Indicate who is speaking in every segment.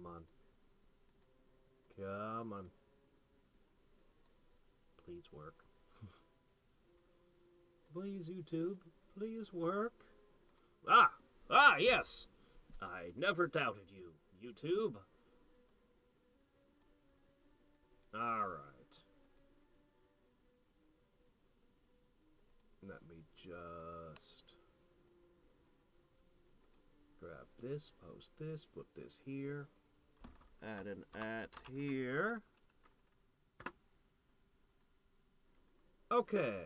Speaker 1: Come on. Come on. Please work. Please, YouTube. Please work. Ah! Ah, yes! I never doubted you, YouTube. Alright. Let me just grab this, post this, put this here, add an @ here. Okay.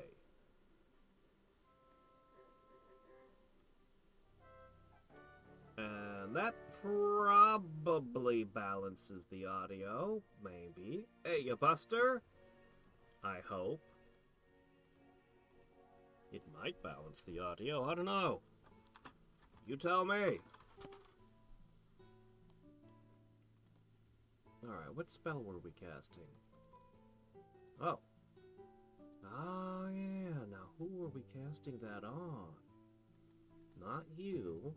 Speaker 1: And that probably balances the audio, maybe. Hey, you buster! I hope. It might balance the audio, I don't know. You tell me. Alright, what spell were we casting? Oh. Oh, yeah, now who were we casting that on? Not you.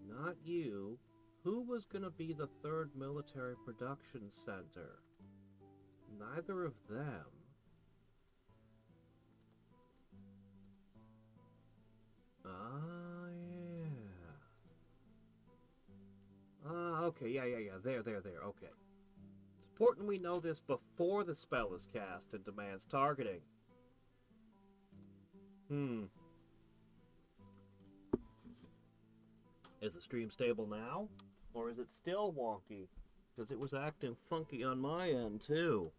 Speaker 1: Not you. Who was gonna be the third military production center? Neither of them. Ah, yeah. Ah, okay, yeah. There, okay. It's important we know this before the spell is cast and demands targeting. Is the stream stable now? Or is it still wonky? Because it was acting funky on my end, too.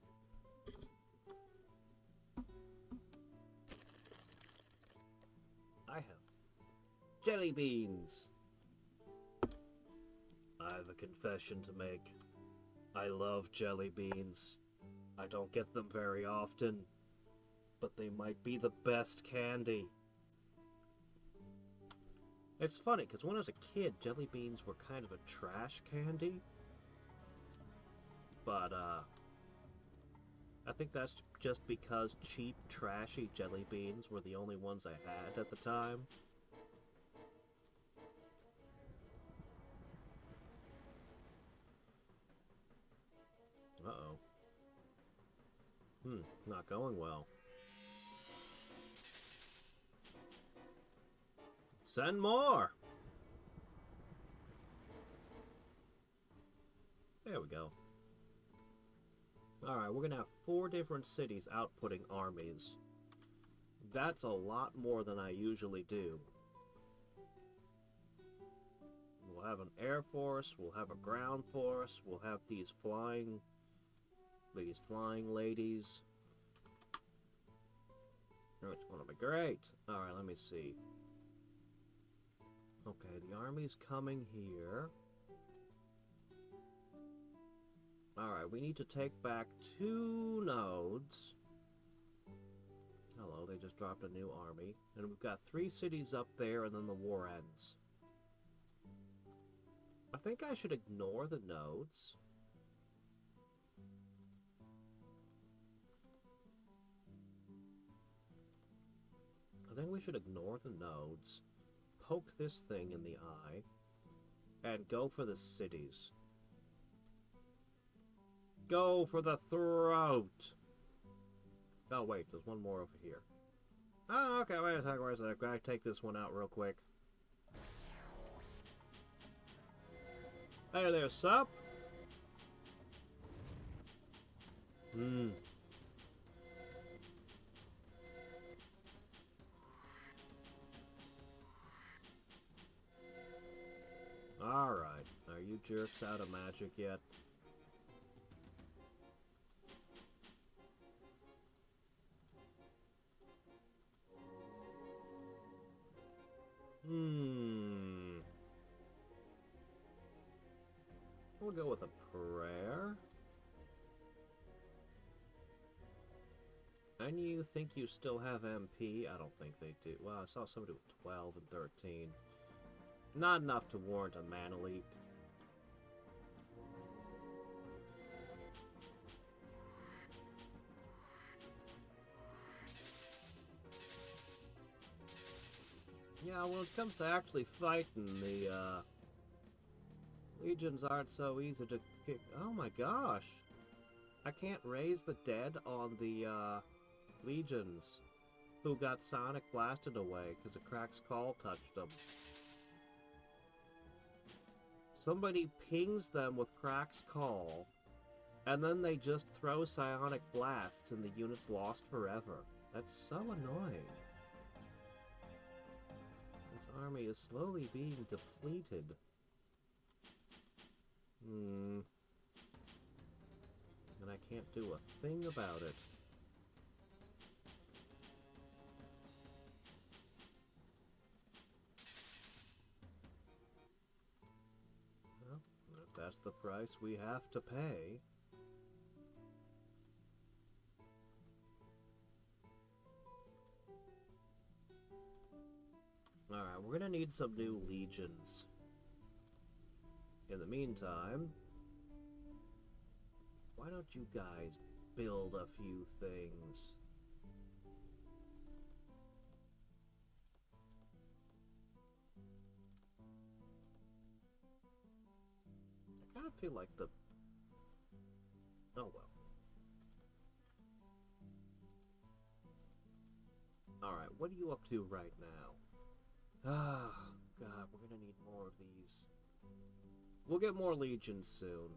Speaker 1: I have jelly beans. I have a confession to make. I love jelly beans. I don't get them very often, but they might be the best candy. It's funny, because when I was a kid, jelly beans were kind of a trash candy. But, I think that's just because cheap, trashy jelly beans were the only ones I had at the time. Uh-oh. Not going well. Send more! There we go. Alright, we're gonna have 4 different cities outputting armies. That's a lot more than I usually do. We'll have an air force, we'll have a ground force, we'll have these flying ladies. Which one will be great? Alright, let me see. Okay, the army's coming here. Alright, we need to take back 2 nodes. Hello, they just dropped a new army. And we've got 3 cities up there, and then the war ends. I think I should ignore the nodes. I think we should ignore the nodes, poke this thing in the eye, and go for the cities. Go for the throat! Oh, wait, there's one more over here. Oh, okay, wait a second. I gotta take this one out real quick. Hey there, sup? Alright, are you jerks out of magic yet? We'll go with a prayer. And you think you still have MP? I don't think they do. Well, I saw somebody with 12 and 13. Not enough to warrant a mana leak. Yeah, when it comes to actually fighting, the Legions aren't so easy to kick. Oh my gosh! I can't raise the dead on the, Legions who got Sonic blasted away because a Crack's Call touched them. Somebody pings them with Crack's Call, and then they just throw psionic blasts and the unit's lost forever. That's so annoying. This army is slowly being depleted. And I can't do a thing about it. Well, if that's the price we have to pay. Alright, we're gonna need some new legions. In the meantime, why don't you guys build a few things? I kind of feel like the... Oh well. Alright, what are you up to right now? Ah, God, we're gonna need more of these. We'll get more legions soon.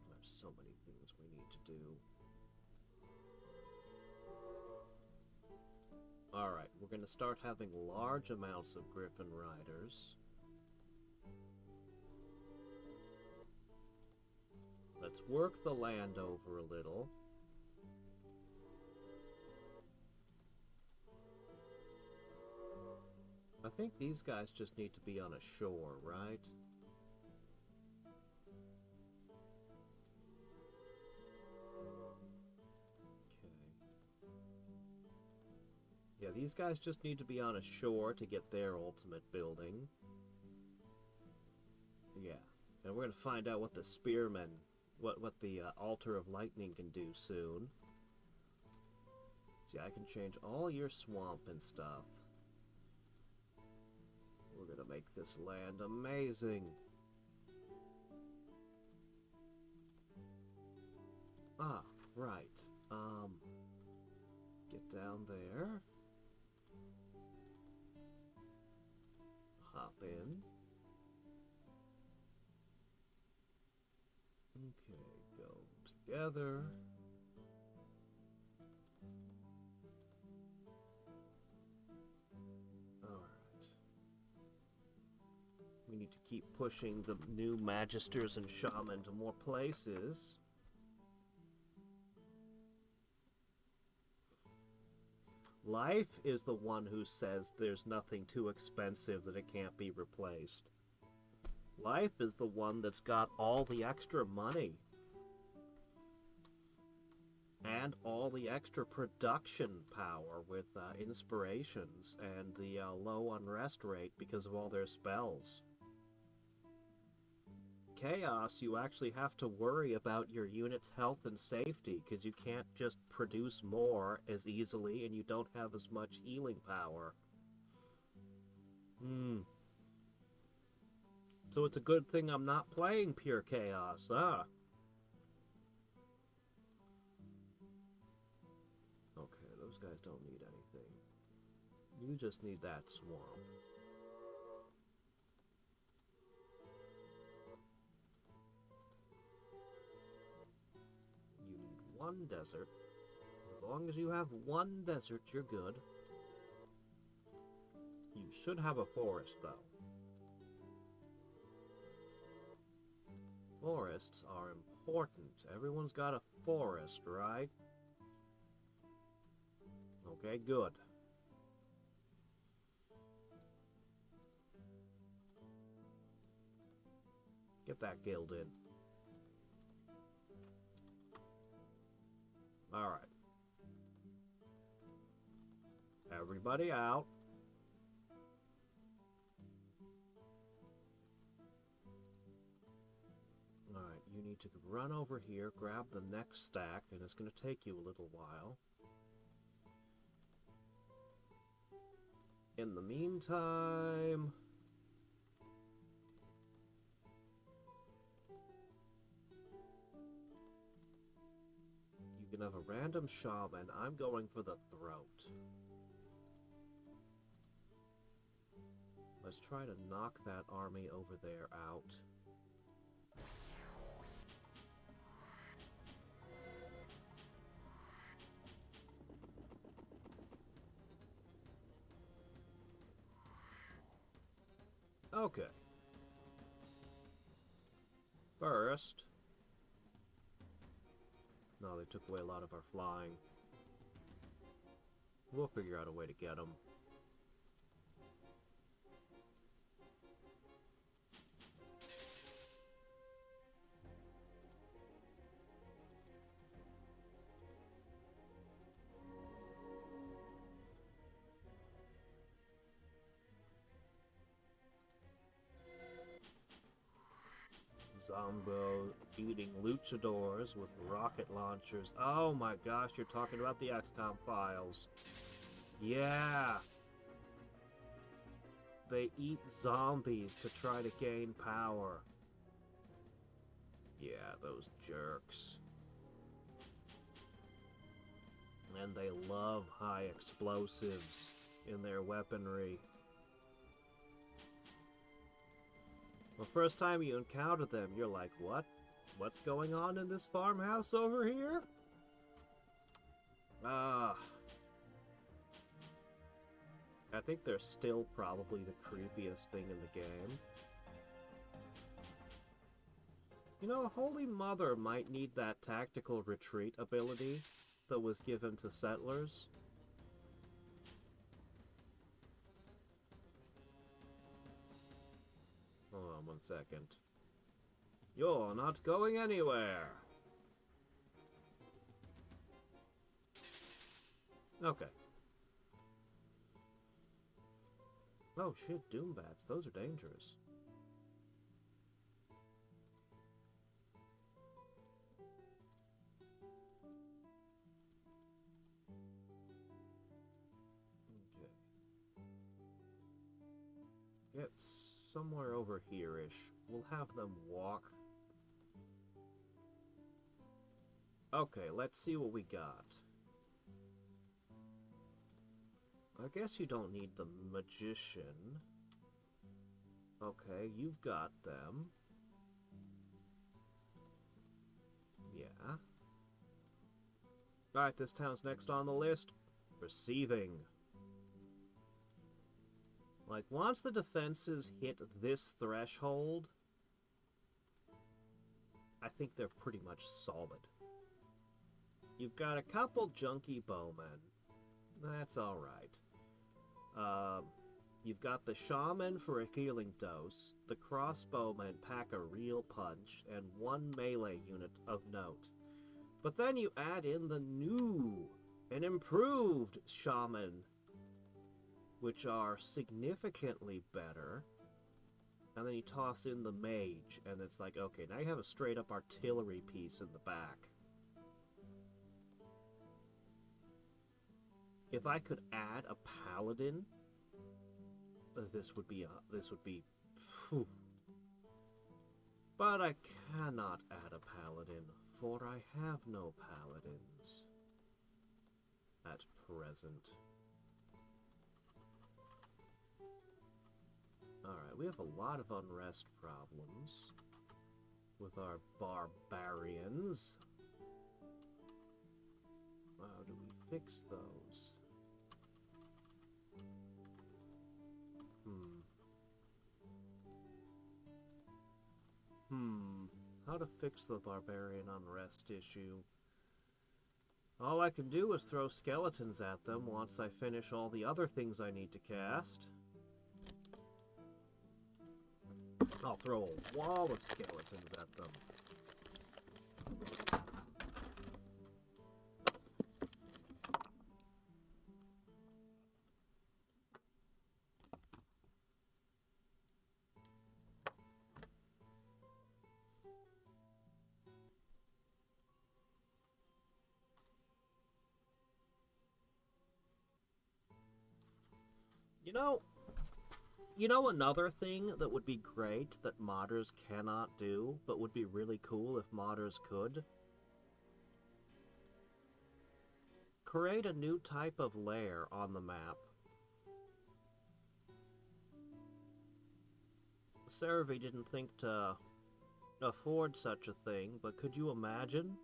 Speaker 1: There's so many things we need to do. Alright, we're gonna start having large amounts of Griffin Riders. Let's work the land over a little. I think these guys just need to be on a shore, right? Okay. Yeah, these guys just need to be on a shore to get their ultimate building. Yeah, and we're gonna find out what the spearmen, what the Altar of Lightning can do soon. See, I can change all your swamp and stuff. We're gonna make this land amazing. Ah, right. Get down there. Hop in. Okay, go together. We need to keep pushing the new Magisters and Shaman to more places. Life is the one who says there's nothing too expensive that it can't be replaced. Life is the one that's got all the extra money. And all the extra production power with inspirations and the low unrest rate because of all their spells. Chaos, you actually have to worry about your unit's health and safety because you can't just produce more as easily and you don't have as much healing power. So it's a good thing I'm not playing pure chaos, huh? Okay, those guys don't need anything. You just need that swamp. You need one desert. As long as you have one desert, you're good. You should have a forest, though. Forests are important. Everyone's got a forest, right? Okay, good. Get that guild in. Alright. Everybody out. Alright, you need to run over here, grab the next stack, and it's going to take you a little while. In the meantime... you can have a random shaman. I'm going for the throat. Let's try to knock that army over there out. Okay. First... no, they took away a lot of our flying. We'll figure out a way to get them. Zombo eating luchadors with rocket launchers. Oh my gosh, you're talking about the XCOM files. Yeah! They eat zombies to try to gain power. Yeah, those jerks. And they love high explosives in their weaponry. The first time you encounter them, you're like, what? What's going on in this farmhouse over here? I think they're still probably the creepiest thing in the game. You know, Holy Mother might need that tactical retreat ability that was given to settlers. Hold on 1 second. You're not going anywhere! Okay. Oh shit, doom bats. Those are dangerous. Okay. Get somewhere over here-ish. We'll have them walk. Okay, let's see what we got. I guess you don't need the magician. Okay, you've got them. Yeah. Alright, this town's next on the list. Receiving. Like, once the defenses hit this threshold, I think they're pretty much solid. You've got a couple junky bowmen. That's alright. You've got the shaman for a healing dose, the crossbowmen pack a real punch, and one melee unit of note. But then you add in the new and improved shaman, which are significantly better, and then you toss in the mage, and it's like, okay, now you have a straight-up artillery piece in the back. If I could add a paladin, this would be phew. But I cannot add a paladin, for I have no paladins at present. Alright, we have a lot of unrest problems with our barbarians. How do we fix those? How to fix the barbarian unrest issue? All I can do is throw skeletons at them once I finish all the other things I need to cast. I'll throw a wall of skeletons at them. You know another thing that would be great that modders cannot do, but would be really cool if modders could? Create a new type of layer on the map. Cerevi didn't think to afford such a thing, but could you imagine?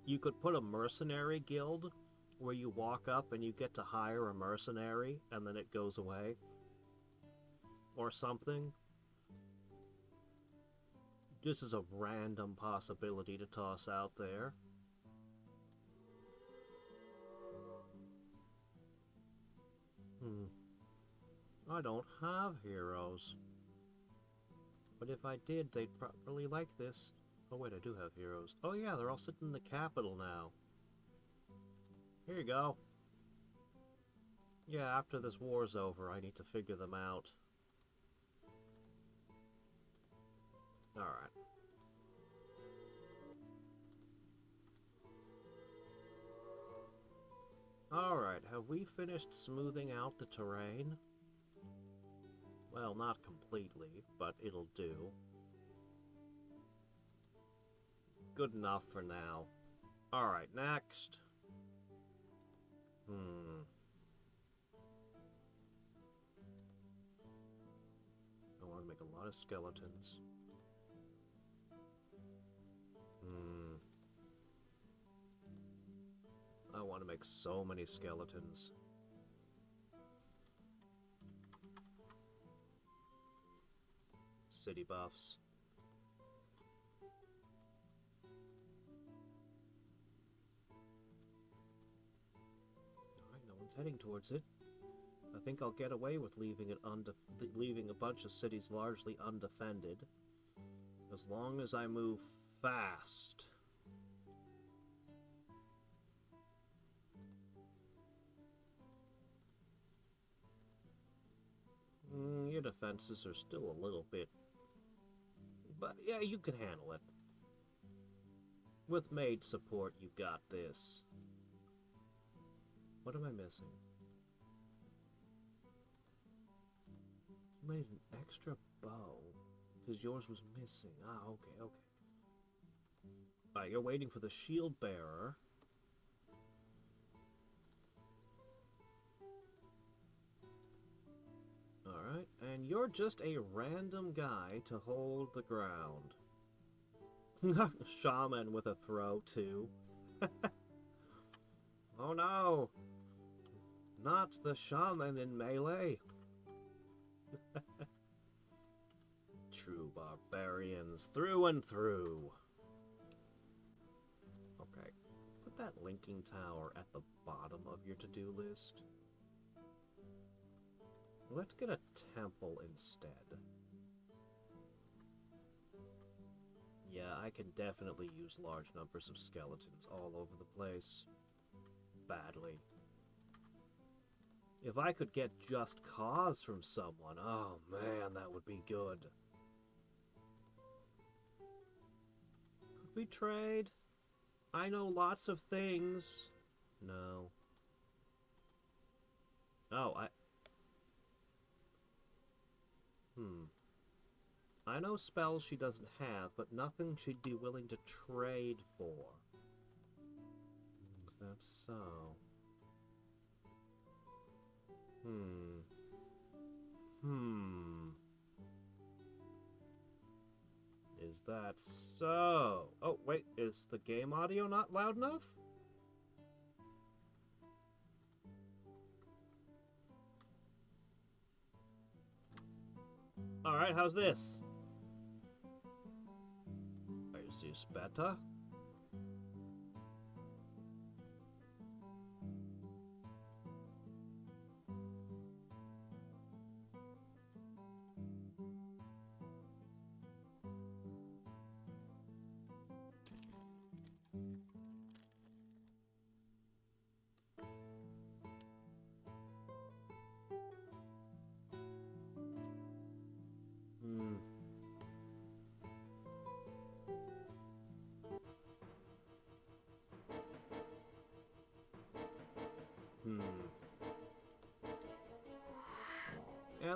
Speaker 1: You could put a mercenary guild where you walk up and you get to hire a mercenary and then it goes away. Or something. This is a random possibility to toss out there. I don't have heroes. But if I did, they'd probably like this. Oh wait, I do have heroes. Oh yeah, they're all sitting in the capital now. Here you go. Yeah, after this war's over, I need to figure them out. Alright. Alright, have we finished smoothing out the terrain? Well, not completely, but it'll do. Good enough for now. Alright, next. I want to make a lot of skeletons. I want to make so many skeletons. City buffs. Alright, no one's heading towards it. I think I'll get away with leaving a bunch of cities largely undefended, as long as I move fast. Your defenses are still a little bit, but yeah, you can handle it. With maid support, you got this. What am I missing? You made an extra bow, because yours was missing. Ah, okay. Alright, you're waiting for the shield bearer. Alright, and you're just a random guy to hold the ground. Shaman with a throw, too. Oh no! Not the shaman in melee! True barbarians, through and through. Okay, put that linking tower at the bottom of your to-do list. Let's get a temple instead. Yeah, I can definitely use large numbers of skeletons all over the place. Badly. If I could get just cause from someone, oh man, that would be good. Could we trade? I know lots of things. No. Oh, I know spells she doesn't have, but nothing she'd be willing to trade for. Is that so? Is that so? Oh, wait, is the game audio not loud enough? Alright, how's this? Is this better?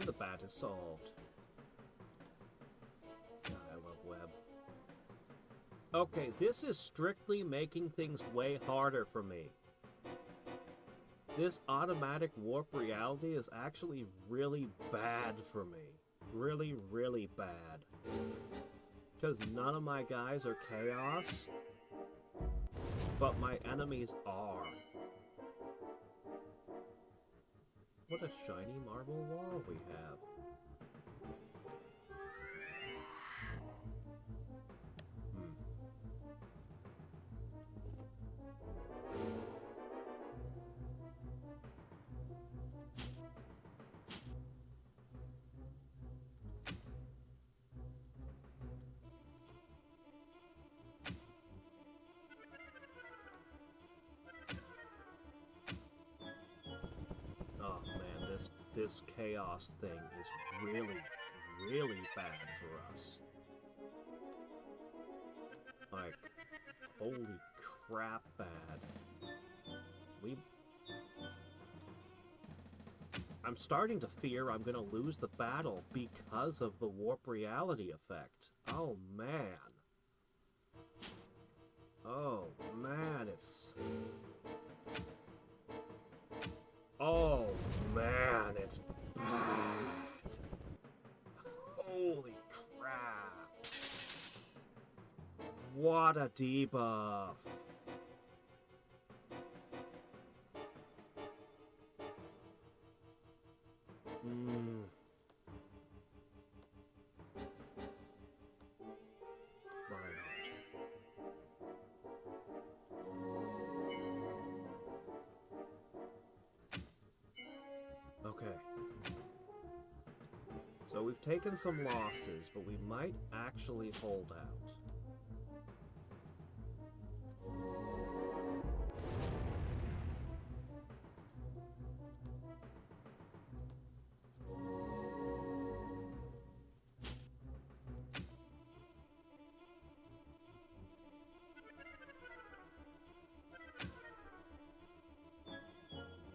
Speaker 1: And the bat is solved. God, I love web. Okay, this is strictly making things way harder for me. This automatic warp reality is actually really bad for me. Really, really bad. Because none of my guys are chaos, but my enemies are. What a shiny marble wall we have. Oh man, this chaos thing is really, really bad for us. Like, holy crap bad. I'm starting to fear I'm gonna lose the battle because of the warp reality effect. Oh man. Oh man, it's... Oh man, it's bad. Holy crap. What a debuff. Okay. So we've taken some losses, but we might actually hold out.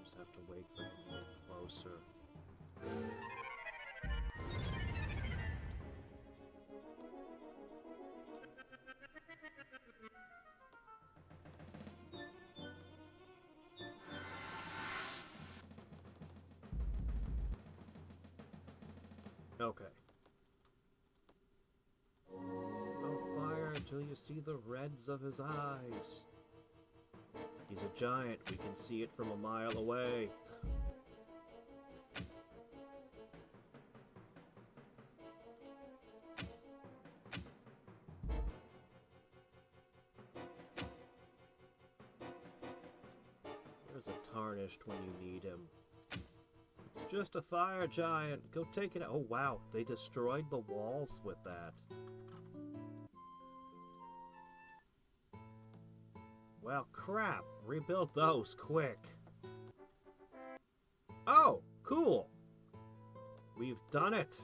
Speaker 1: Just have to wait for him to get closer. Okay. Don't fire until you see the reds of his eyes. He's a giant. We can see it from a mile away. There's a tarnished when you need him. It's just a fire giant. Go take it out. Oh wow, they destroyed the walls with that. Well, crap. Rebuild those quick. Oh, cool. We've done it.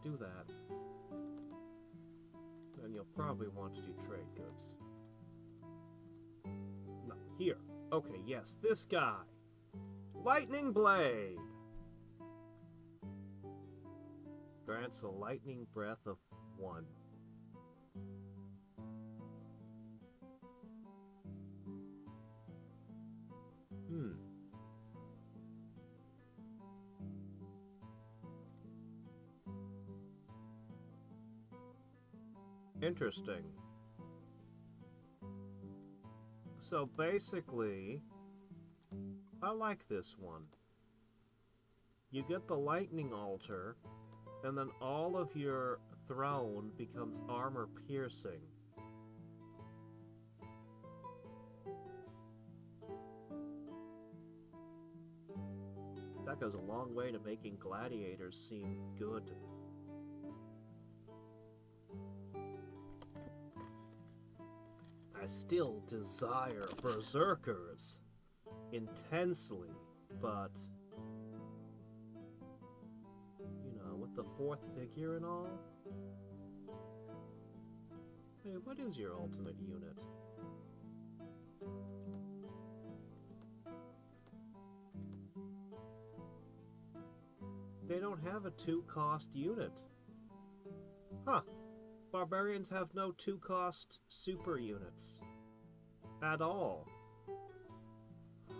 Speaker 1: Do that. Then you'll probably want to do trade goods. No, here. Okay, yes, this guy. Lightning Blade. Grants a lightning breath of 1. Interesting. So basically, I like this one. You get the lightning altar, and then all of your throne becomes armor piercing. That goes a long way to making gladiators seem good. I still desire berserkers intensely, but the fourth figure and all? Hey, what is your ultimate unit? They don't have a 2-cost unit. Huh. Barbarians have no 2-cost super units. At all.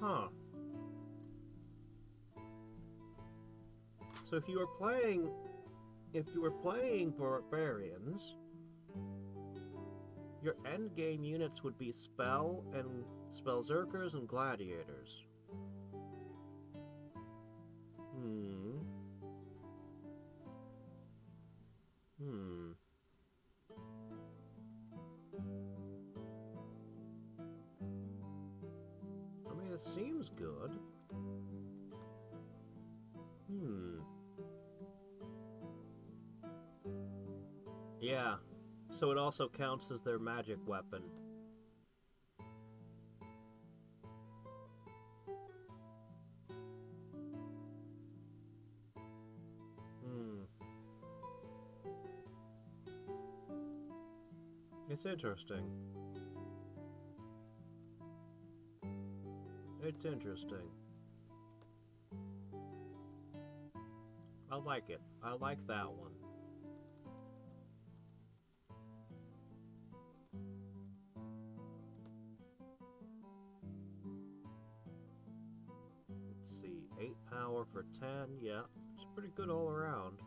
Speaker 1: Huh. So if you were playing barbarians, your endgame units would be spellzerkers and gladiators. I mean, it seems good. Yeah, so it also counts as their magic weapon. It's interesting. It's interesting. I like it. I like that one. Let's see, 8 power for 10, yeah. It's pretty good all around.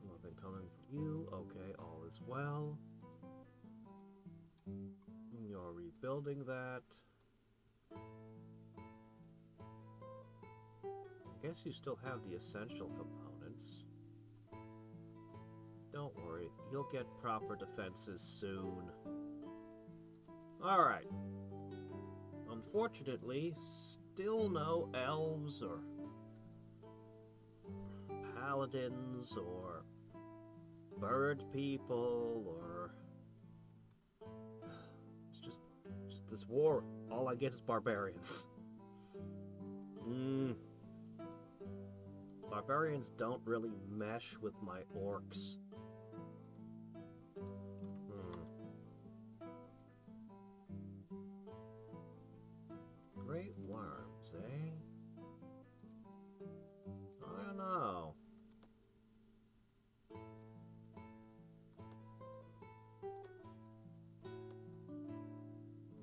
Speaker 1: Nothing coming for you. Okay, all is well. You're rebuilding that. I guess you still have the essential components. Don't worry, you'll get proper defenses soon. Alright. Unfortunately, still no elves or paladins or bird people or... It's just this war, all I get is barbarians. Barbarians don't really mesh with my orcs. Great worms, eh? I don't know.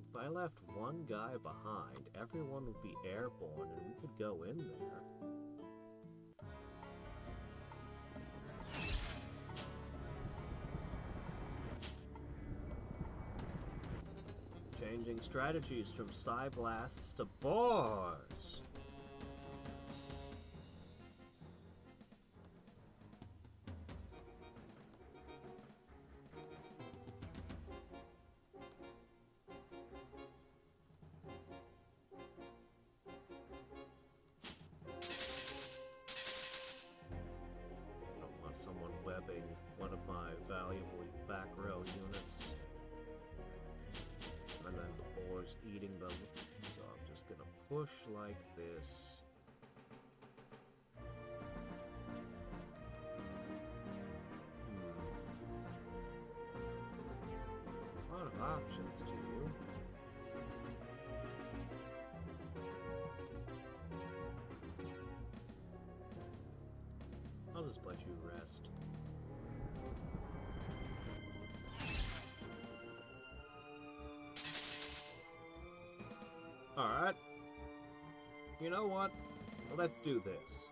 Speaker 1: If I left one guy behind, everyone would be airborne and we could go in there. Changing strategies from Psyblasts to boars. I don't want someone webbing one of my valuable back row units. And then the boar's eating them, so I'm just gonna push like this. A lot of options to you. I'll just let you rest. Alright. You know what? Let's do this.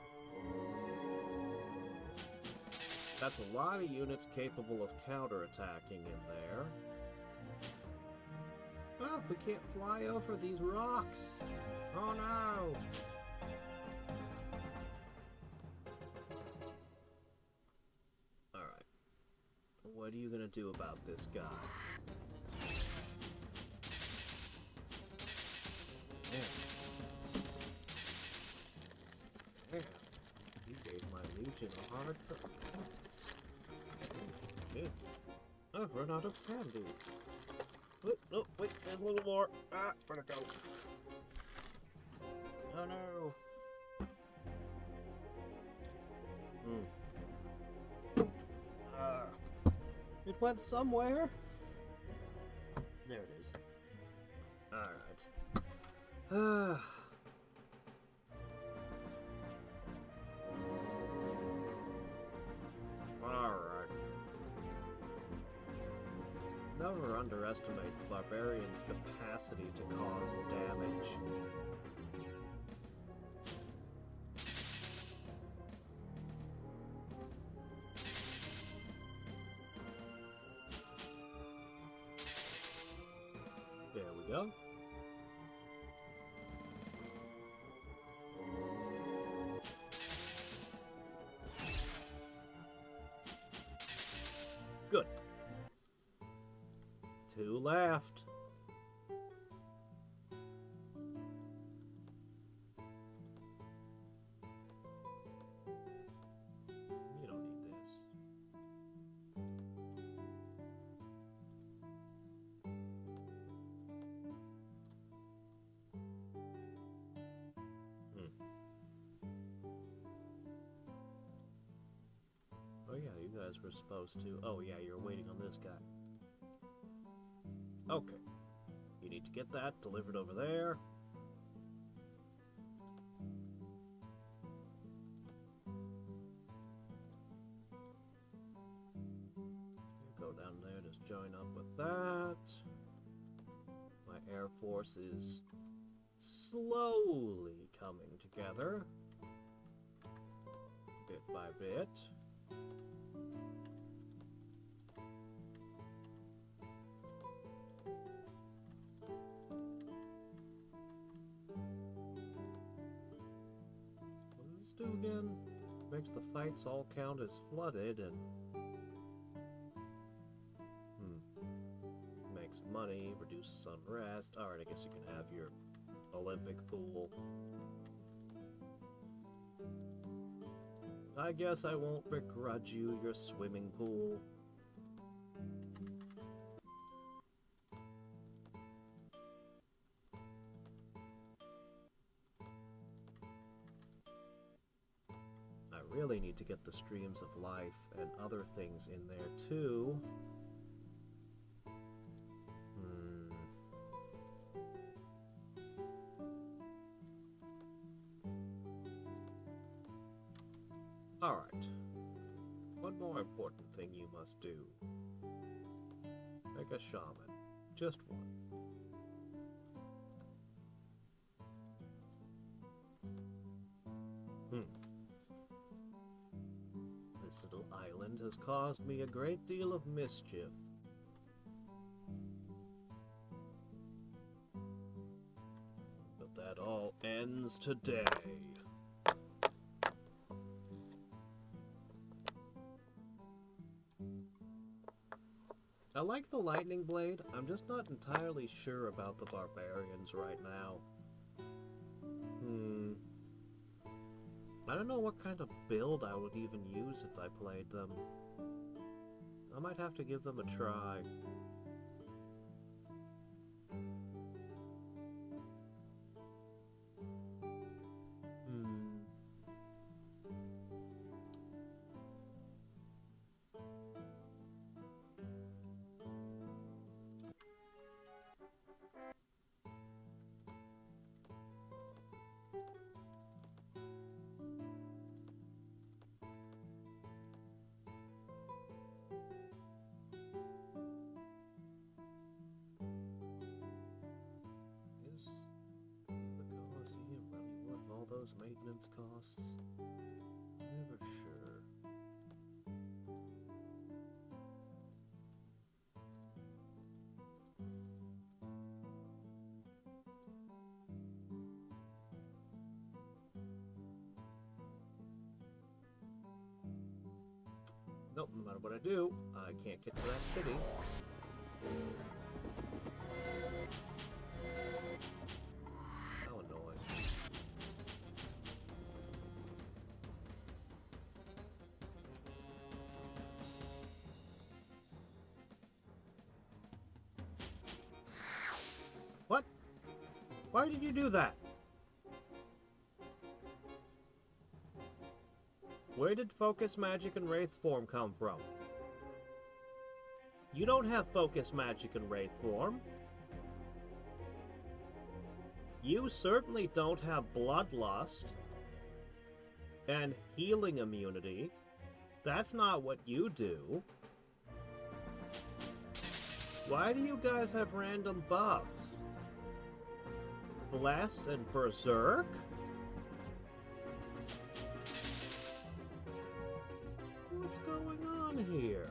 Speaker 1: That's a lot of units capable of counterattacking in there. Oh, we can't fly over these rocks. Oh no! Alright. What are you gonna do about this guy? Damn, you gave my legion a hard time. Shit. I've run out of candy. Oh, wait, there's a little more. Ah, where'd it go? Oh no! It went somewhere. There it is. Alright. Alright. Never underestimate the barbarian's capacity to cause damage. There we go. Good. 2 left. You don't need this. Oh yeah, you guys were supposed to... Oh yeah, you're waiting on this guy. Okay. You need to get that delivered over there. Go down there, just join up with that. My Air Force is slowly coming together. Bit by bit. Do again? Makes the fights all count as flooded and makes money, reduces unrest. Alright, I guess you can have your Olympic pool. I guess I won't begrudge you your swimming pool. Really need to get the streams of life and other things in there too. Alright. One more important thing you must do. Make a shaman. Just one. This little island has caused me a great deal of mischief. But that all ends today. I like the lightning blade, I'm just not entirely sure about the barbarians right now. I don't know what kind of build I would even use if I played them. I might have to give them a try. Those maintenance costs? Never sure. Nope, no matter what I do, I can't get to that city. How annoying. What? Why did you do that? Where did focus magic and wraith form come from? You don't have focus magic and wraith form. You certainly don't have bloodlust and healing immunity. That's not what you do. Why do you guys have random buffs? Bless and Berserk? What's going on here?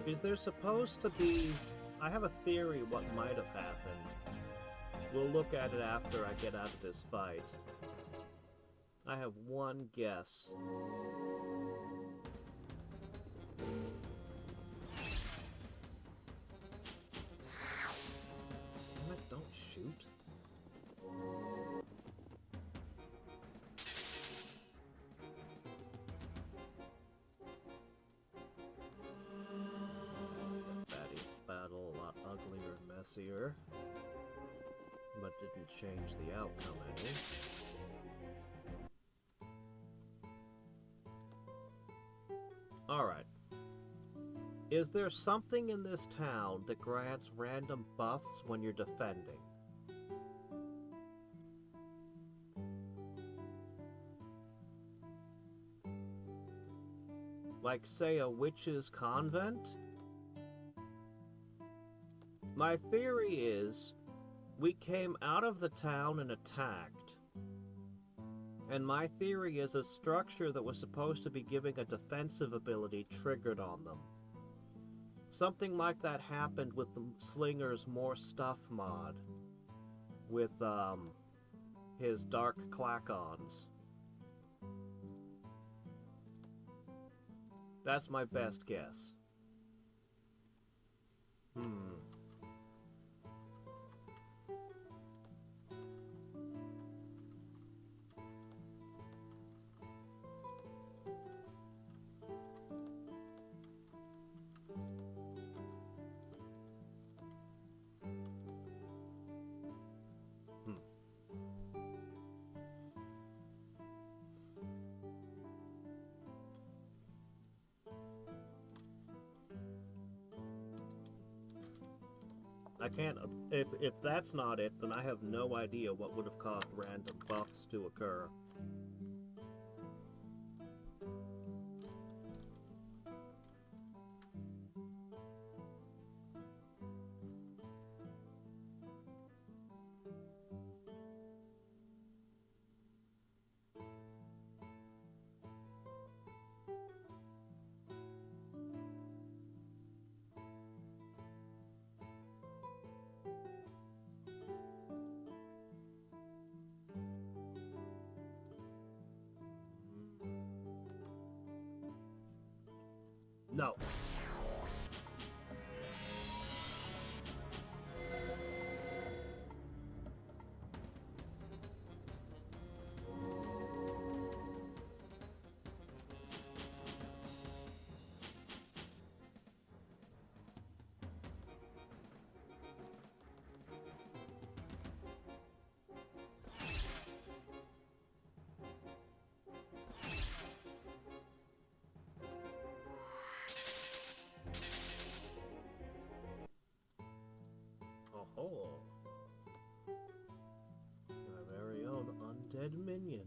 Speaker 1: Is there supposed to be... I have a theory what might have happened. We'll look at it after I get out of this fight. I have one guess. Damn it, don't shoot. Battle a lot uglier and messier, but didn't change the outcome any. Alright. Is there something in this town that grants random buffs when you're defending? Like, say, a witch's convent? My theory is, we came out of the town and attacked. And my theory is a structure that was supposed to be giving a defensive ability triggered on them. Something like that happened with the Slinger's More Stuff mod. With, his Dark Clacons. That's my best guess. I can't... If that's not it, then I have no idea what would have caused random buffs to occur. No. Oh, my very own undead minion.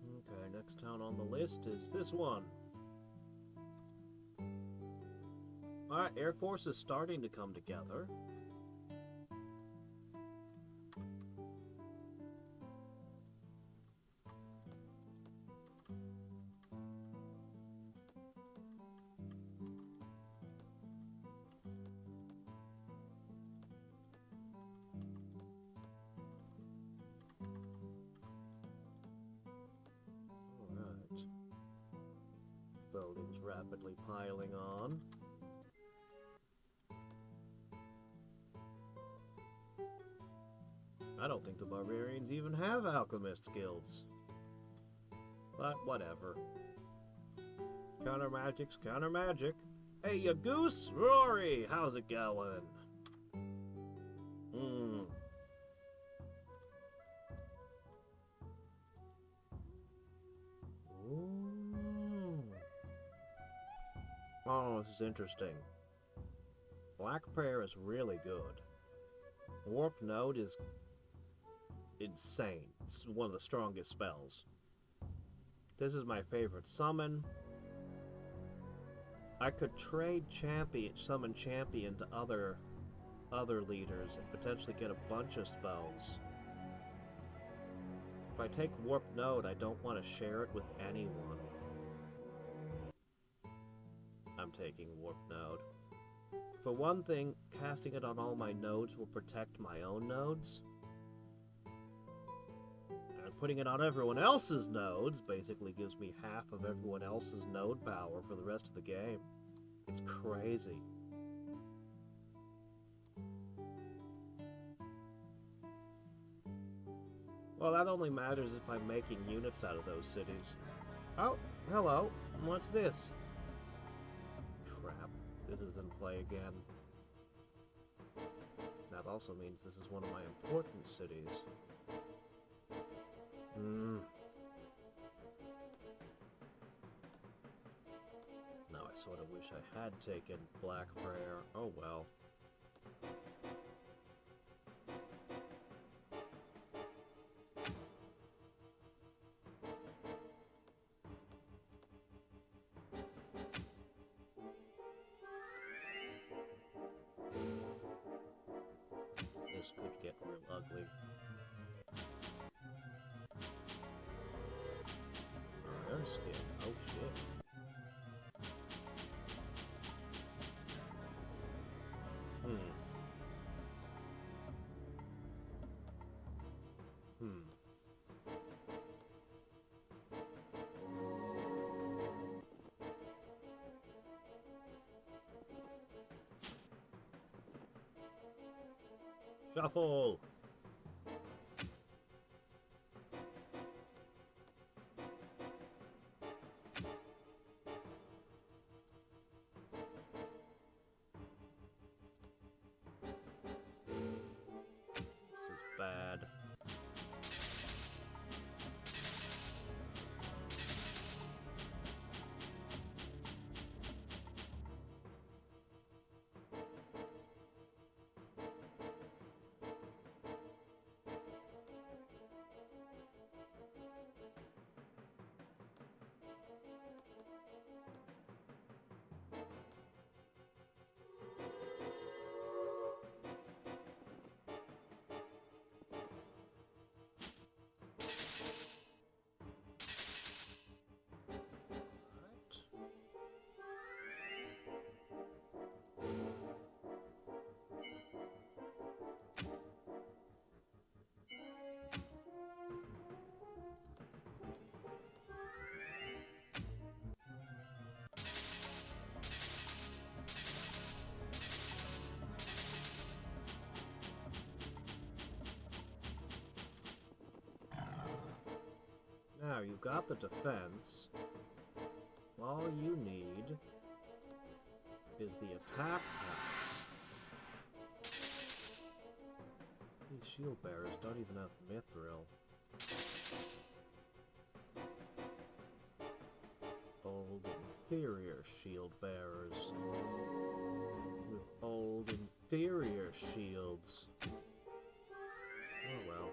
Speaker 1: Okay, next town on the list is this one. Alright, Air Force is starting to come together. buildings rapidly piling on. I don't think the barbarians even have alchemist guilds. But whatever. Counter magic's counter magic. Hey, you goose! Rory! How's it going? Oh, this is interesting. Black Prayer is really good. Warp Node is insane. It's one of the strongest spells. This is my favorite summon. I could trade summon champion to other leaders and potentially get a bunch of spells. If I take Warp Node, I don't want to share it with anyone. I'm taking Warp Node. For one thing, casting it on all my nodes will protect my own nodes. And putting it on everyone else's nodes basically gives me half of everyone else's node power for the rest of the game. It's crazy. Well, that only matters if I'm making units out of those cities. Oh, hello. What's this? Crap. This is in play again. That also means this is one of my important cities. Now I sort of wish I had taken Black Prayer. Oh well. This could get real ugly. Iron skin. Oh shit. Shuffle! This is bad. Now you've got the defense. All you need is the attack power. These shield bearers don't even have mithril. Old inferior shield bearers with old inferior shields. Oh well.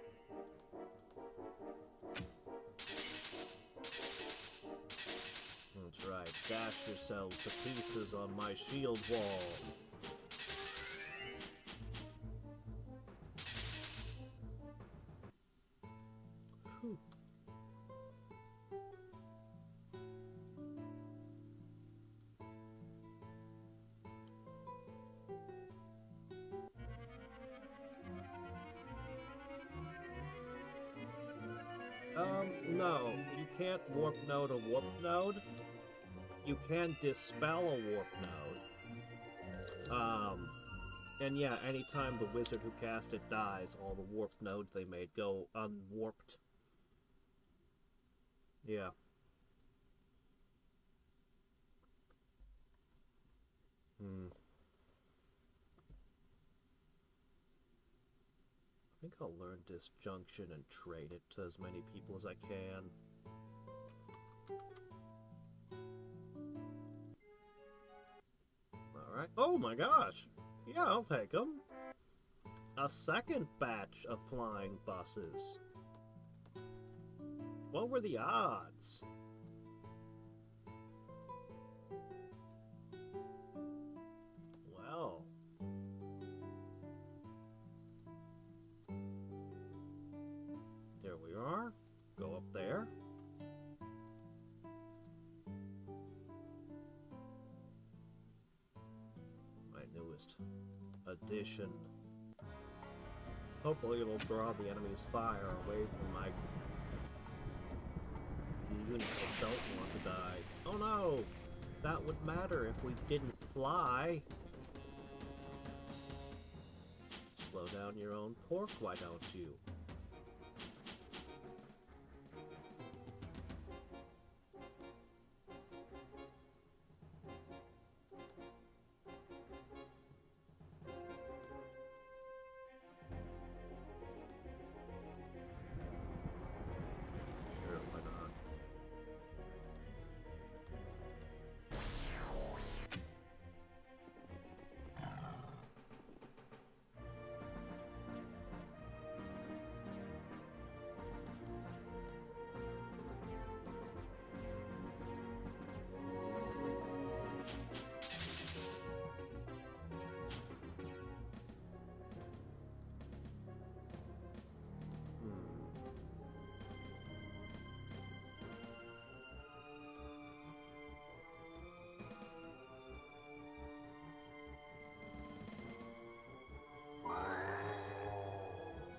Speaker 1: That's right, dash yourselves to pieces on my shield wall. Whew. No, you can't warp node a warp node. you can dispel a warp node. And yeah, anytime the wizard who cast it dies, all the warp nodes they made go unwarped. Yeah. I think I'll learn Disjunction and trade it to as many people as I can. Alright. Oh my gosh! Yeah, I'll take them. A second batch of flying buses. What were the odds? Well. There we are. Go up there. My newest addition. Hopefully it'll draw the enemy's fire away from my units that don't want to die. Oh no! That would matter if we didn't fly. Slow down your own pork, why don't you?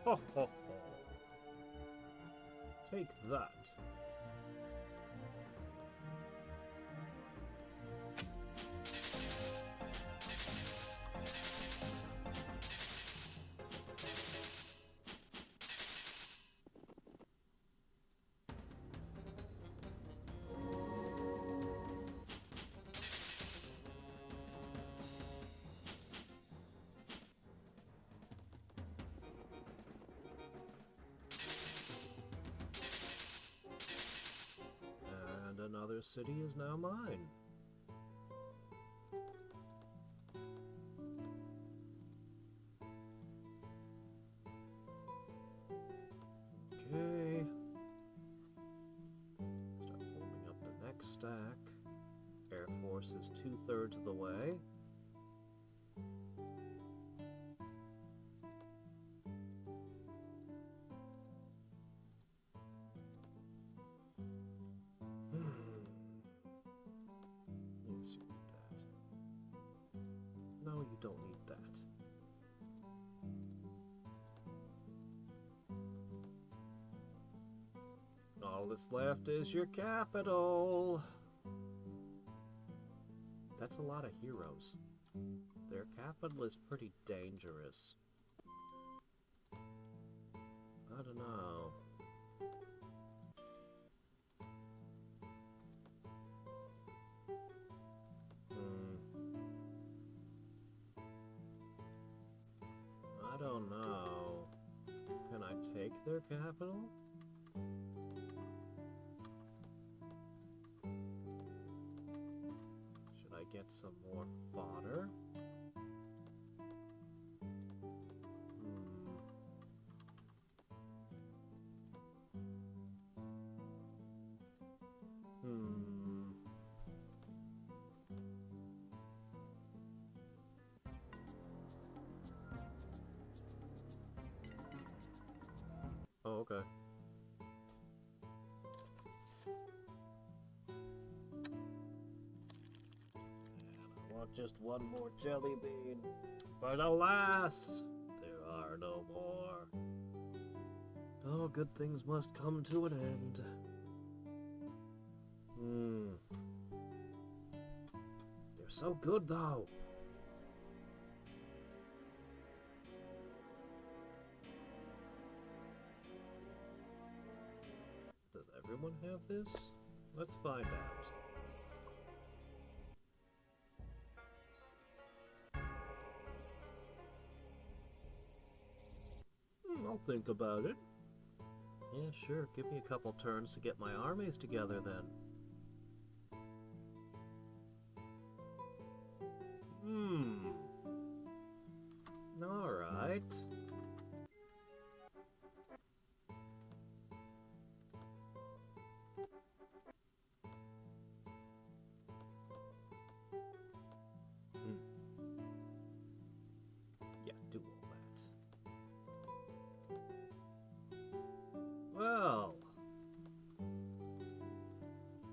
Speaker 1: Ho ho ho. Take that. Another city is now mine. Okay. Start forming up the next stack. Air Force is 2/3 of the way. You don't need that. All that's left is your capital. That's a lot of heroes. Their capital is pretty dangerous. I don't know. I don't know. Can I take their capital? Should I get some more fodder? Oh, okay. And I want just one more jelly bean. But alas, there are no more. Oh, good things must come to an end. so good, though. Does everyone have this? Let's find out. I'll think about it. Yeah, sure. Give me a couple turns to get my armies together, then. Alright. Yeah, do all that. Well,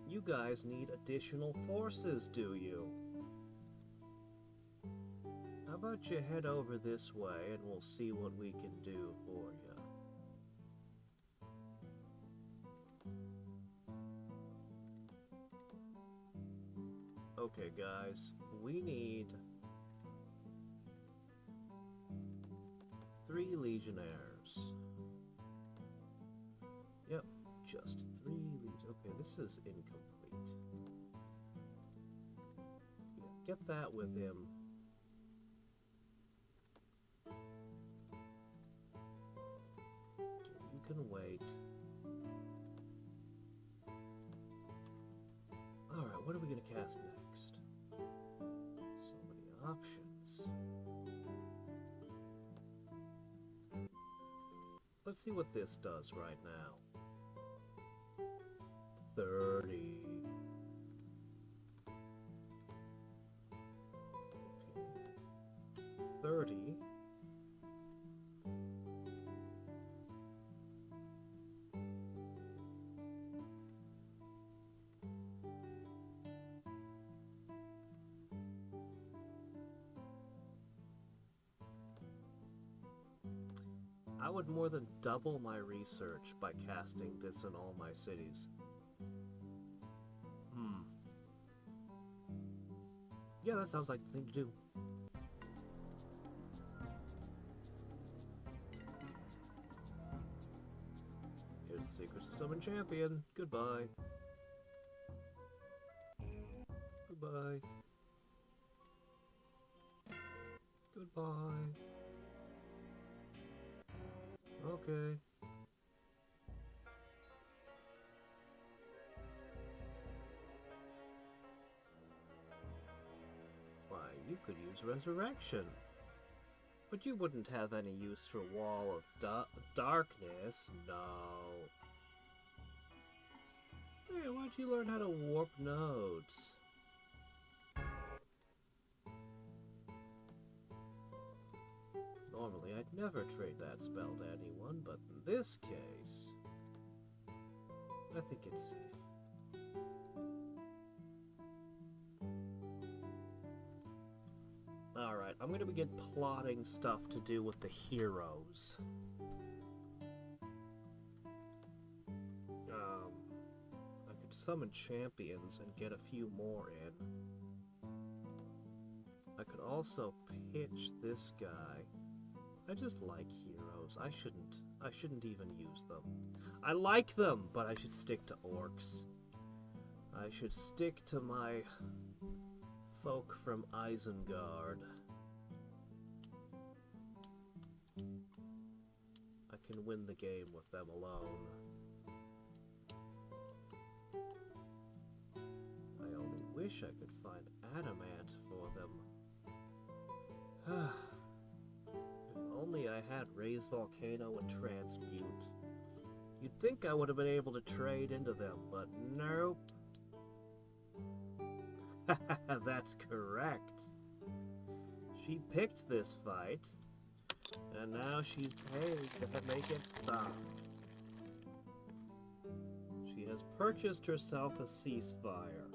Speaker 1: you guys need additional forces, do you? How about you head over this way and we'll see what we can do for you. Okay, guys, we need 3 legionnaires. Yep, just 3 legionnaires. Okay, this is incomplete. Yeah, get that with him. You can wait. Alright, what are we going to cast next? So many options. Let's see what this does right now. 30. Okay. 30. I would more than double my research by casting this in all my cities. Yeah, that sounds like the thing to do. Here's the secrets of Summon Champion. Goodbye. Goodbye. Goodbye. Okay. Why, you could use Resurrection. But you wouldn't have any use for Wall of Darkness, no. Hey, why'd you learn how to warp nodes? Normally, I'd never trade that spell to anyone, but in this case, I think it's safe. Alright, I'm going to begin plotting stuff to do with the heroes. I could summon champions and get a few more in. I could also pitch this guy. I just like heroes. I shouldn't even use them. I like them, but I should stick to orcs. I should stick to my folk from Isengard. I can win the game with them alone. I only wish I could find adamant for them. If only I had Raise Volcano and Transmute. You'd think I would have been able to trade into them, but nope. That's correct. She picked this fight, and now she's paid to make it stop. She has purchased herself a ceasefire.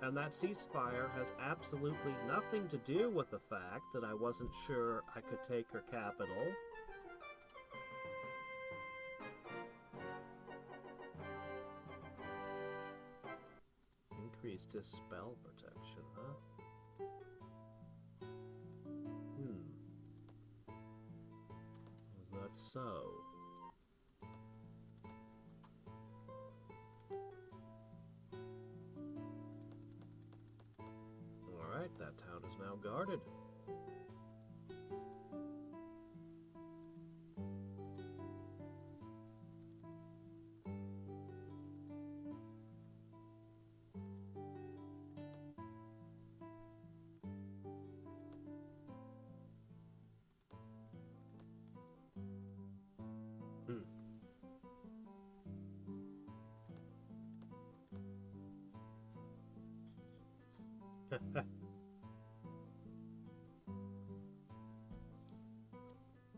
Speaker 1: And that ceasefire has absolutely nothing to do with the fact that I wasn't sure I could take her capital. this spell protection, huh? Was that so? Alright, that town is now guarded.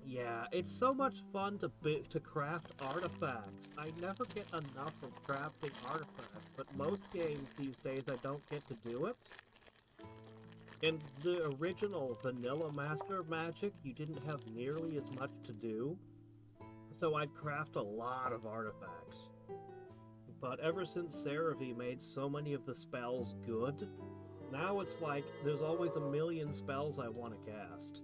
Speaker 1: Yeah, it's so much fun to craft artifacts. I never get enough of crafting artifacts, but most games these days I don't get to do it. In the original vanilla Master of Magic, you didn't have nearly as much to do, so I'd craft a lot of artifacts. But ever since CeraVe made so many of the spells good, now it's like there's always a million spells I want to cast.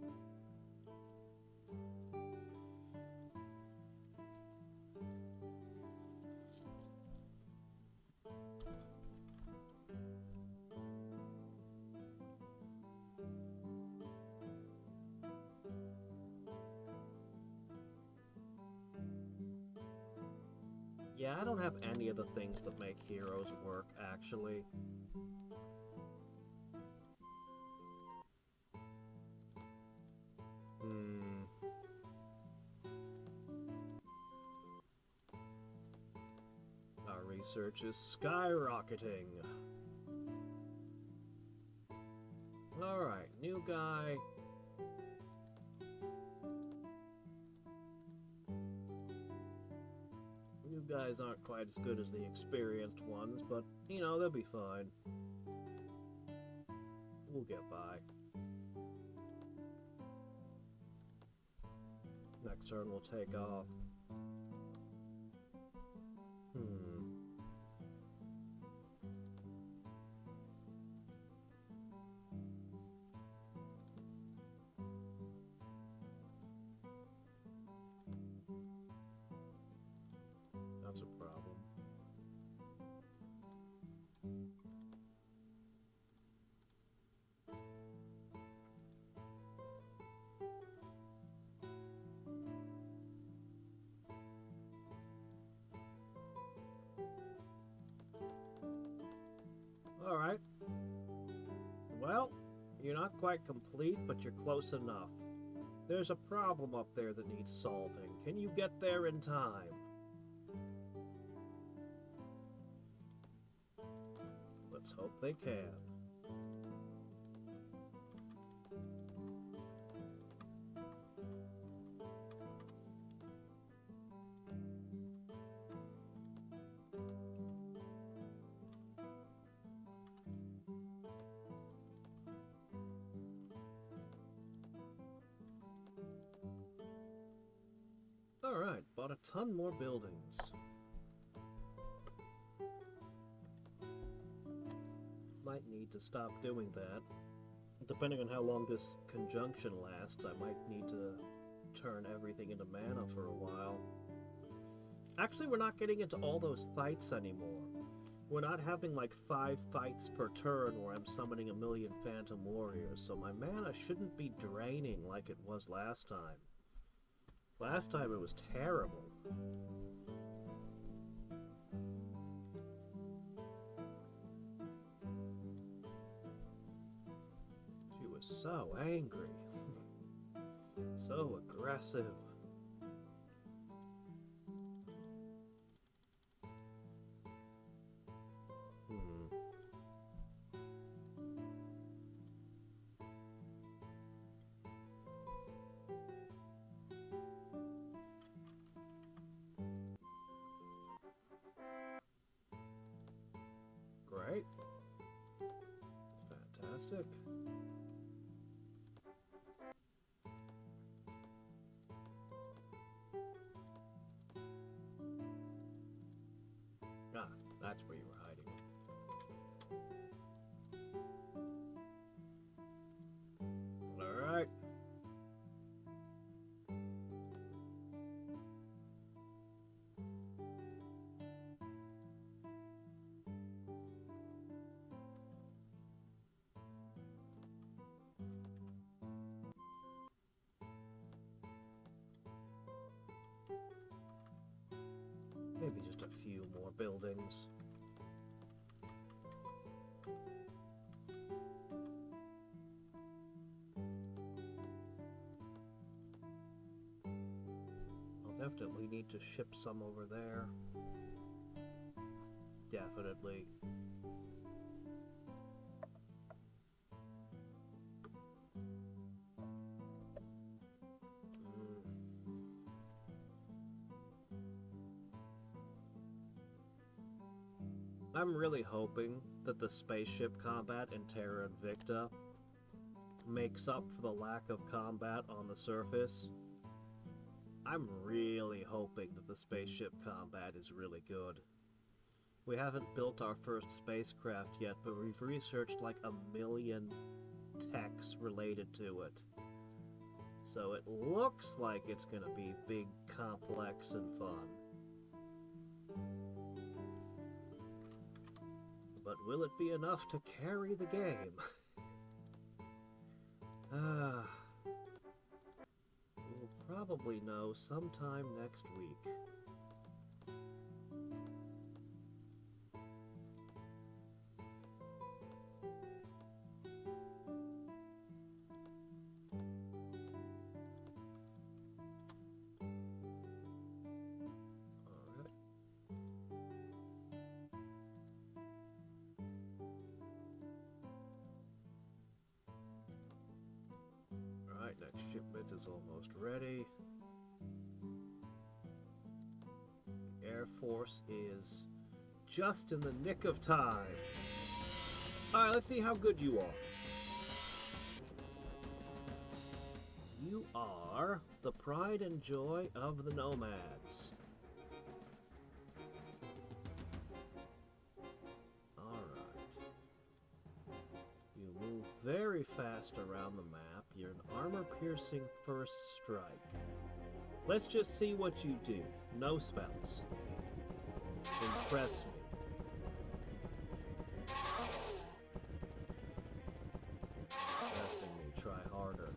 Speaker 1: Yeah, I don't have any of the things that make heroes work, actually. Our research is skyrocketing. Alright, new guy. New guys aren't quite as good as the experienced ones, but, you know, they'll be fine. We'll get by. Next turn we'll take off. That's a problem. Alright. Well, you're not quite complete, but you're close enough. There's a problem up there that needs solving. Can you get there in time? Let's hope they can. Alright, bought a ton more buildings. Might need to stop doing that. Depending on how long this conjunction lasts, I might need to turn everything into mana for a while. Actually, we're not getting into all those fights anymore. We're not having like 5 fights per turn where I'm summoning a million Phantom Warriors, so my mana shouldn't be draining like it was last time. Last time it was terrible. She was so angry. So aggressive. Great. Fantastic. Ah, that's where you were hiding. few more buildings. I'll definitely need to ship some over there. Definitely. I'm really hoping that the spaceship combat in Terra Invicta makes up for the lack of combat on the surface. I'm really hoping that the spaceship combat is really good. We haven't built our first spacecraft yet, but we've researched like 1,000,000 techs related to it. So it looks like it's going to be big, complex, and fun. But will it be enough to carry the game? We'll probably know sometime next week. Next shipment is almost ready. The Air Force is just in the nick of time. Alright, let's see how good you are. You are the pride and joy of the nomads. Alright. You move very fast around the map. You're an armor-piercing first strike. Let's just see what you do. No spells. Impress me. Impressing me. Try harder.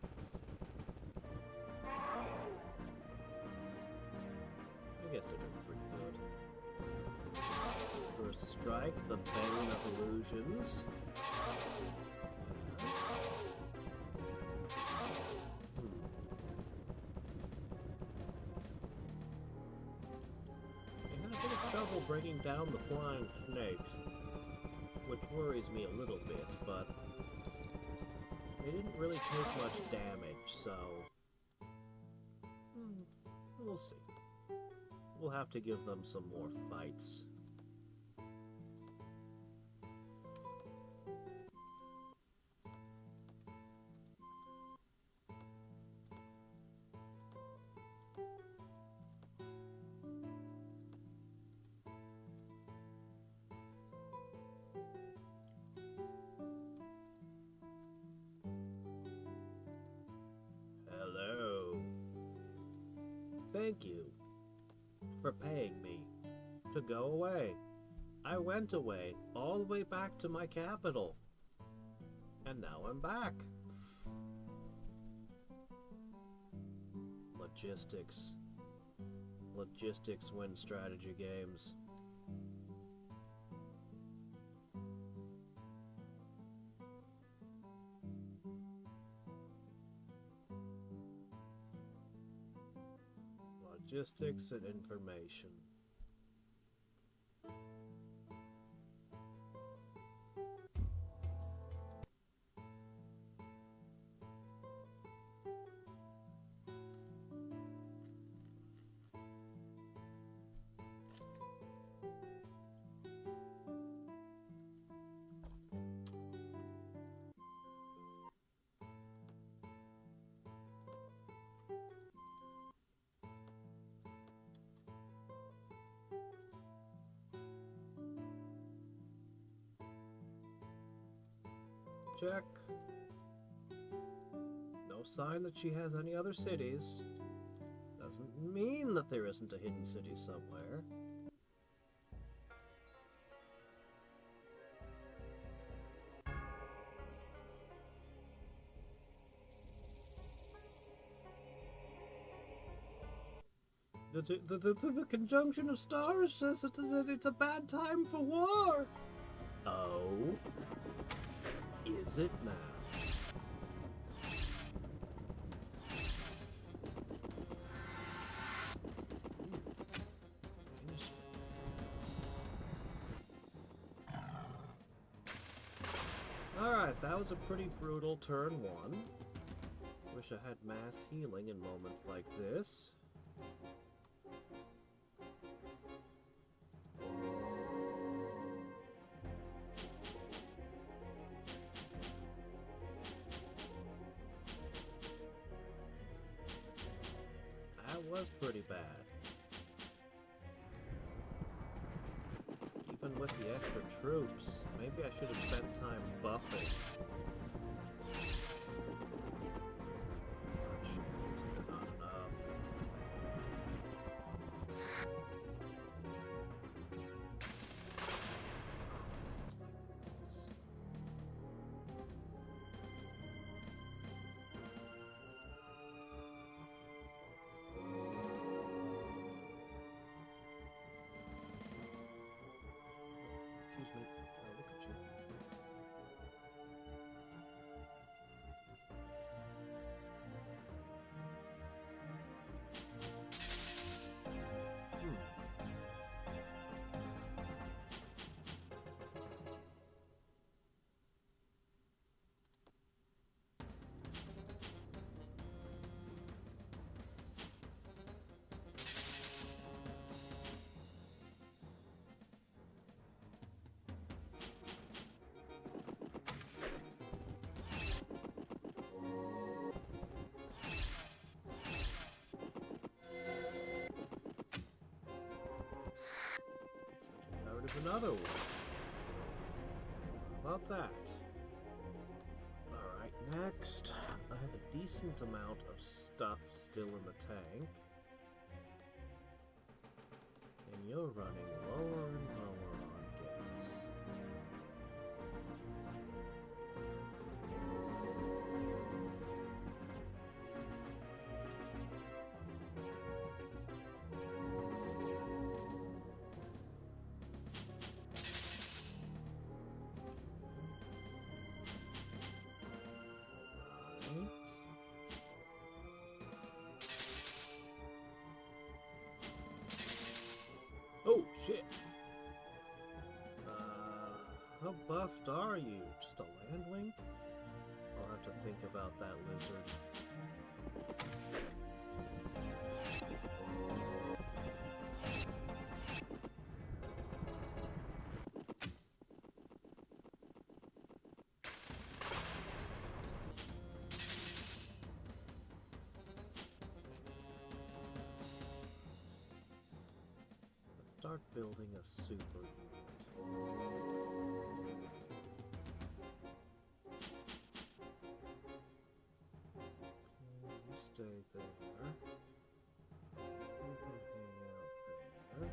Speaker 1: I guess they're doing pretty good. First strike, the Bane of Illusions. Bringing down the flying snakes, which worries me a little bit, but they didn't really take much damage, so we'll see. We'll have to give them some more fights. Thank you for paying me to go away. I went away all the way back to my capital, and now I'm back. Logistics win strategy games. Logistics and information. Check. No sign that she has any other cities. Doesn't mean that there isn't a hidden city somewhere. The conjunction of stars says it's a bad time for war. Oh? Is it now? Alright, that was a pretty brutal turn one. Wish I had mass healing in moments like this. That was pretty bad. Even with the extra troops, maybe I should have spent time buffing. Archers, they're not enough. Excuse me. Oh, look at you. Another one. How about that? Alright, next. I have a decent amount of stuff still in the tank. And you're running lower and lower on gas. Oh, shit! How buffed are you? Just a landling? I'll have to think about that lizard. Start building a super unit. Okay, you stay there. You can hang out there.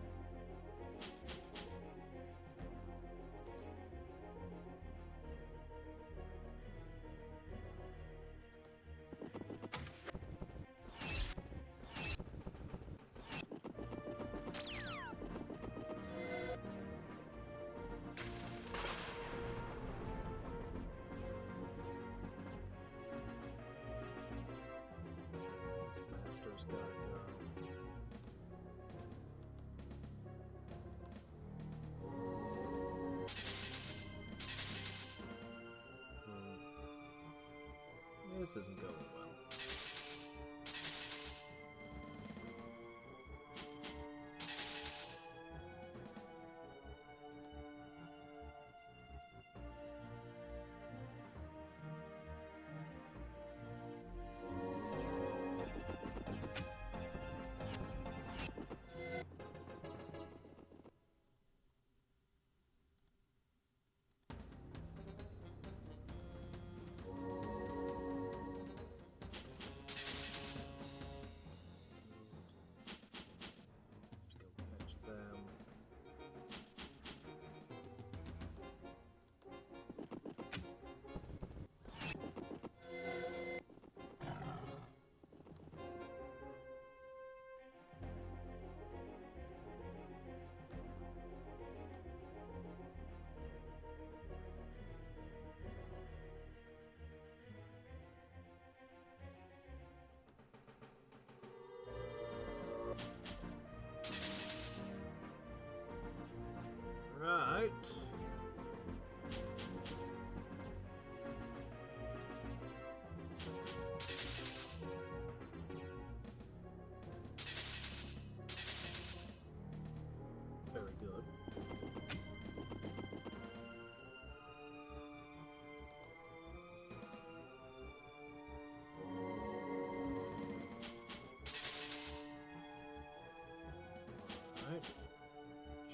Speaker 1: Master's gotta go. This isn't going well.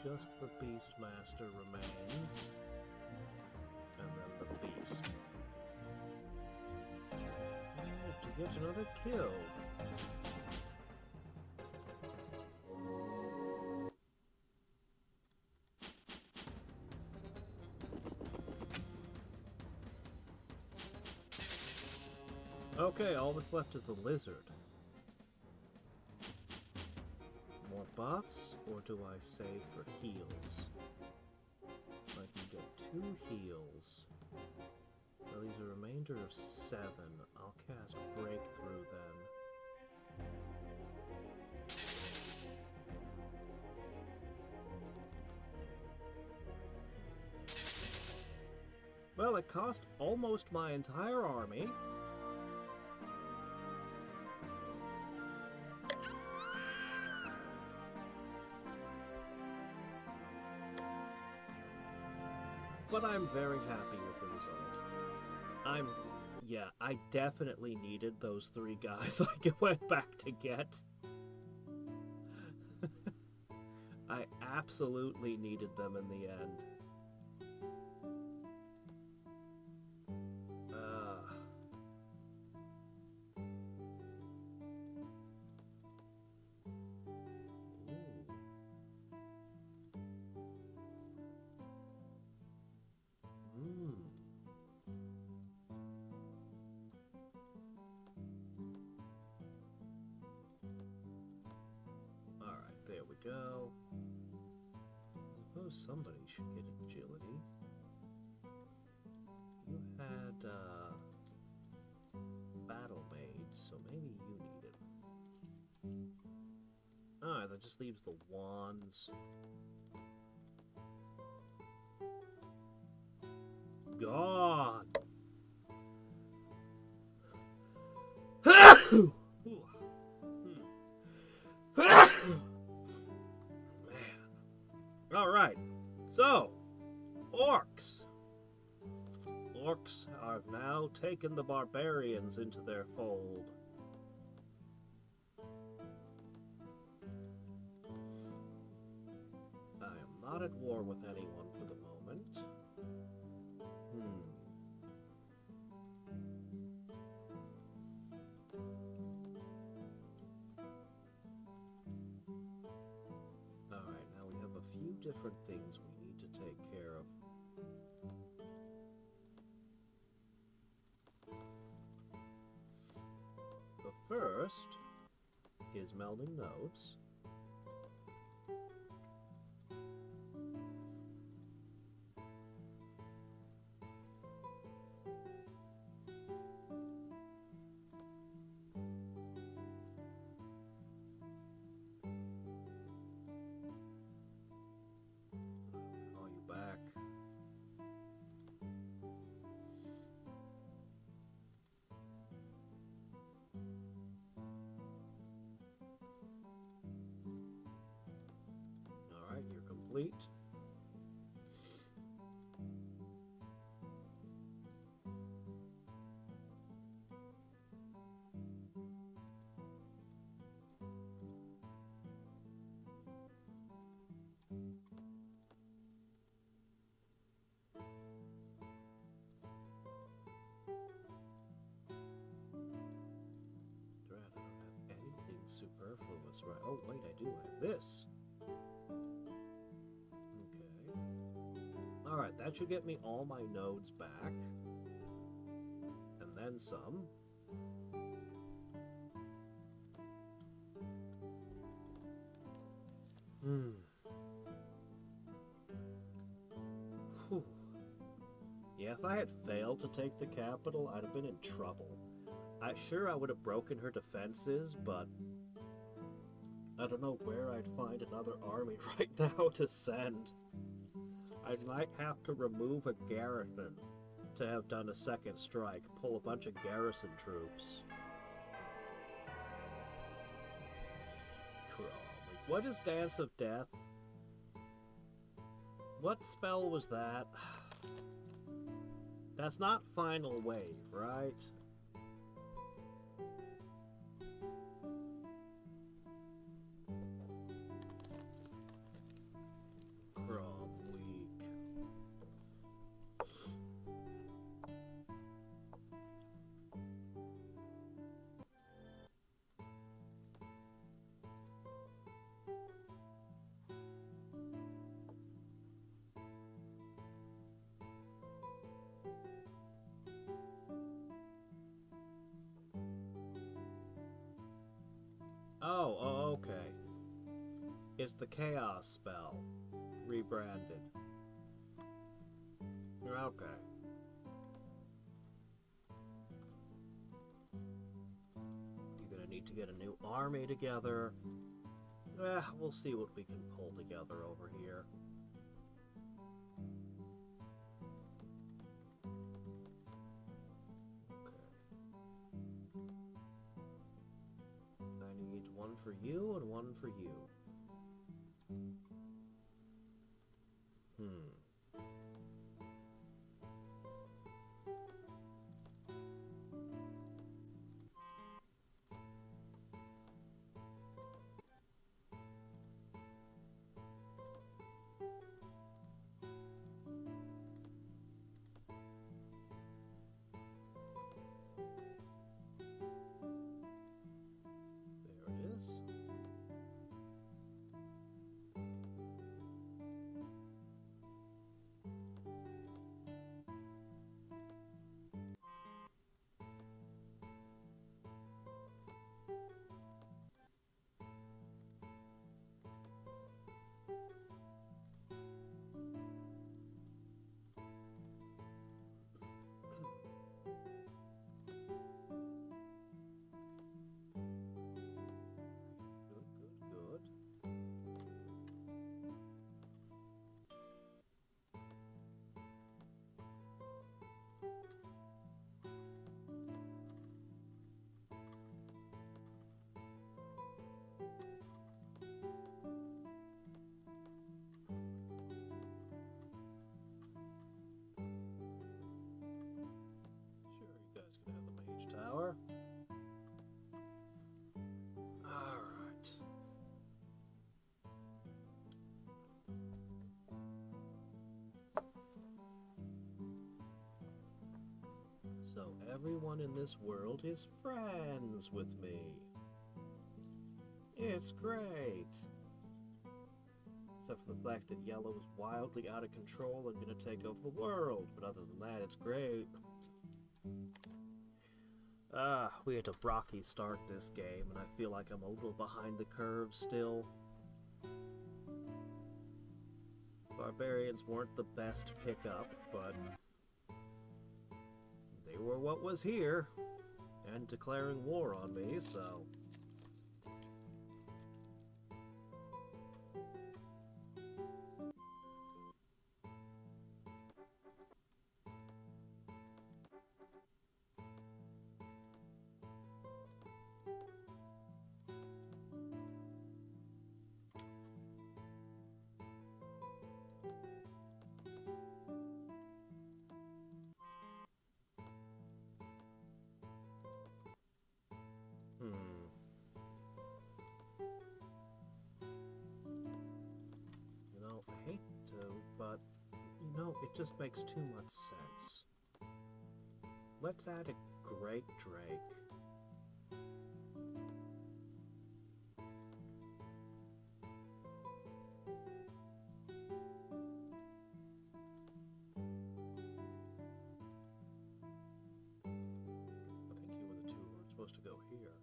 Speaker 1: just the Beastmaster remains. And then the Beast. To get another kill. Okay, all that's left is the lizard. More buffs, or do I save for heals? I can get 2 heals. Well, these are a remainder of 7. I'll cast Breakthrough then. Well, it cost almost my entire army. But I'm very happy with the result. Yeah, I definitely needed those 3 guys I went back to get. I absolutely needed them in the end. Go. I suppose somebody should get agility. You had battle mage, so maybe you need it. Alright, that just leaves the wands. Gone! Alright, so, orcs. Orcs have now taken the barbarians into their fold. I am not at war with anyone for the moment. Different things we need to take care of. The first is melding nodes. Complete. Drat, I don't have anything superfluous, right? Oh wait, I do have this. Alright, that should get me all my nodes back. And then some. Whew. Yeah, if I had failed to take the capital, I'd have been in trouble. I would have broken her defenses, but I don't know where I'd find another army right now to send. I might have to remove a garrison to have done a second strike, pull a bunch of garrison troops. What is Dance of Death? What spell was that? That's not Final Wave, right? Oh, okay. It's the Chaos spell. Rebranded. Okay. You're gonna need to get a new army together. We'll see what we can pull together over here. I need one for you and one for you. There it is. Good. Sure, you guys can have the mage tower. Alright. So everyone in this world is friends with me. It's great. Except for the fact that Yellow is wildly out of control and gonna take over the world. But other than that, it's great. We had to Brocky start this game, and I feel like I'm a little behind the curve still. Barbarians weren't the best pickup, but they were what was here, and declaring war on me, so... You know, I hate to, but, you know, it just makes too much sense. Let's add a Great Drake. I think you were the two who were supposed to go here.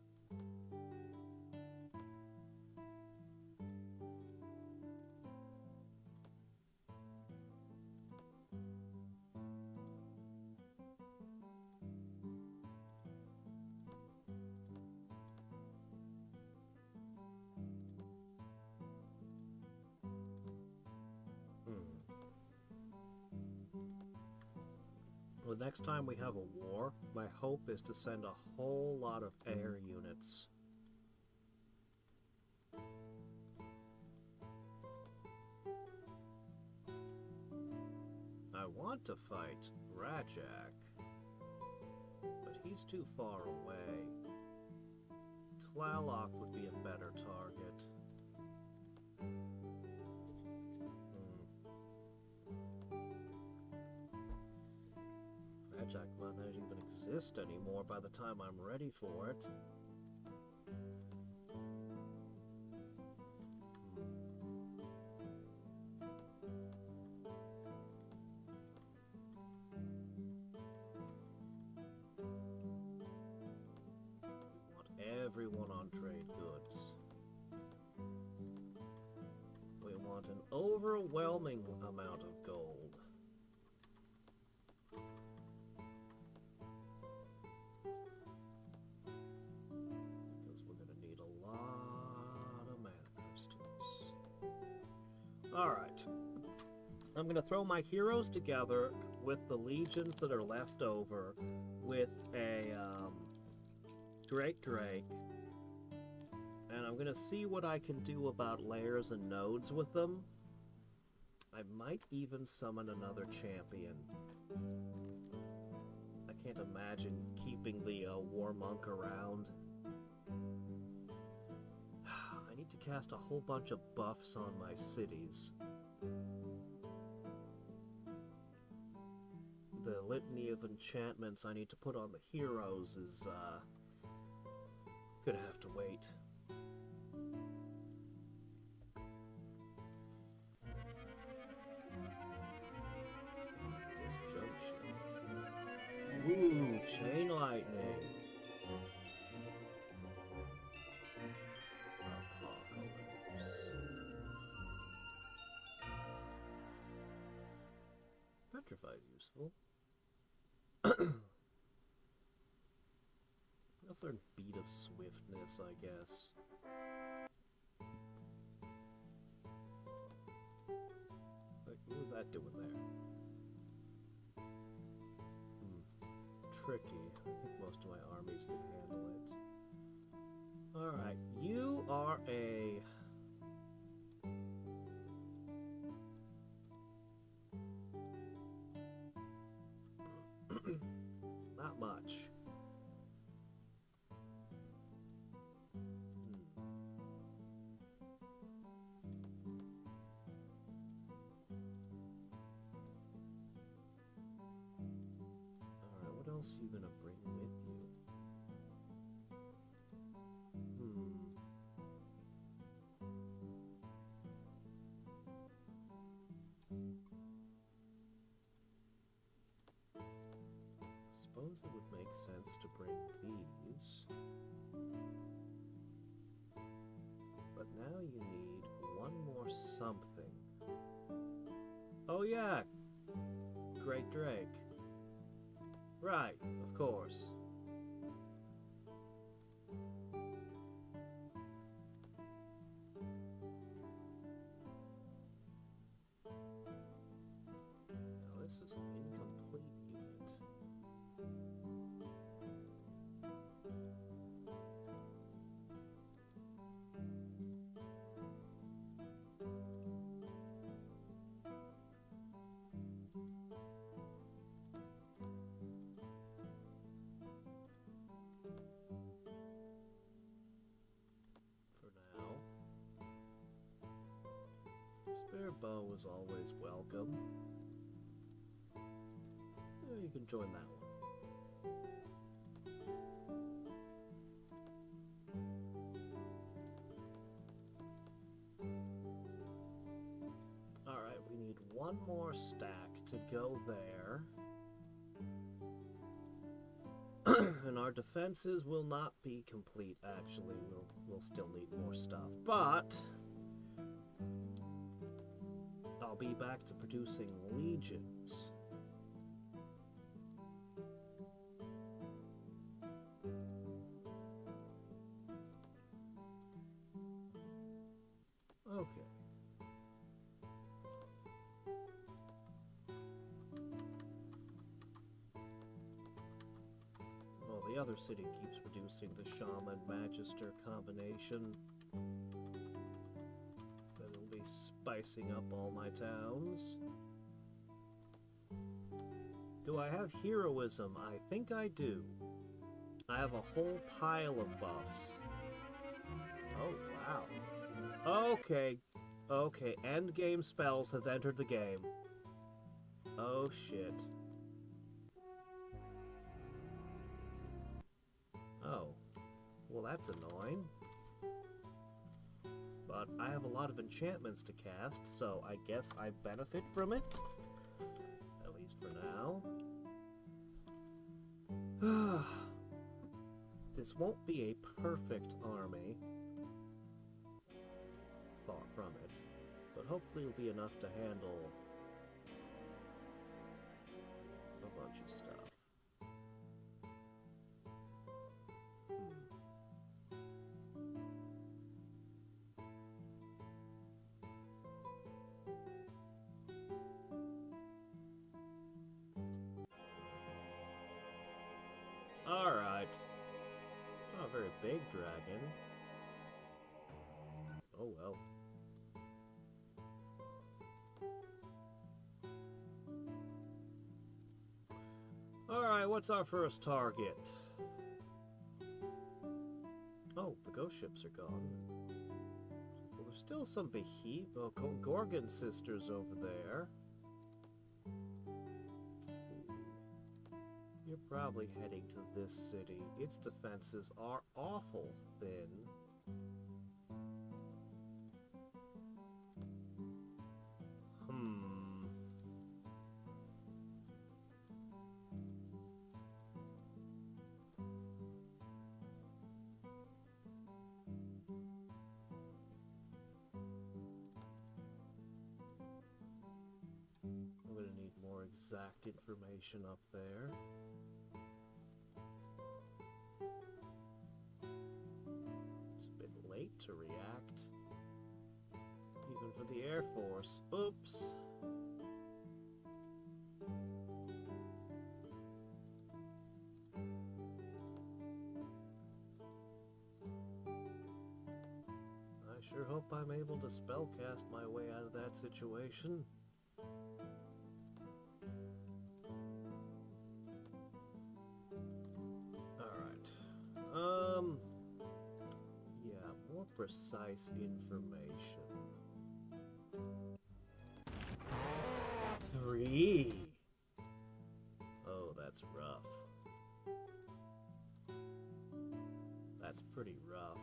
Speaker 1: The next time we have a war, my hope is to send a whole lot of air units. I want to fight Rajak, but he's too far away. Tlaloc would be a better target. Rajak might not even exist anymore by the time I'm ready for it. We want everyone on trade goods. We want an overwhelming amount of gold. Because we're going to need a lot of mana crystals. Alright. I'm going to throw my heroes together with the legions that are left over with a Drake, and I'm going to see what I can do about layers and nodes with them. I might even summon another champion. I can't imagine keeping the War Monk around. I need to cast a whole bunch of buffs on my cities. The litany of enchantments I need to put on the heroes is, gonna have to wait. Disjunction. Ooh, chain lightning. Apocalypse. Petrify is useful. That's our beat of swiftness, I guess. What was that doing there? Tricky. I think most of my armies can handle it. Alright, you are a... not much. What else are you gonna bring with you? Suppose it would make sense to bring these. But now you need one more something. Oh yeah! Great Drake. Right, of course. Now this is an incomplete unit. Spare bow is always welcome. You can join that one. Alright, we need one more stack to go there. And our defenses will not be complete, actually. We'll still need more stuff. But I'll be back to producing legions. Okay. Well, the other city keeps producing the Shaman Magister combination. That'll be spicing up all my towns. Do I have heroism? I think I do. I have a whole pile of buffs. Oh, wow. Okay. Okay, endgame spells have entered the game. Oh, shit. Oh. Well, that's annoying. But I have a lot of enchantments to cast, so I guess I benefit from it. At least for now. This won't be a perfect army. Far from it. But hopefully it'll be enough to handle a bunch of stuff. Alright. It's not a very big dragon. Oh well. Alright, what's our first target? Oh, the ghost ships are gone. Well, there's still some Gorgon sisters over there. You're probably heading to this city. Its defenses are awful thin. I'm gonna need more exact information up there. To react, even for the Air Force. Oops. I sure hope I'm able to spellcast my way out of that situation. Precise information. 3. Oh, that's rough. That's pretty rough.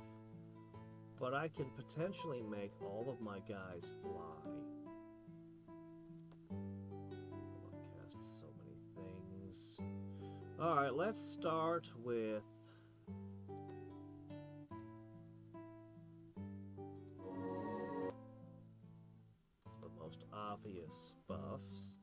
Speaker 1: But I can potentially make all of my guys fly. Oh, I cast so many things. Alright, let's start with obvious buffs.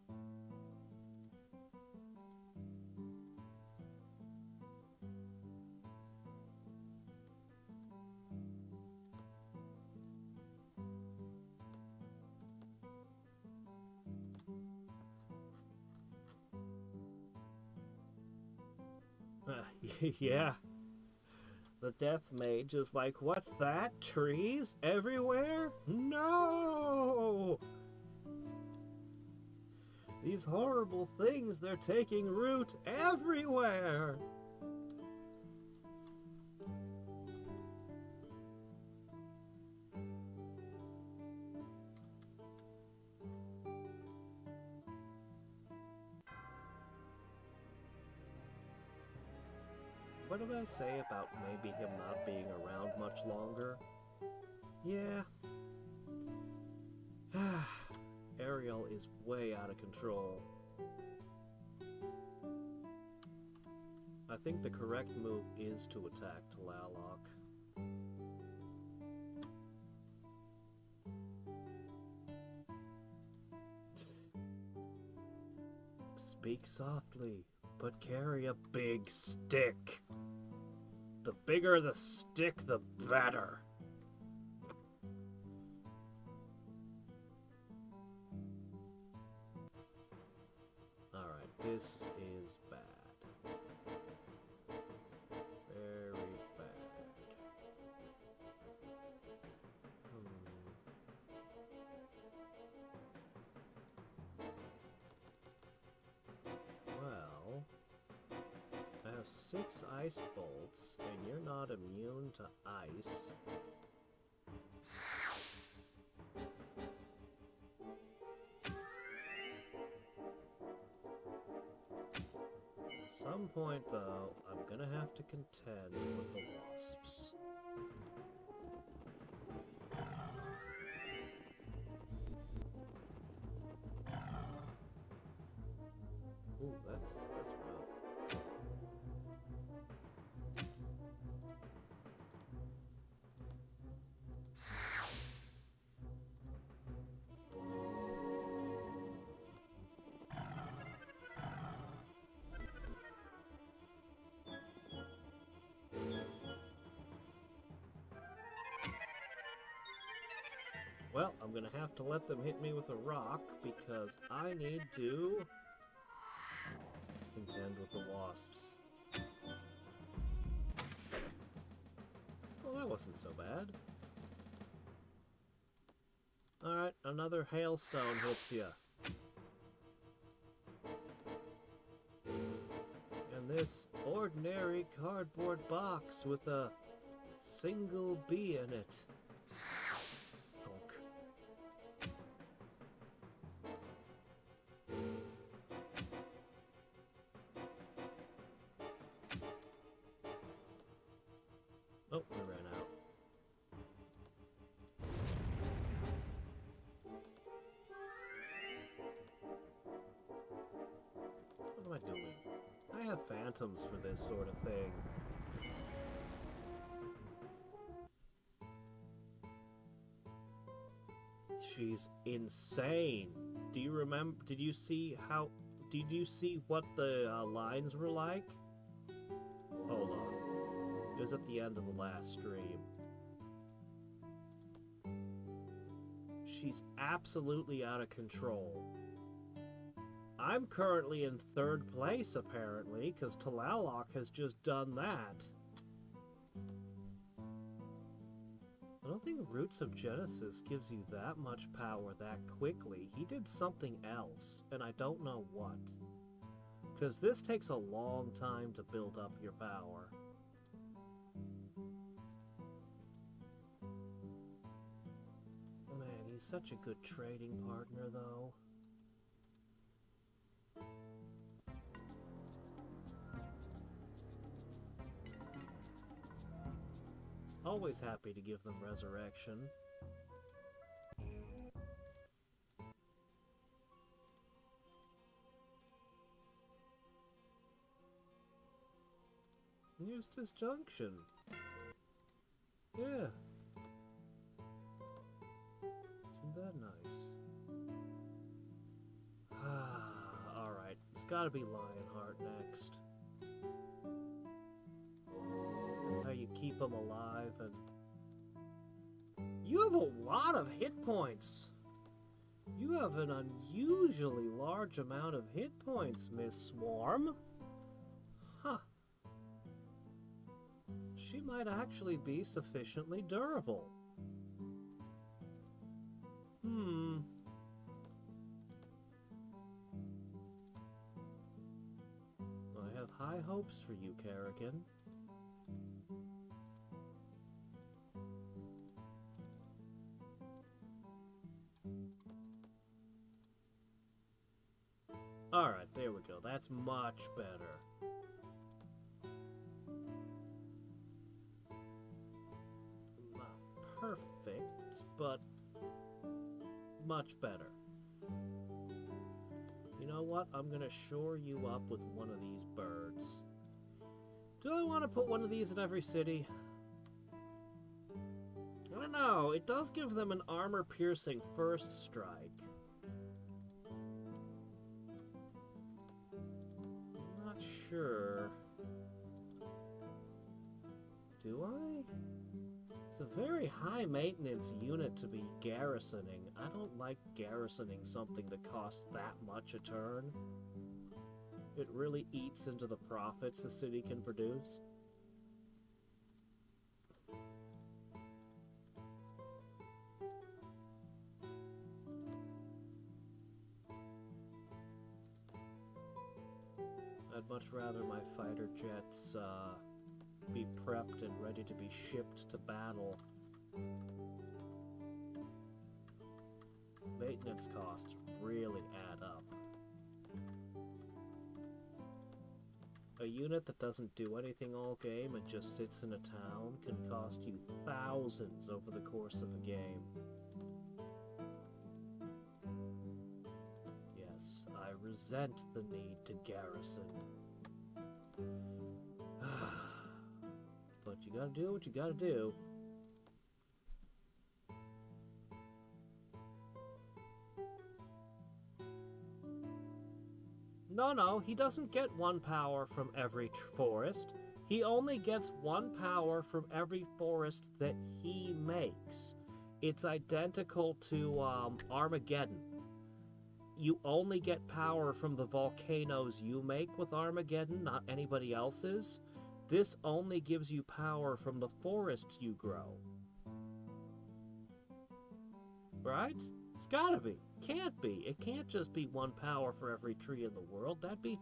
Speaker 1: Yeah. The Death Mage is like, what's that? Trees everywhere? No! These horrible things, they're taking root everywhere! What did I say about maybe him not being around much longer? Yeah. Ariel is way out of control. I think the correct move is to attack Tlaloc. Speak softly, but carry a big stick. The bigger the stick, the better. Alright, this is bad. Very bad. Well, I have 6 ice bolts, and you're not immune to ice. At some point, though, I'm gonna have to contend with the wasps. Ooh, that's rough. Well, I'm gonna have to let them hit me with a rock because I need to contend with the wasps. Well, that wasn't so bad. Alright, another hailstone hits ya. And this ordinary cardboard box with a single bee in it. Thunk. Oh, we ran out. What am I doing? I have phantoms for this sort of thing. She's insane. Do you remember? Did you see what the lines were like? Hold on. It was at the end of the last stream. She's absolutely out of control. I'm currently in 3rd place, apparently, because Talalok has just done that. I don't think Roots of Genesis gives you that much power that quickly. He did something else, and I don't know what. Because this takes a long time to build up your power. Man, he's such a good trading partner, though. Always happy to give them resurrection. Use disjunction. Yeah. Isn't that nice? Alright, it's gotta be Lionheart next. That's how you keep them alive, and... You have a lot of hit points! You have an unusually large amount of hit points, Miss Swarm. Huh. She might actually be sufficiently durable. I have high hopes for you, Kerrigan. Alright, there we go. That's much better. Not perfect, but much better. You know what? I'm gonna shore you up with one of these birds. Do I want to put one of these in every city? I don't know. It does give them an armor-piercing first strike. I'm not sure. Do I? It's a very high-maintenance unit to be garrisoning. I don't like garrisoning something that costs that much a turn. It really eats into the profits the city can produce. I'd much rather my fighter jets be prepped and ready to be shipped to battle. Maintenance costs really add up. A unit that doesn't do anything all game and just sits in a town can cost you thousands over the course of a game. Yes, I resent the need to garrison. But you gotta do what you gotta do. No, he doesn't get 1 power from every forest. He only gets 1 power from every forest that he makes. It's identical to Armageddon. You only get power from the volcanoes you make with Armageddon, not anybody else's. This only gives you power from the forests you grow. Right? It's gotta be. Can't be. It can't just be one power for every tree in the world. That'd be...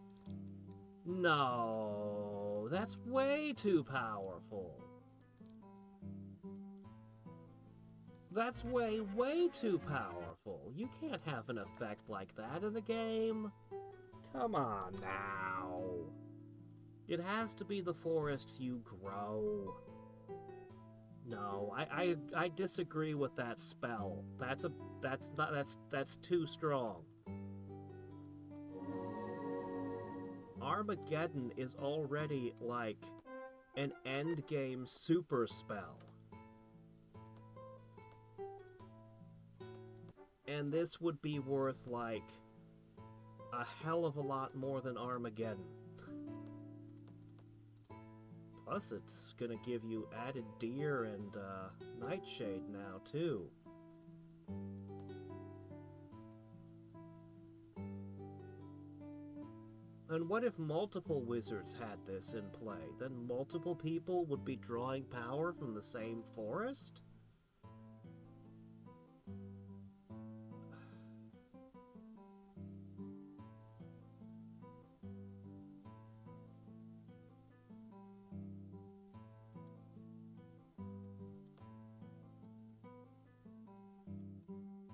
Speaker 1: No, that's way too powerful. That's way, way too powerful. You can't have an effect like that in the game. Come on now. It has to be the forests you grow. No, I disagree with that spell. That's too strong. Armageddon is already like an endgame super spell. And this would be worth like a hell of a lot more than Armageddon. Plus, it's gonna give you added deer and nightshade now, too. And what if multiple wizards had this in play? Then multiple people would be drawing power from the same forest?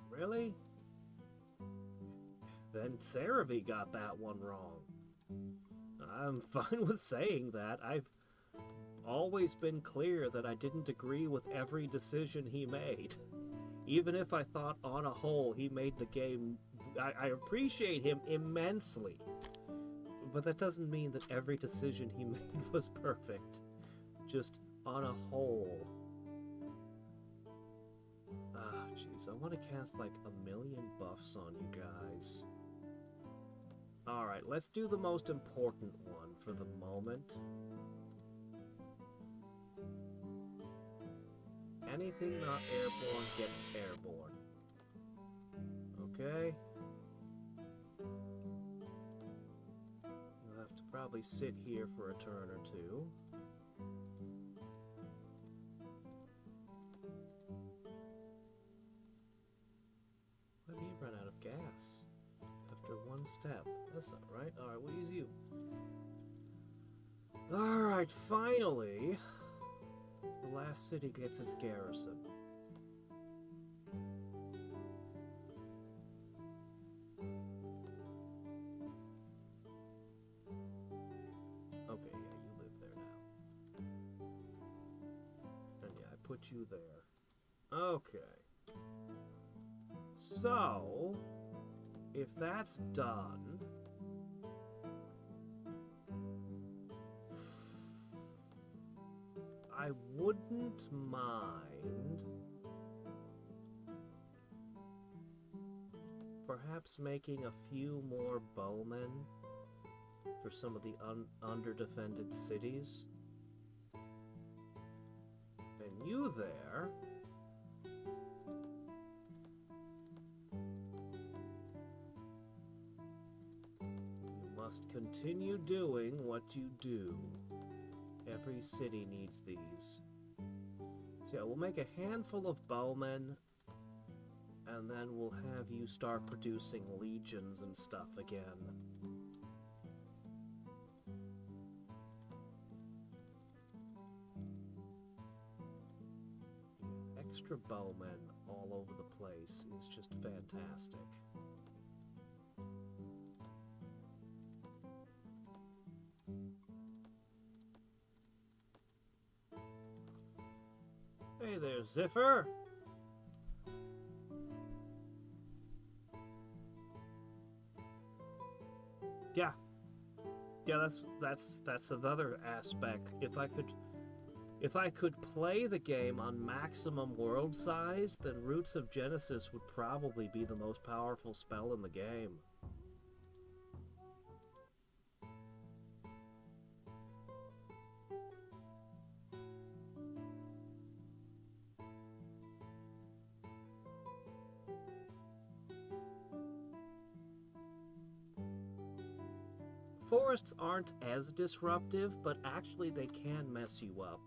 Speaker 1: Really? Then Cerevi got that one wrong. I'm fine with saying that. I've always been clear that I didn't agree with every decision he made. Even if I thought on a whole he made the game... I appreciate him immensely. But that doesn't mean that every decision he made was perfect. Just on a whole. Ah, jeez. I want to cast like 1,000,000 buffs on you guys. Alright, let's do the most important one for the moment. Anything not airborne gets airborne. Okay? You'll have to probably sit here for a turn or two. Why did he run out of gas? After one step. That's not right. Alright, we'll use you. Alright, finally, the last city gets its garrison. Okay, yeah, you live there now. And yeah, I put you there. Okay. So... if that's done, I wouldn't mind perhaps making a few more bowmen for some of the under-defended cities. And you there... must continue doing what you do. Every city needs these. So yeah, we'll make a handful of bowmen, and then we'll have you start producing legions and stuff again. Extra bowmen all over the place is just fantastic. Hey there, Ziffer! Yeah. Yeah, that's another aspect. If I could play the game on maximum world size, then Roots of Genesis would probably be the most powerful spell in the game. forests aren't as disruptive, but actually they can mess you up.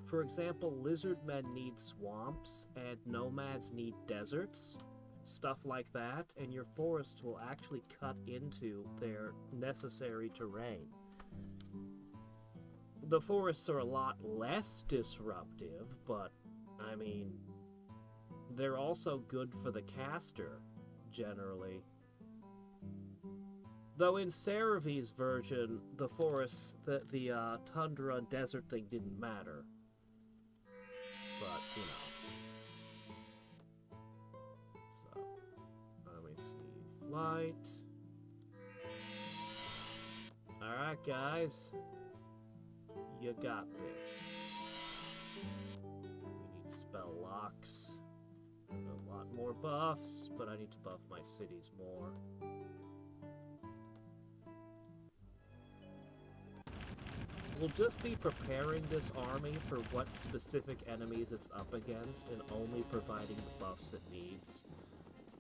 Speaker 1: For example, lizard men need swamps, and nomads need deserts. Stuff like that, and your forests will actually cut into their necessary terrain. The forests are a lot less disruptive, but, I mean, they're also good for the caster, generally. Though in Cerevi's version, the forests, the tundra desert thing didn't matter. But, you know. So, let me see. Flight. Alright, guys. You got this. We need spell locks. A lot more buffs, but I need to buff my cities more. We'll just be preparing this army for what specific enemies it's up against and only providing the buffs it needs.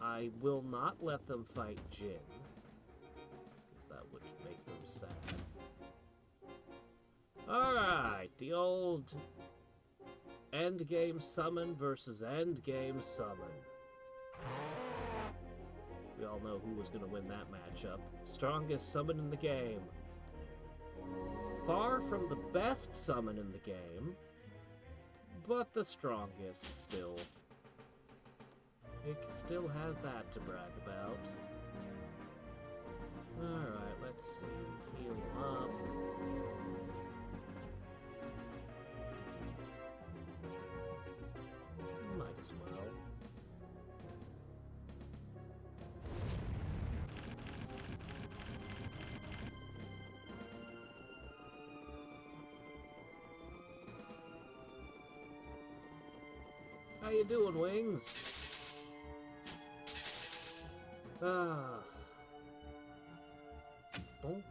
Speaker 1: I will not let them fight Jin, because that would make them sad. Alright, the old endgame summon versus endgame summon. We all know who was going to win that matchup. Strongest summon in the game. Far from the best summon in the game, but the strongest still. It still has that to brag about. Alright, let's see. Heal up. Might as well. How you doing, Wings? Ah. Bonk.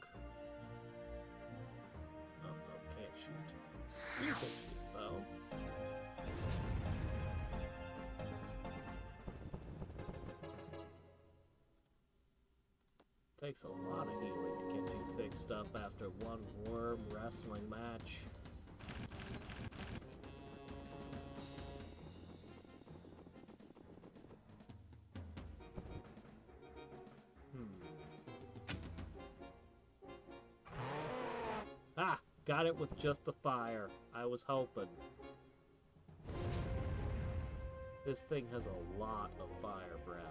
Speaker 1: Oh, no, can't shoot. You can shoot, though. Takes a lot of healing to get you fixed up after one worm wrestling match. Ah! Got it with just the fire. I was hoping. This thing has a lot of fire breath.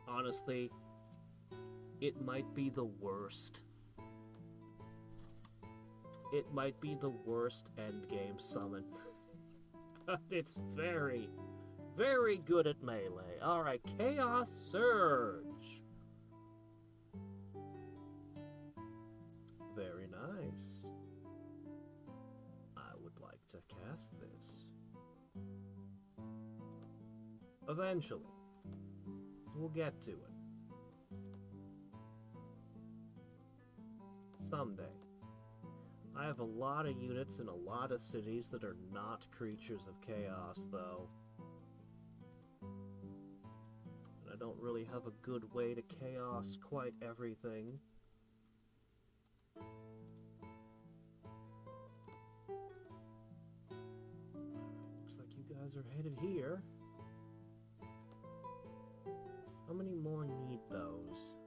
Speaker 1: Honestly, it might be the worst. It might be the worst endgame summon. But it's very, very good at melee. Alright, Chaos Surge. Very nice. I would like to cast this. Eventually. We'll get to it. Someday. I have a lot of units in a lot of cities that are not creatures of chaos, though. And I don't really have a good way to chaos quite everything. Looks like you guys are headed here. How many more need those?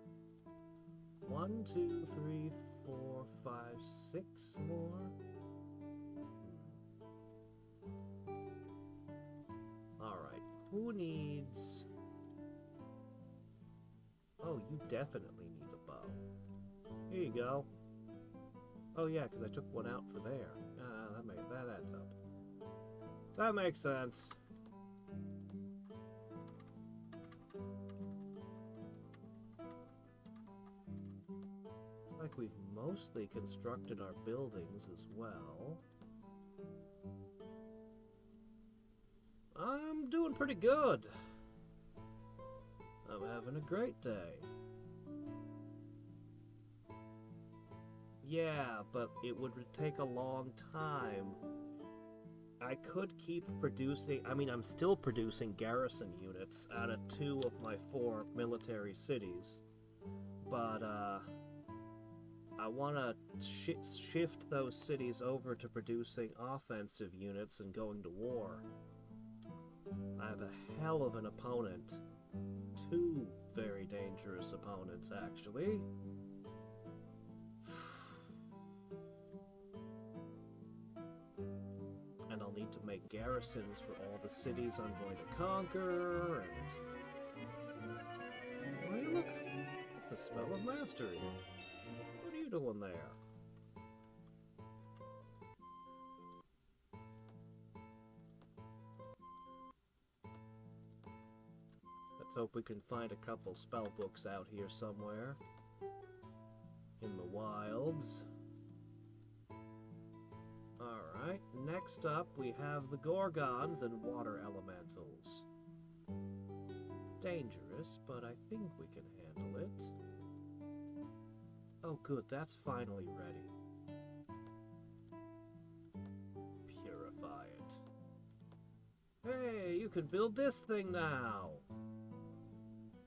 Speaker 1: 1, 2, 3, 4, 5, 6 more? Alright, who needs... Oh, you definitely need a bow. Here you go. Oh yeah, because I took one out for there. That adds up. That makes sense. Like we've mostly constructed our buildings as well. I'm doing pretty good. I'm having a great day. Yeah, but it would take a long time. I could keep producing, I mean, I'm still producing garrison units out of 2 of my 4 military cities. But, I want to shift those cities over to producing offensive units and going to war. I have a hell of an opponent. 2 very dangerous opponents, actually. And I'll need to make garrisons for all the cities I'm going to conquer, and... Why, look! It's the smell of mastery. What are you doing there? Let's hope we can find a couple spell books out here somewhere. In the wilds. Alright, next up we have the Gorgons and water elementals. Dangerous, but I think we can handle it. Oh good, that's finally ready. Purify it. Hey, you can build this thing now!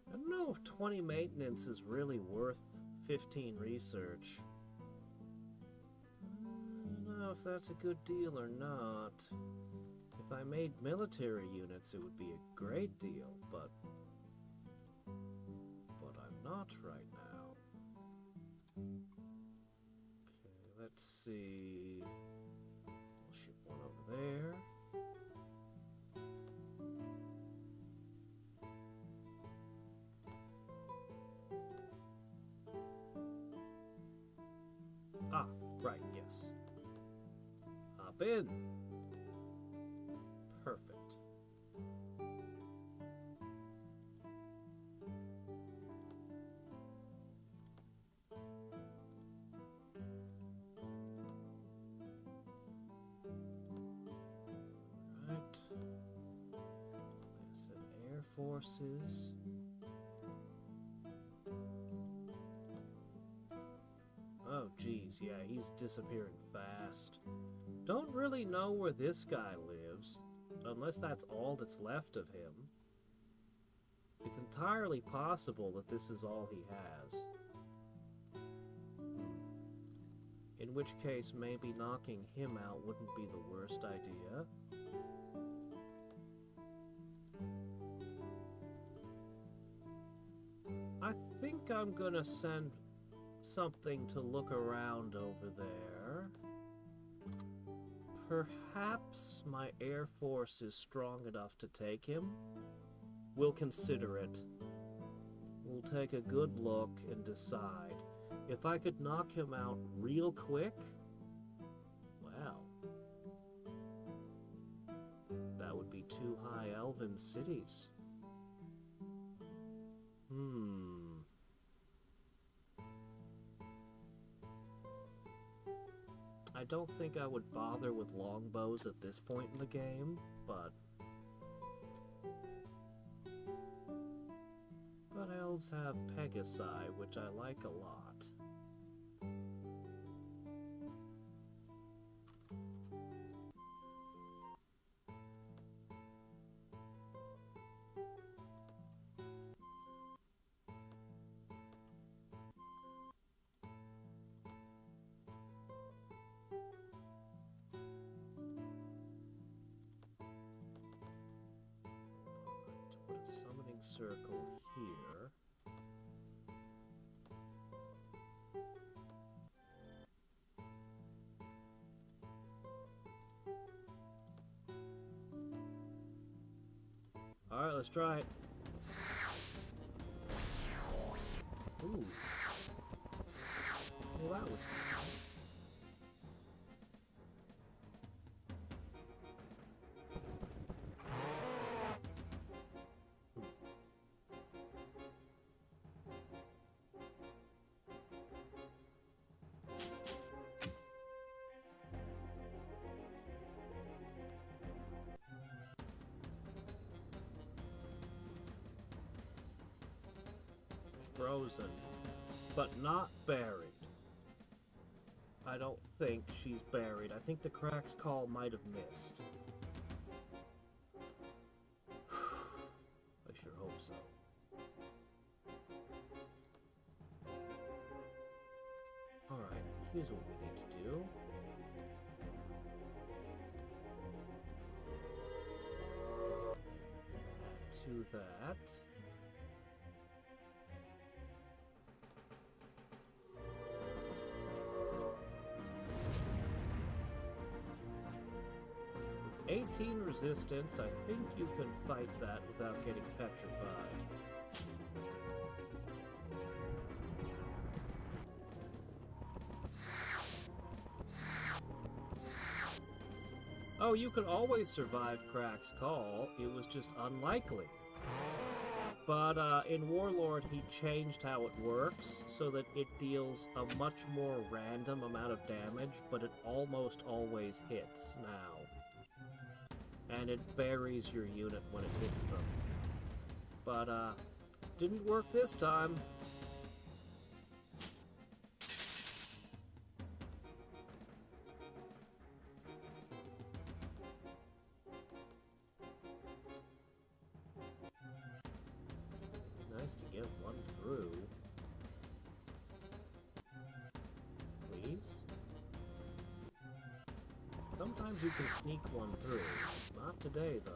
Speaker 1: I don't know if 20 maintenance is really worth 15 research. I don't know if that's a good deal or not. If I made military units, it would be a great deal, but I'm not right now. Okay, let's see. We'll ship one over there. Ah, right, yes. Hop in. Perfect. Right. There's an Air Forces. Oh, geez, yeah, he's disappearing fast. Don't really know where this guy lives, unless that's all that's left of him. It's entirely possible that this is all he has. In which case, maybe knocking him out wouldn't be the worst idea. I think I'm gonna send something to look around over there. Perhaps my Air Force is strong enough to take him. We'll consider it. We'll take a good look and decide. If I could knock him out real quick, well, that would be 2 high elven cities. I don't think I would bother with longbows at this point in the game, but elves have Pegasi, which I like a lot. Summoning circle here. Alright, let's try it. Ooh. Well, that was... Frozen, but not buried. I don't think she's buried. I think the Crack's call might have missed. I sure hope so. Alright, here's what we need to do. Add to that. With 18 resistance, I think you can fight that without getting petrified. Oh, you could always survive Crack's call. It was just unlikely. But in Warlord, he changed how it works so that it deals a much more random amount of damage, but it almost always hits now. And it buries your unit when it hits them. But didn't work this time. Nice to get one through. Please? Sometimes you can sneak one through. Not today, though.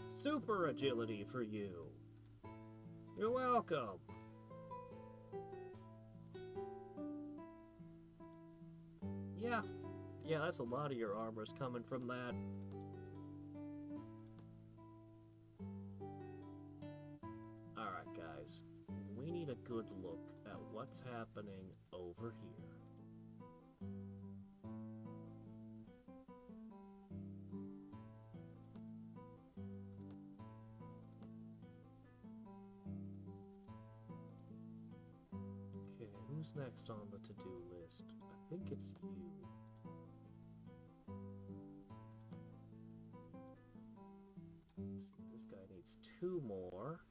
Speaker 1: Super agility for you. You're welcome. Yeah, that's a lot of your armor's coming from that. Alright, guys. We need a good look at what's happening over here. Who's next on the to-do list? I think it's you. Let's see, this guy needs 2 more.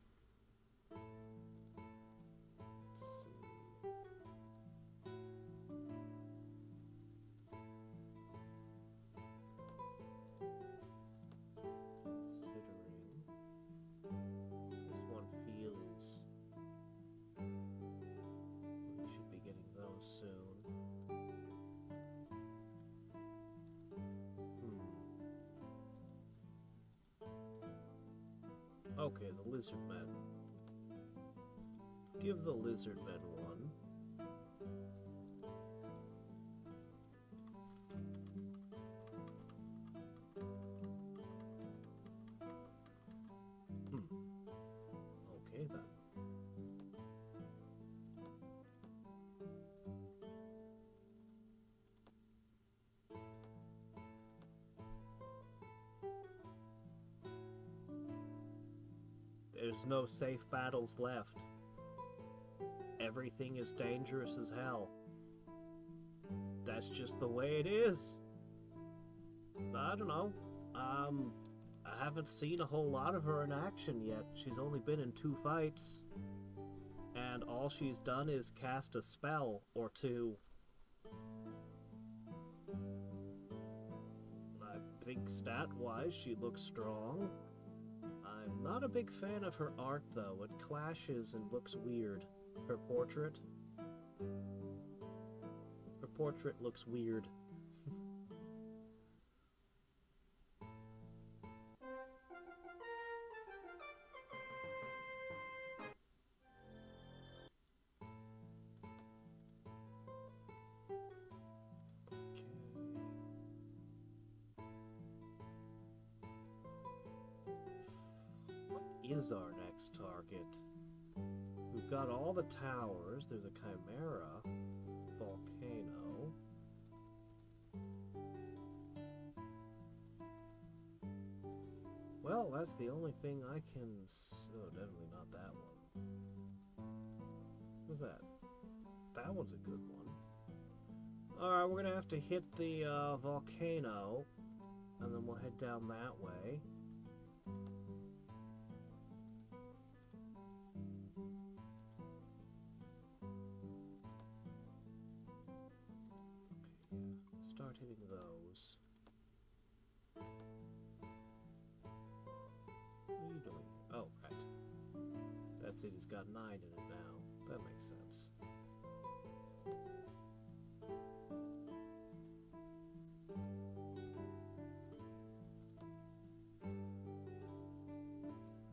Speaker 1: Let's see. Considering this one feels should be getting those soon. Okay, the lizard men. Let's give the lizard men one. Okay then. There's no safe battles left. Everything is dangerous as hell. That's just the way it is. I don't know. I haven't seen a whole lot of her in action yet. She's only been in 2 fights. And all she's done is cast a spell or 2. I think stat-wise she looks strong. I'm not a big fan of her art, though. It clashes and looks weird. Her portrait? Her portrait looks weird. Is our next target. We've got all the towers. There's a chimera, volcano. Well, that's the only thing I can... Oh, definitely not that one. What's that? That one's a good one. Alright, we're gonna have to hit the volcano, and then we'll head down that way. Okay, yeah. Start hitting those. What are you doing? Oh, right. That's it, he's got 9 in it now. That makes sense.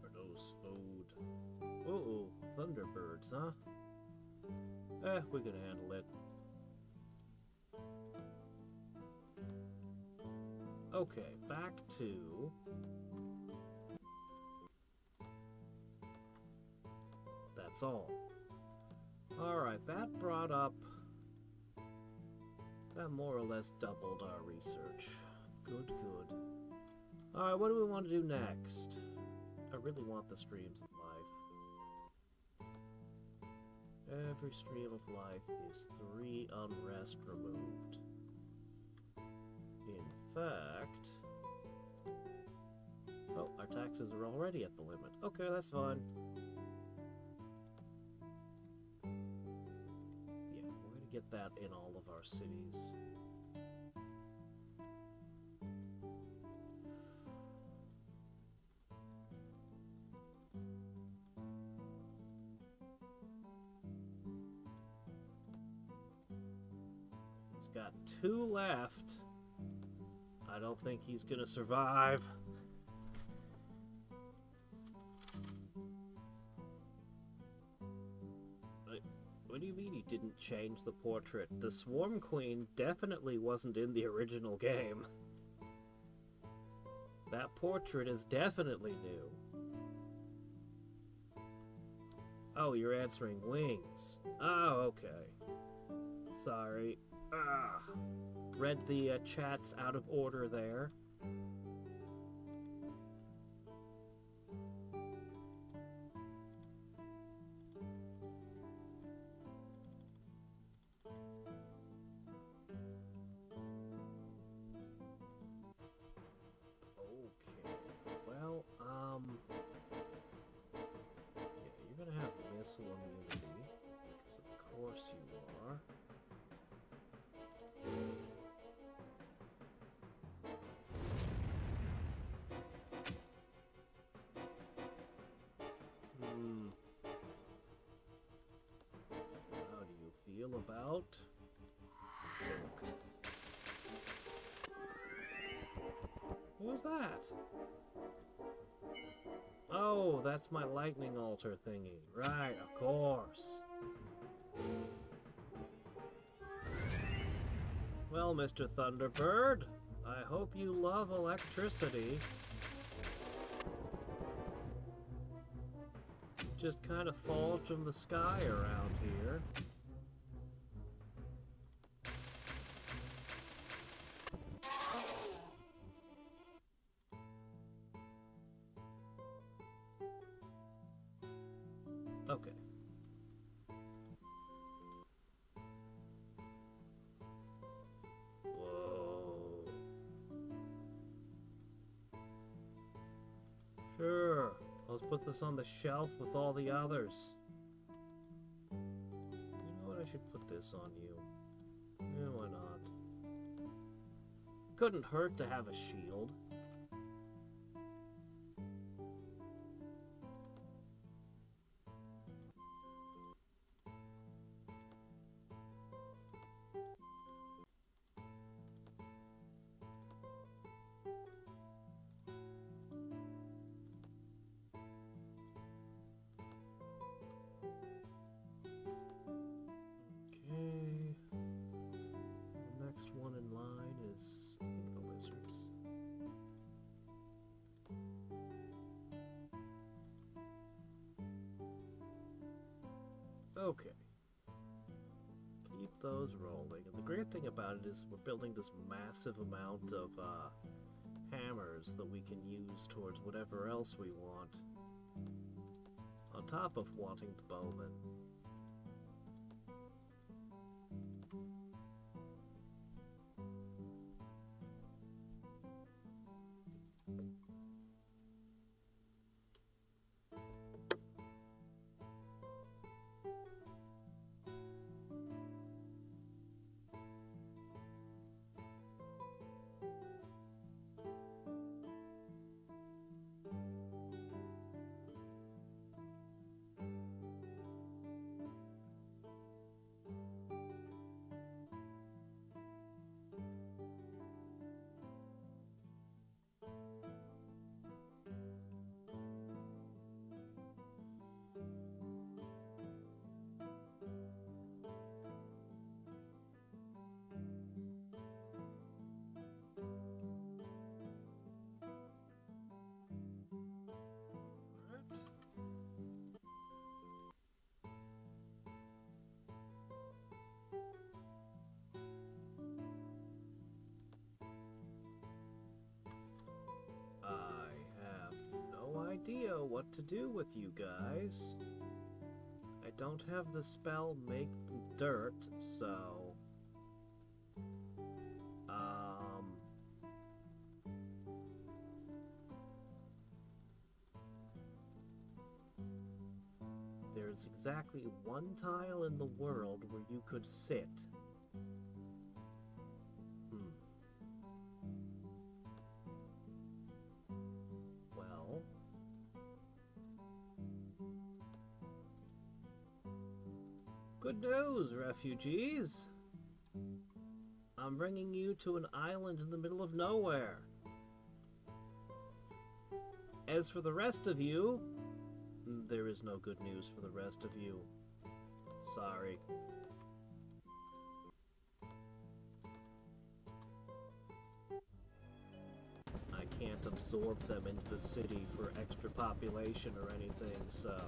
Speaker 1: Produce food. Uh-oh, Thunderbirds, huh? We can handle it. Okay, back to... That's all. Alright, that brought up... That more or less doubled our research. Good, good. Alright, what do we want to do next? I really want the streams of life. Every stream of life is 3 unrest removed. In fact... Oh, our taxes are already at the limit. Okay, that's fine. Yeah, we're gonna get that in all of our cities. He's got 2 left. I don't think he's gonna survive. What do you mean he didn't change the portrait? The Swarm Queen definitely wasn't in the original game. That portrait is definitely new. Oh, you're answering wings. Oh, okay. Sorry. Read the chats out of order there. Yeah, you're gonna have missile immunity, because of course you are. How do you feel about silk? What was that? Oh, that's my lightning altar thingy. Right, of course. Well, Mr. Thunderbird, I hope you love electricity. Just kind of falls from the sky around here. Okay. Whoa. Sure. Let's put this on the shelf with all the others. You know what? I should put this on you. Yeah, why not? Couldn't hurt to have a shield. Okay. Keep those rolling. And the great thing about it is we're building this massive amount of hammers that we can use towards whatever else we want. On top of wanting the bowman. Idea what to do with you guys. I don't have the spell Make Dirt, so there's exactly one tile in the world where you could sit. Good news, refugees! I'm bringing you to an island in the middle of nowhere. As for the rest of you, there is no good news for the rest of you. Sorry. I can't absorb them into the city for extra population or anything, so...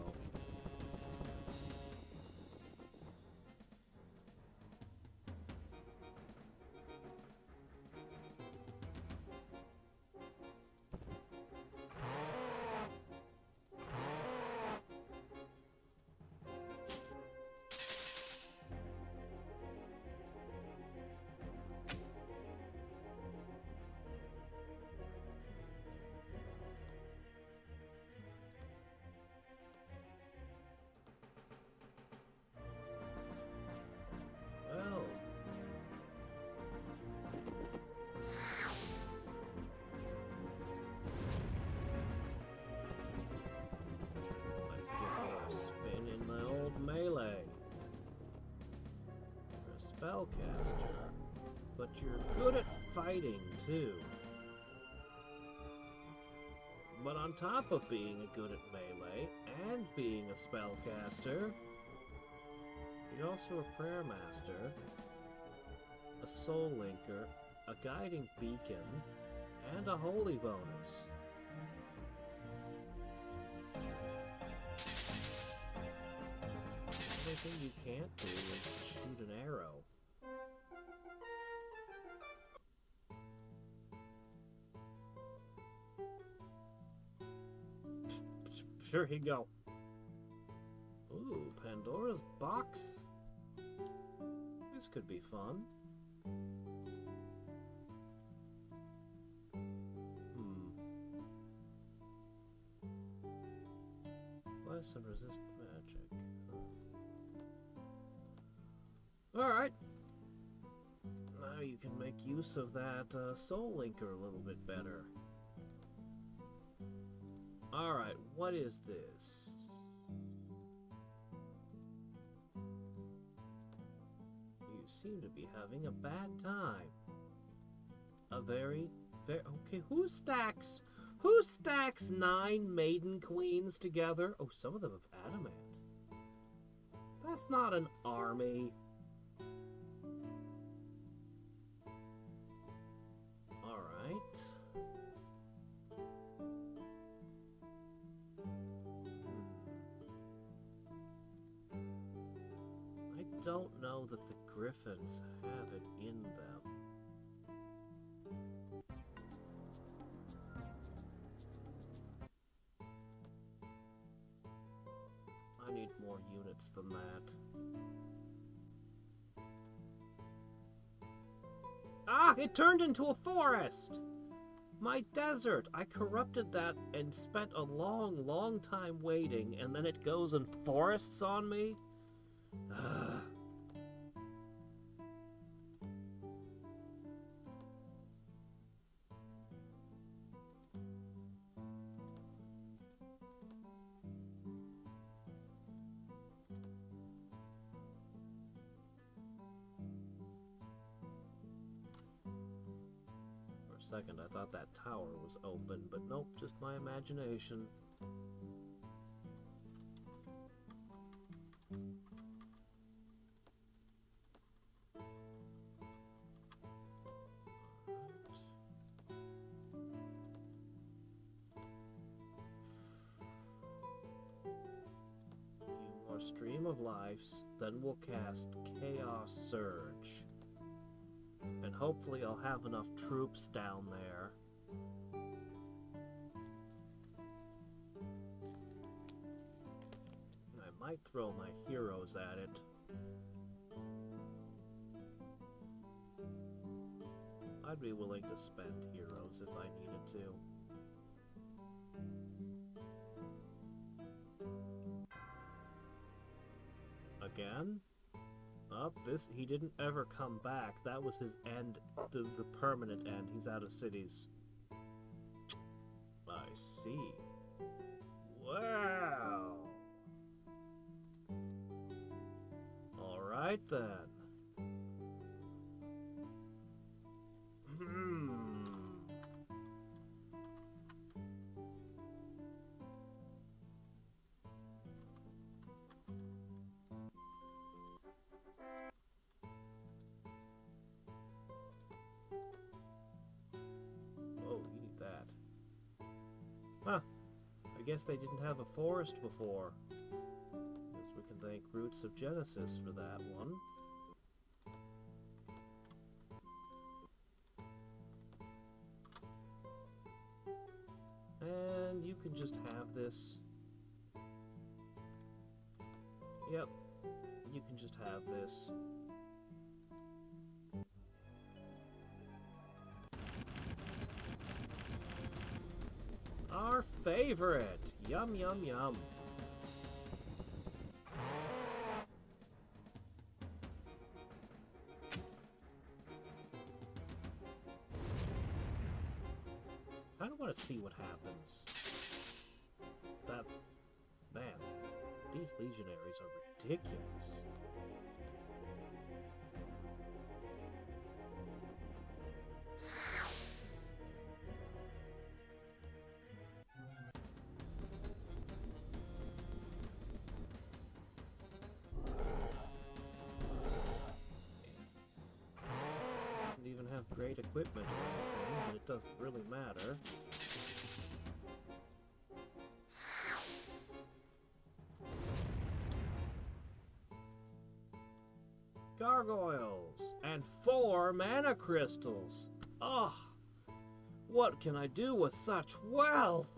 Speaker 1: Spellcaster, but you're good at fighting too. But on top of being good at melee and being a spellcaster, you're also a prayer master, a soul linker, a guiding beacon, and a holy bonus. The only thing you can't do is shoot an arrow. Sure you go. Ooh, Pandora's box. This could be fun. Bless and resist magic. Alright. Now you can make use of that soul linker a little bit better. Alright, what is this? You seem to be having a bad time. A very... Okay, who stacks 9 maiden queens together? Oh, some of them have adamant. That's not an army. Alright. I don't know that the griffins have it in them. units than that. Ah! It turned into a forest! My desert! I corrupted that and spent a long, long time waiting, and then it goes and forests on me? Second, I thought that tower was open, but nope, just my imagination. Few more Stream of Lives, then we'll cast Chaos Surge. And hopefully I'll have enough troops down there. I might throw my heroes at it. I'd be willing to spend heroes if I needed to. Again? Up, he didn't ever come back. That was his end, the permanent end. He's out of cities. I see. Wow. Alright then. Huh. I guess they didn't have a forest before. Guess we can thank Roots of Genesis for that one. And you can just have this. Yep. You can just have this. Our favorite! Yum, yum, yum. I don't want to see what happens. Man, these legionaries are ridiculous. Great equipment or anything, but it doesn't really matter. Gargoyles and 4 mana crystals. Oh, what can I do with such wealth?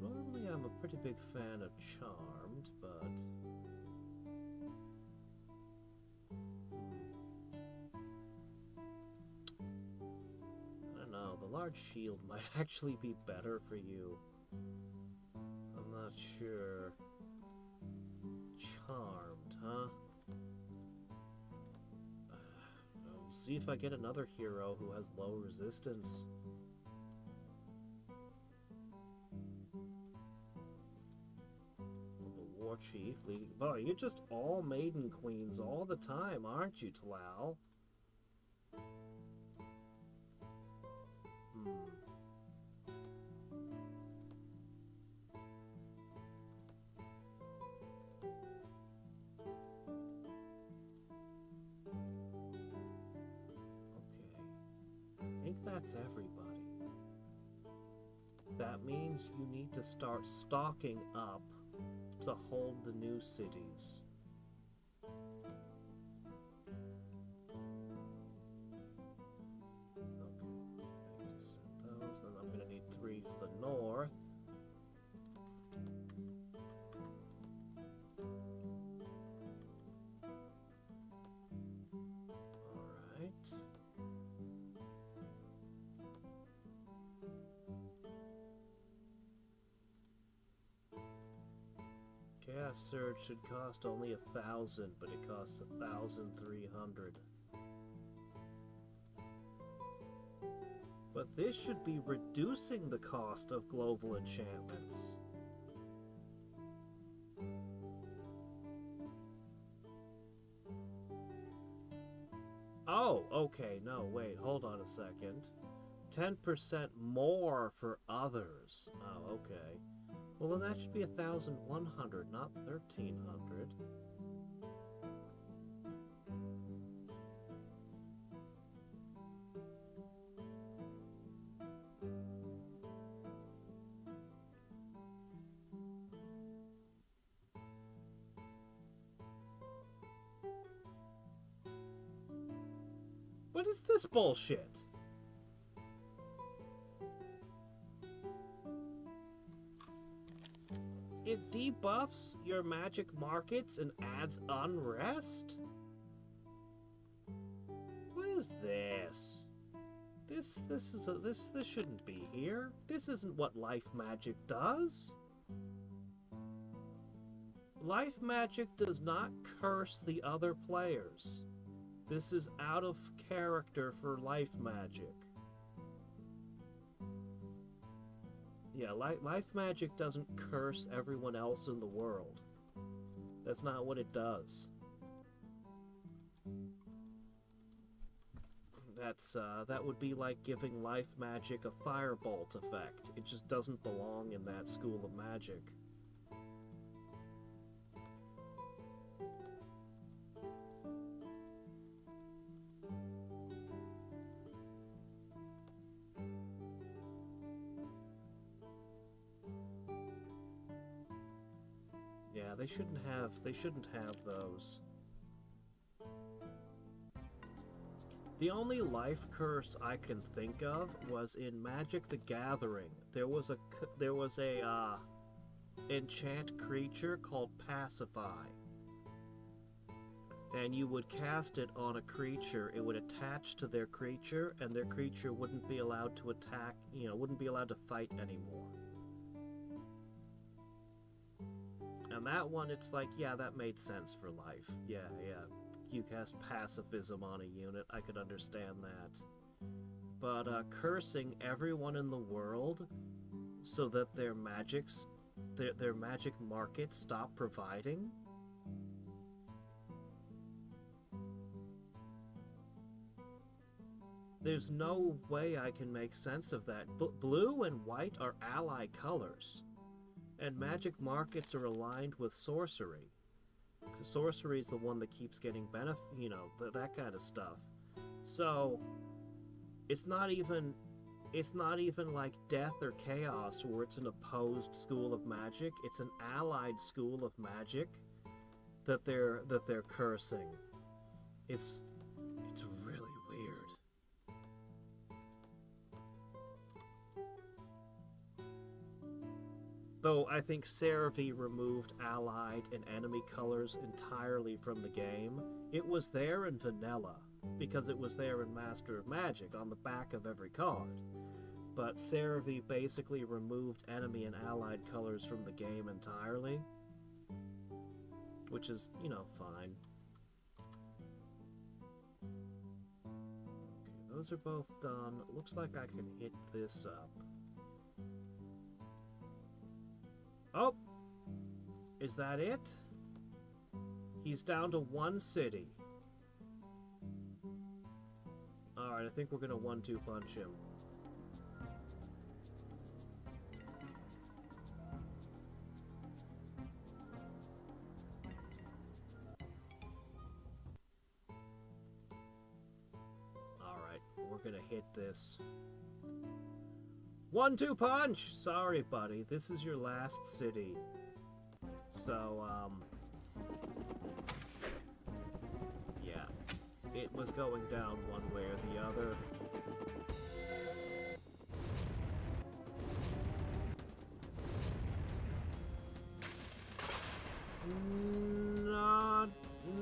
Speaker 1: Normally I'm a pretty big fan of Charmed, but the large shield might actually be better for you. I'm not sure. Charmed, huh? I'll see if I get another hero who has low resistance. The War Chief leading... Boy, you're just all Maiden Queens all the time, aren't you, Talal? That's everybody. That means you need to start stocking up to hold the new cities. Okay, I need to send those. Then I'm going to need 3 for the north. Fast Surge should cost only 1,000, but it costs 1,300. But this should be reducing the cost of global enchantments. Oh, okay, no, wait, hold on a second. 10% more for others. Oh, okay. Well, then that should be 1,100, not 1,300. What is this bullshit? It debuffs your magic markets and adds unrest? What is this? This shouldn't be here. This isn't what life magic does. Life magic does not curse the other players. This is out of character for life magic. Yeah, life magic doesn't curse everyone else in the world. That's not what it does. That would be like giving life magic a firebolt effect. It just doesn't belong in that school of magic. Yeah, they shouldn't have those. The only life curse I can think of was in Magic the Gathering. There was a enchant creature called Pacify. And you would cast it on a creature, it would attach to their creature, and their creature wouldn't be allowed to attack, wouldn't be allowed to fight anymore. And that one, it's like, yeah, that made sense for life. Yeah. You cast pacifism on a unit, I could understand that. But cursing everyone in the world so that their magic markets stop providing? There's no way I can make sense of that. Blue and white are ally colors. And magic markets are aligned with sorcery. Sorcery is the one that keeps getting benefit, that kind of stuff. So it's not even like death or chaos where it's an opposed school of magic. It's an allied school of magic that they're cursing. It's really weird. Though I think CeraVe removed allied and enemy colors entirely from the game. It was there in vanilla, because it was there in Master of Magic on the back of every card. But CeraVe basically removed enemy and allied colors from the game entirely. Which is, fine. Okay, those are both done. Looks like I can hit this up. Oh! Is that it? He's down to one city. Alright, I think we're gonna 1-2 punch him. Alright, we're gonna hit this. 1-2 punch! Sorry, buddy. This is your last city. So, yeah. It was going down one way or the other.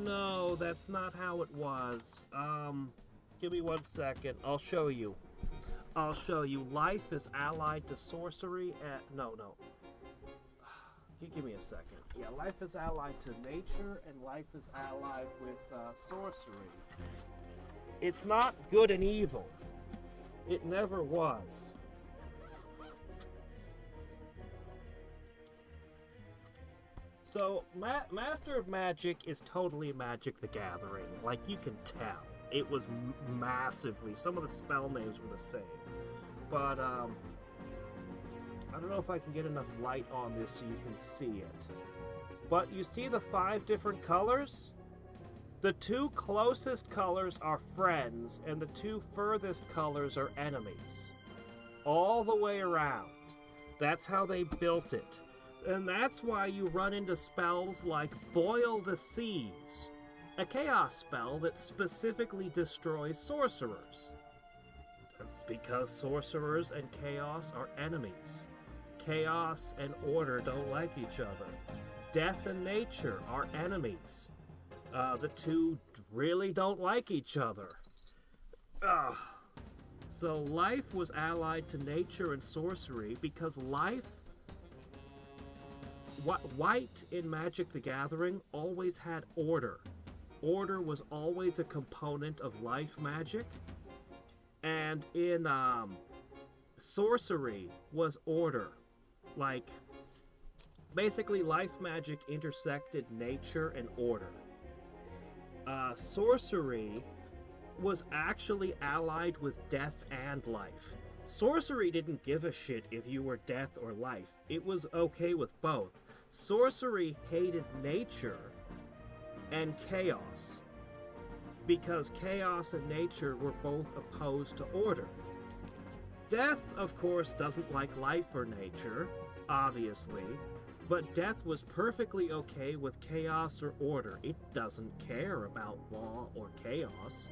Speaker 1: No, that's not how it was. Give me 1 second. I'll show you. Life is allied to sorcery. No. give me a second. Yeah, life is allied to nature, and life is allied with sorcery. It's not good and evil. It never was. So, Master of Magic is totally Magic the Gathering. Like, you can tell. It was massively. Some of the spell names were the same. But, I don't know if I can get enough light on this so you can see it. But you see the 5 different colors? The 2 closest colors are friends, and the 2 furthest colors are enemies. All the way around. That's how they built it. And that's why you run into spells like Boil the Seas, a chaos spell that specifically destroys sorcerers. That's because sorcerers and chaos are enemies. Chaos and order don't like each other. Death and nature are enemies. The 2 really don't like each other. Ugh. So life was allied to nature and sorcery because life... White in Magic the Gathering always had order. Order was always a component of life magic. And in sorcery was order. Like, basically life magic intersected nature and order. Sorcery was actually allied with death and life. Sorcery didn't give a shit if you were death or life. It was okay with both. Sorcery hated nature and chaos because chaos and nature were both opposed to order. Death, of course, doesn't like life or nature, obviously, but death was perfectly okay with chaos or order. It doesn't care about law or chaos.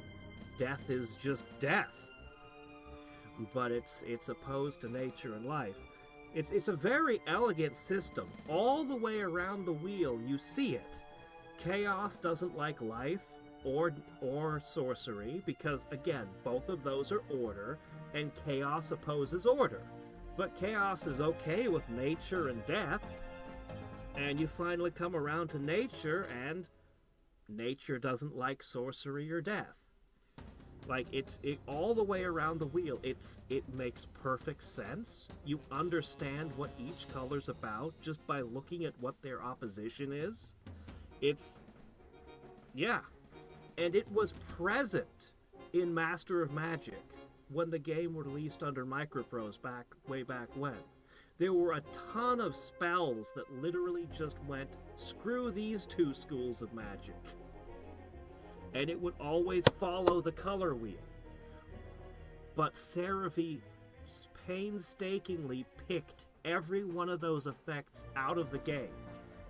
Speaker 1: Death is just death. But it's opposed to nature and life. It's a very elegant system. All the way around the wheel, you see it. Chaos doesn't like life or sorcery because, again, both of those are order, and chaos opposes order. But chaos is okay with nature and death, and you finally come around to nature, and nature doesn't like sorcery or death. Like, it all the way around the wheel, it makes perfect sense. You understand what each color's about just by looking at what their opposition is. Yeah. And it was present in Master of Magic when the game released under Microprose way back when. There were a ton of spells that literally just went, screw these 2 schools of magic. And it would always follow the color wheel. But Seravi painstakingly picked every one of those effects out of the game.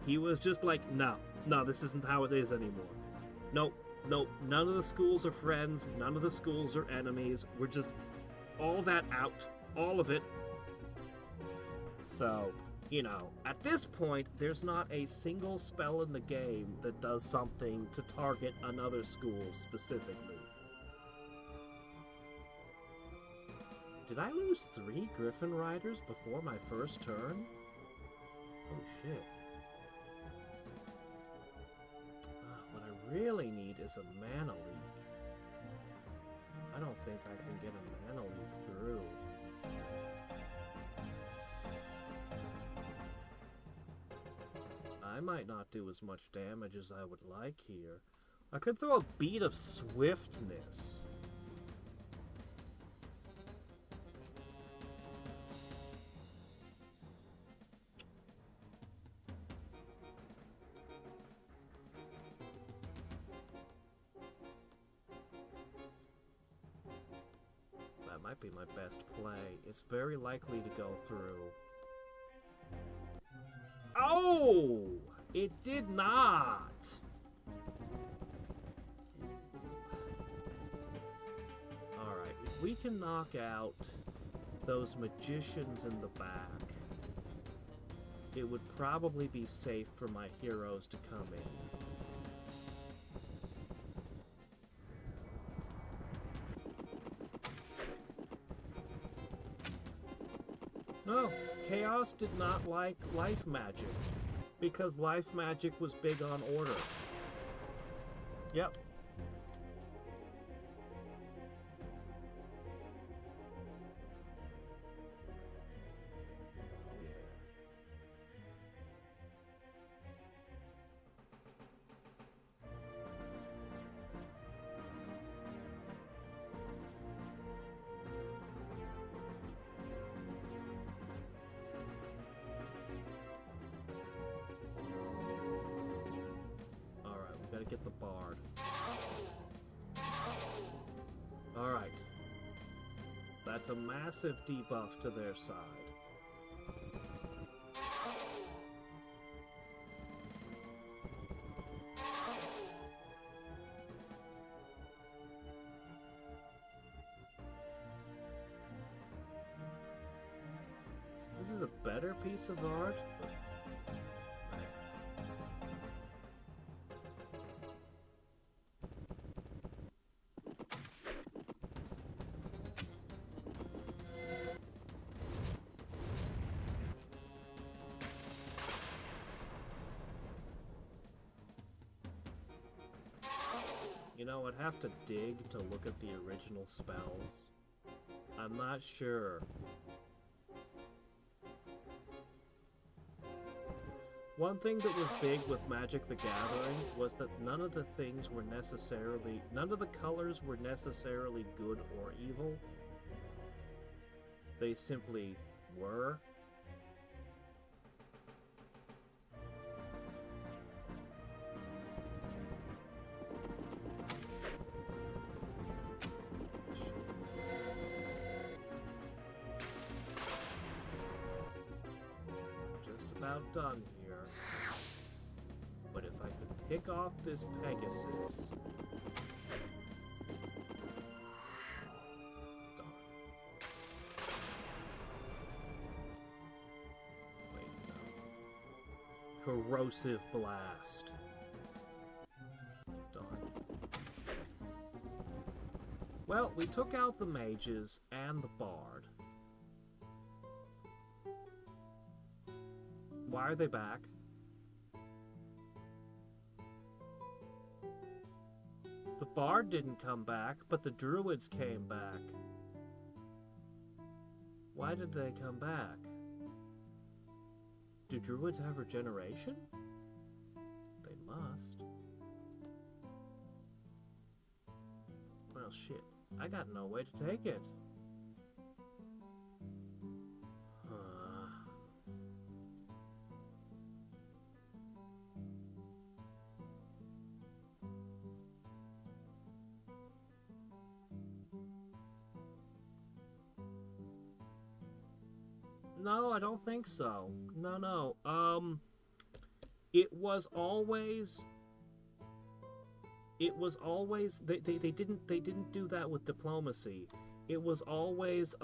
Speaker 1: He was just like, no, this isn't how it is anymore. Nope, none of the schools are friends, none of the schools are enemies. We're just all that out, all of it. So, you know, at this point, there's not a single spell in the game that does something to target another school specifically. Did I lose 3 Griffin Riders before my first turn? Oh shit. What I really need is a mana leak. I don't think I can get a mana leak through. I might not do as much damage as I would like here. I could throw a bead of swiftness. That might be my best play. It's very likely to go through. Oh! It did not! Alright, if we can knock out those magicians in the back, it would probably be safe for my heroes to come in. No, Chaos did not like life magic. Because life magic was big on order. Yep. Gotta get the bard. Alright. That's a massive debuff to their side. This is a better piece of art. You know, I'd have to dig to look at the original spells. I'm not sure. One thing that was big with Magic the Gathering was that none of the colors were necessarily good or evil. They simply were. Done here, but if I could pick off this Pegasus, darn. Wait, no. Corrosive blast. Darn. Well, we took out the mages and the bard. Why are they back? The bard didn't come back, but the druids came back. Why did they come back? Do druids have regeneration? They must. Well, shit. I got no way to take it. No, I don't think so. No. It was always they didn't do that with diplomacy. It was always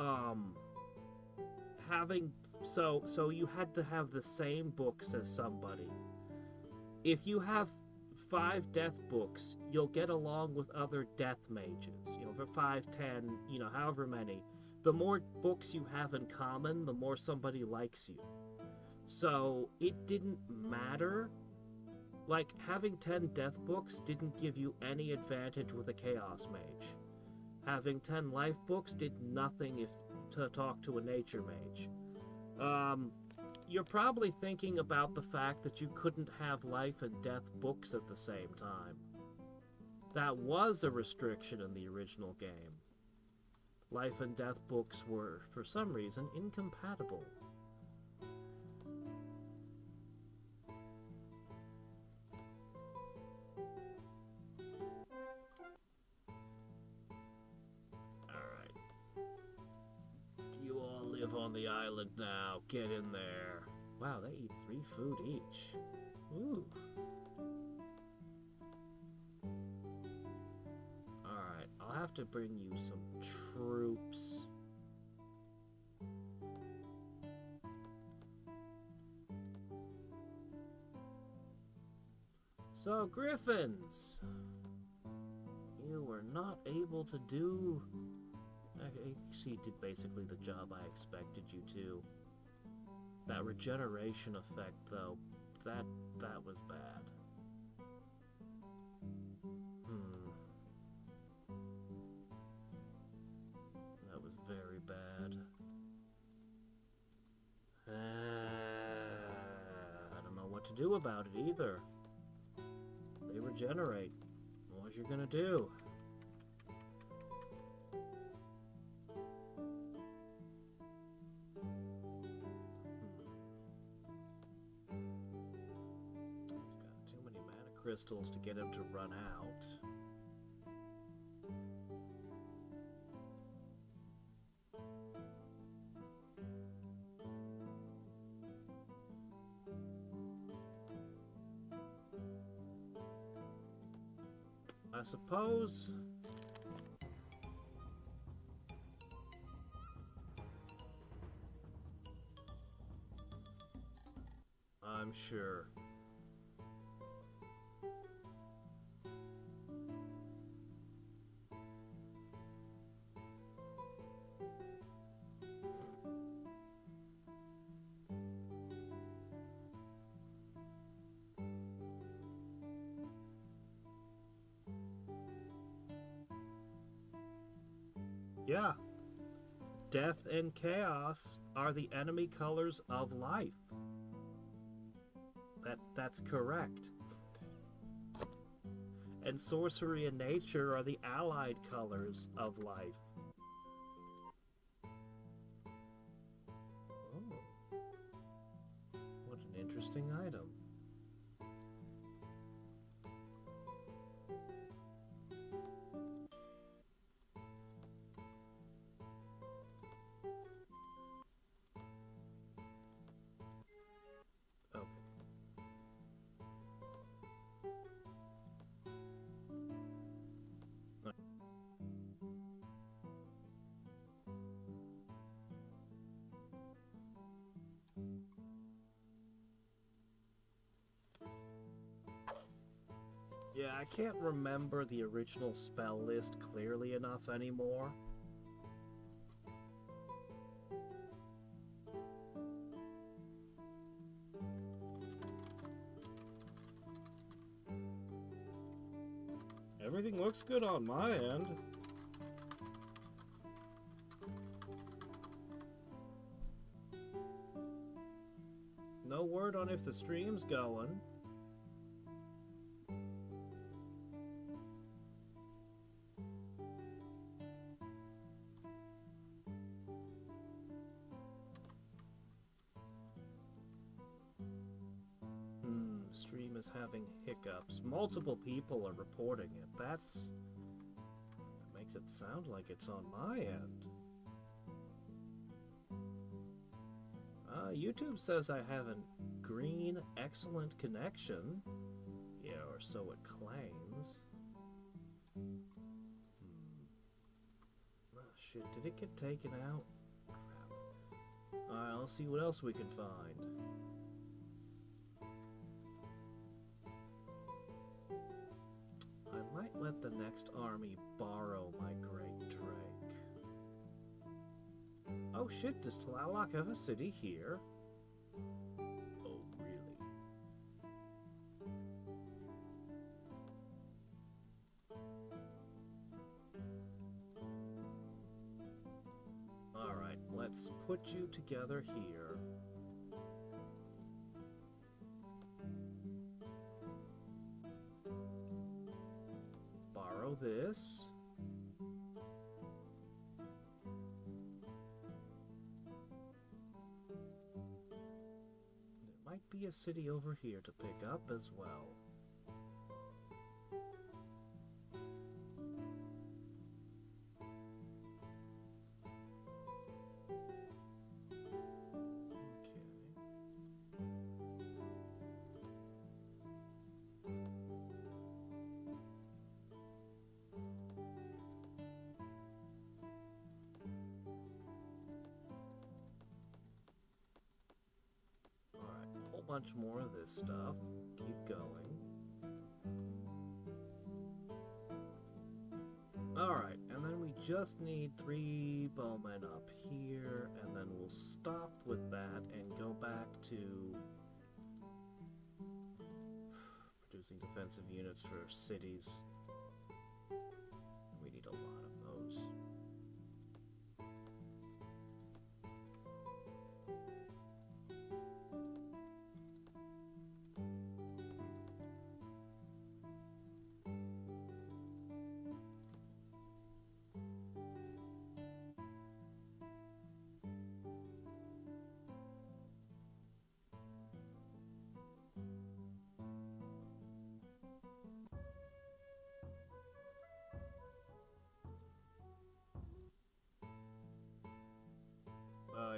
Speaker 1: having so you had to have the same books as somebody. If you have 5 death books, you'll get along with other death mages. You know, for 5, 10, you know, however many. The more books you have in common, the more somebody likes you. So, it didn't matter. Like, having 10 death books didn't give you any advantage with a Chaos Mage. Having 10 life books did nothing to talk to a Nature Mage. You're probably thinking about the fact that you couldn't have life and death books at the same time. That was a restriction in the original game. Life and death books were, for some reason, incompatible. Alright. You all live on the island now. Get in there. Wow, they eat 3 food each. Ooh. I'll have to bring you some troops. So, Griffins, you were not able to do... Actually, you did basically the job I expected you to. That regeneration effect, though, That was bad. That was very bad. I don't know what to do about it either. They regenerate. What you gonna do? He's got too many mana crystals to get him to run out. I suppose I'm sure. Yeah. Death and chaos are the enemy colors of life. That's correct. And sorcery and nature are the allied colors of life. Oh. What an interesting item. Yeah, I can't remember the original spell list clearly enough anymore. Everything looks good on my end. No word on if the stream's going. Stream is having hiccups. Multiple people are reporting it. That makes it sound like it's on my end. YouTube says I have a green excellent connection. Yeah, or so it claims. Oh shit, did it get taken out? Crap. Alright, let's see what else we can find. I might let the next army borrow my great Drake. Oh shit, does Tlaloc have a city here? Oh, really? Alright, let's put you together here. Borrow this. Be a city over here to pick up as well. Bunch more of this stuff. Keep going. Alright, and then we just need 3 bowmen up here, and then we'll stop with that and go back to Using defensive units for cities. We need a lot of those.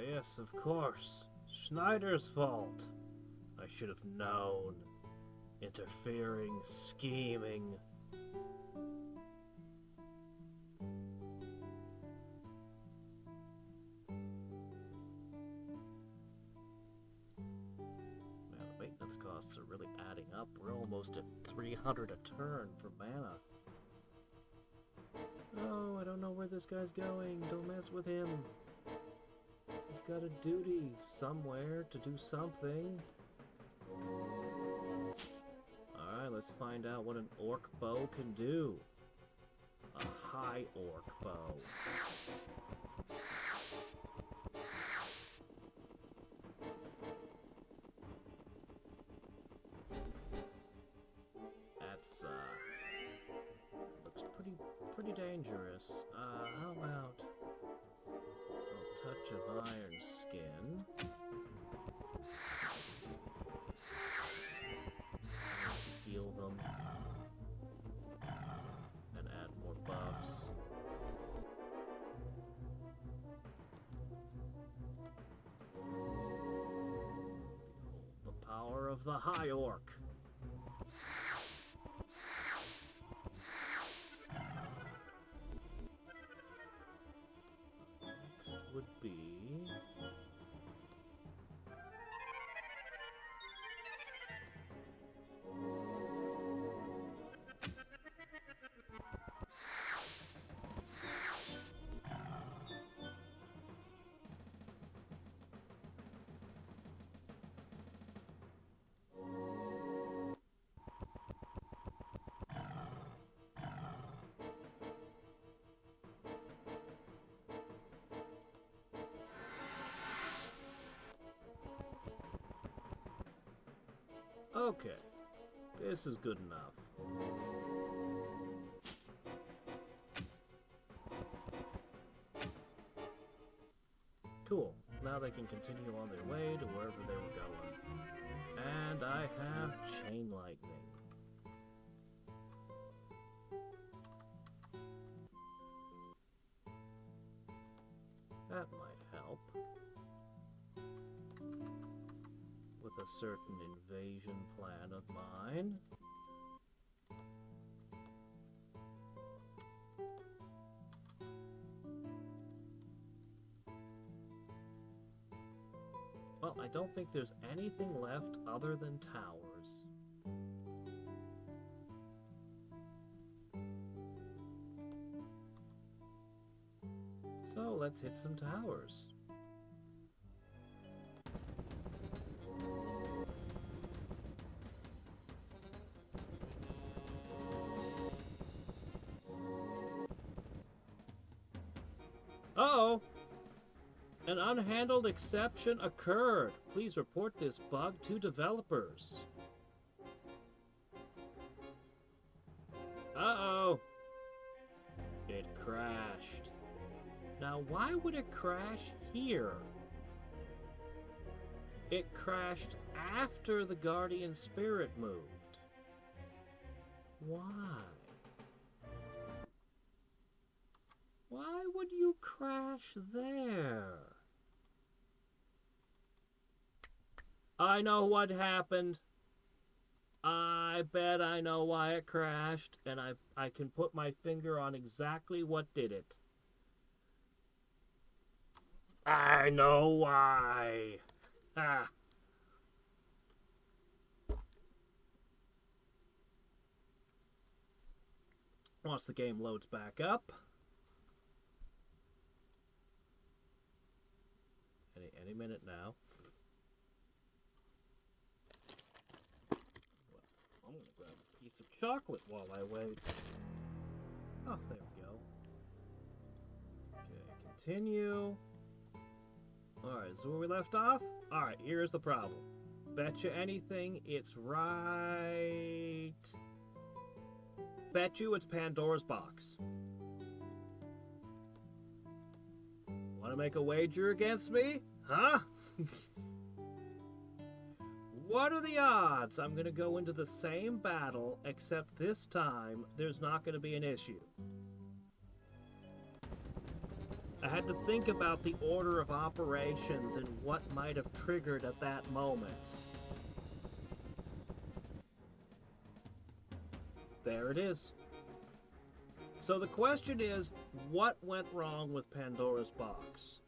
Speaker 1: Yes, of course. Schneider's fault. I should have known. Interfering, scheming. Man, the maintenance costs are really adding up. We're almost at 300 a turn for mana. Oh, I don't know where this guy's going. Don't mess with him. He's got a duty somewhere to do something. Alright, let's find out what an orc bow can do. A high orc bow. That's, looks pretty dangerous. How about a touch of iron skin? To heal them. And add more buffs. Behold the power of the high orc. Would be okay, this is good enough. Cool, now they can continue on their way to wherever they were going. And I have chain lightning. That might help. With a certain invasion plan of mine. Well, I don't think there's anything left other than towers. So let's hit some towers. Uh-oh! An unhandled exception occurred. Please report this bug to developers. Uh-oh! It crashed. Now, why would it crash here? It crashed after the Guardian Spirit moved. Why? Why would you crash there? I know what happened. I bet I know why it crashed, and I can put my finger on exactly what did it. I know why. Ah. Once the game loads back up. Any minute now. Well, I'm gonna grab chocolate while I wait. Oh, there we go. Okay, continue. Alright, so where we left off? Alright, here's the problem. Bet you anything, it's right... Bet you it's Pandora's box. Want to make a wager against me? Huh? What are the odds I'm going to go into the same battle, except this time there's not going to be an issue? I had to think about the order of operations and what might have triggered at that moment. There it is. So the question is, what went wrong with Pandora's box?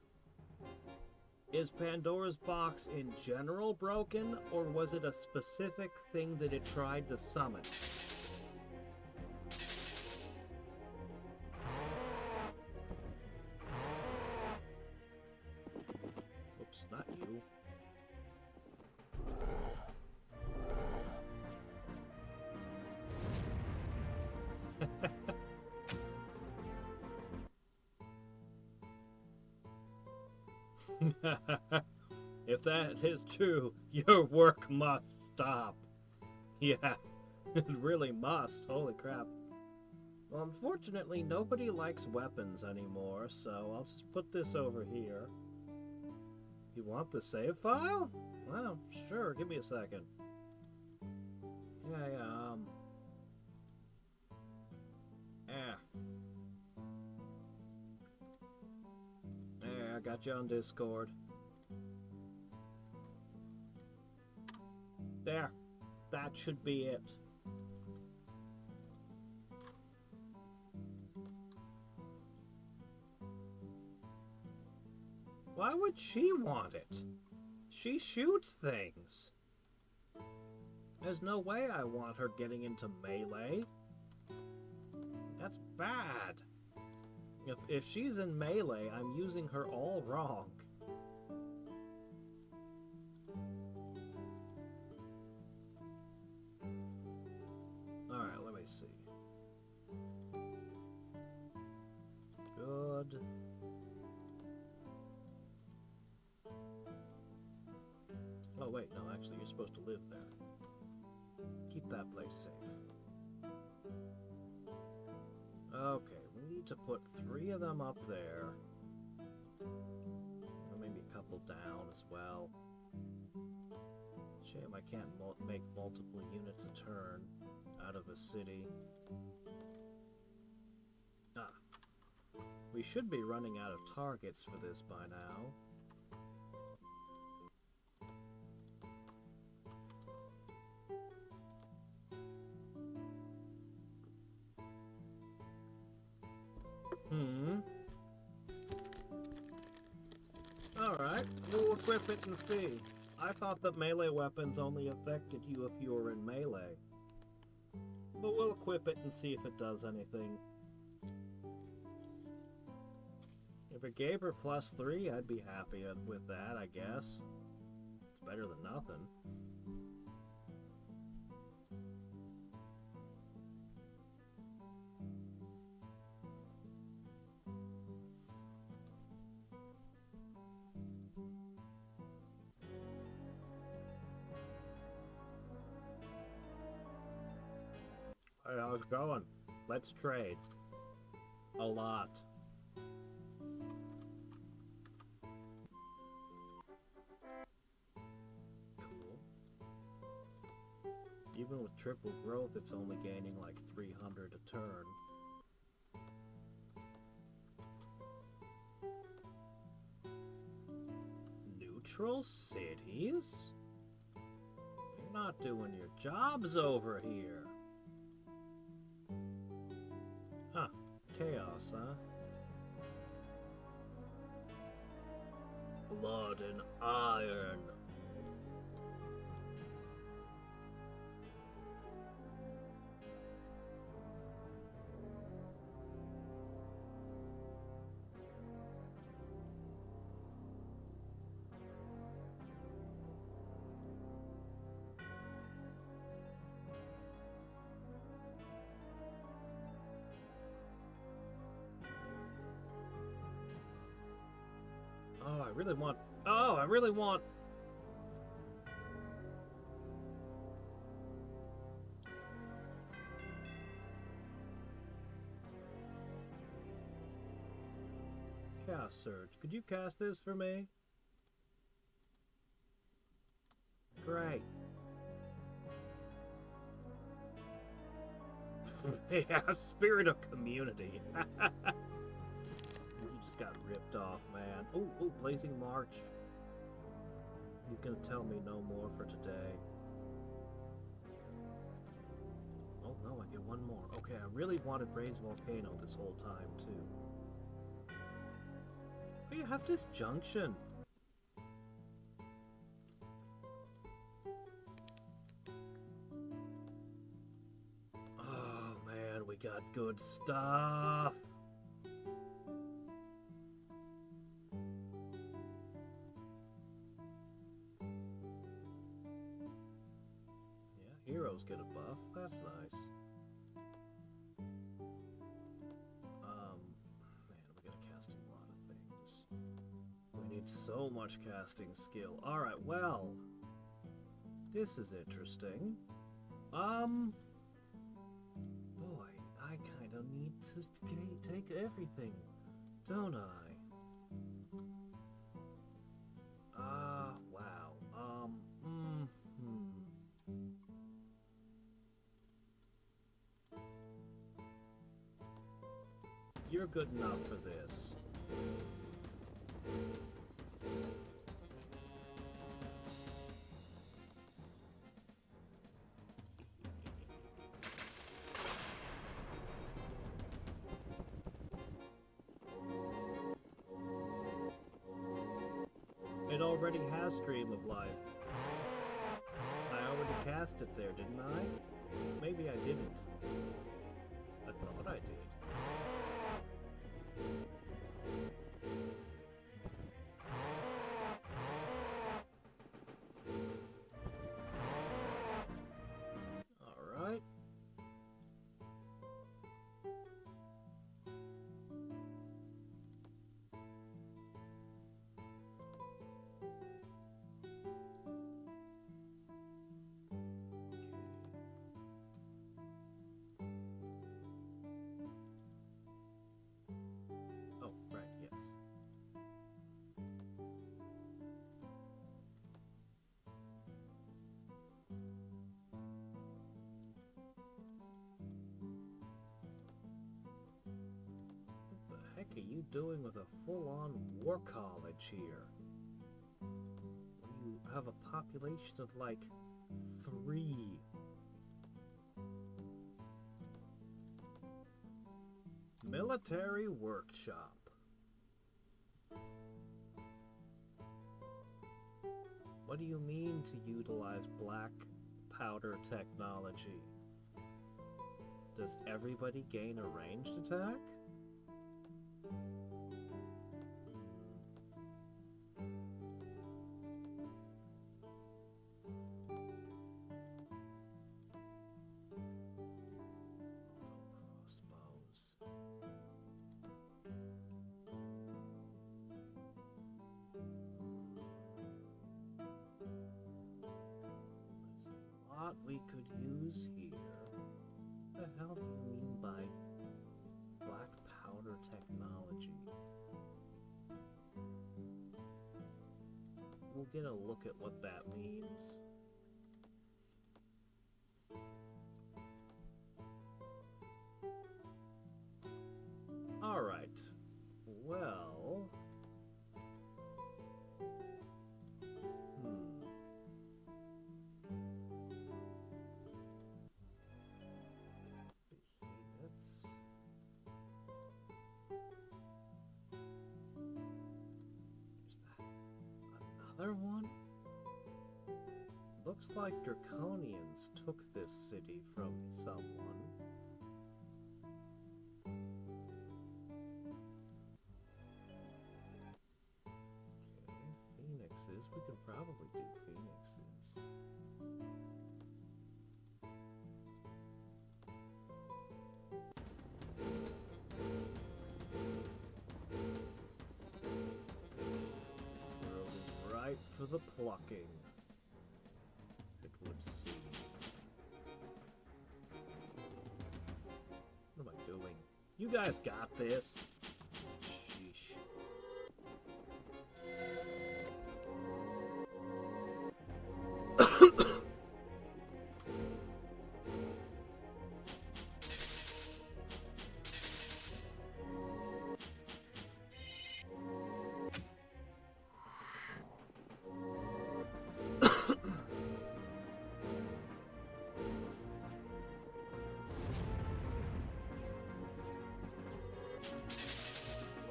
Speaker 1: Is Pandora's box in general broken, or was it a specific thing that it tried to summon? Oops, not you. If that is true, your work must stop. Yeah, it really must. Holy crap. Well, unfortunately, nobody likes weapons anymore, so I'll just put this over here. You want the save file? Well, sure, give me a second. Yeah. I got you on Discord. There. That should be it. Why would she want it? She shoots things. There's no way I want her getting into melee. That's bad. If she's in melee, I'm using her all wrong. Alright, let me see. Good. Oh wait, no, actually you're supposed to live there. Keep that place safe. Okay. We need to put 3 of them up there. Or maybe a couple down as well. Shame I can't make multiple units a turn out of a city. Ah. We should be running out of targets for this by now. Alright, we'll equip it and see. I thought that melee weapons only affected you if you were in melee. But we'll equip it and see if it does anything. If it gave her +3, I'd be happy with that, I guess. It's better than nothing. Hey, how's it going? Let's trade. A lot. Cool. Even with triple growth, it's only gaining like 300 a turn. Neutral cities? You're not doing your jobs over here. Huh. Chaos, huh? Blood and iron. Oh, I really want... Oh, I really want... Chaos Surge. Could you cast this for me? Great. Yeah, Spirit of Community. You just got ripped off, man. Ooh, ooh, Blazing March. You can tell me no more for today. Oh no, I get one more. Okay, I really wanted Raised Volcano this whole time, too. Oh, you have Disjunction. Oh man, we got good stuff. Yeah, heroes get a buff. That's nice. Man, we gotta cast a lot of things. We need so much casting skill. Alright, well, this is interesting. Boy, I kind of need to take everything, don't I? Wow. You're good enough for this. It already has Stream of Life. I already cast it there, didn't I? Maybe I didn't. I thought I did. Alright. Oh, right, yes. What the heck are you doing with a full-on war college here? You have a population of like 3. Military workshop. What do you mean to utilize black powder technology? Does everybody gain a ranged attack? Crossbows. There's a lot we could use here. What the hell do you mean by black powder technology? We'll get a look at what that means. Alright. Well... Behemoths. Is that another one? Looks like Draconians took this city from someone. Phoenixes. We could probably do phoenixes. ripe for the plucking, it would seem. What am I doing? You guys got this. Sheesh.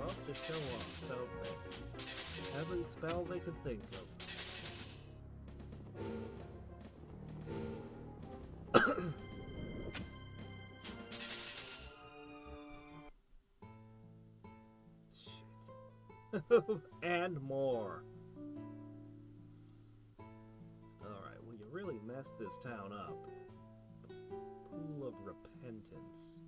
Speaker 1: Love to show off, don't they? Every spell they could think of. Shit. And more. Alright, well, you really messed this town up. Pool of Repentance.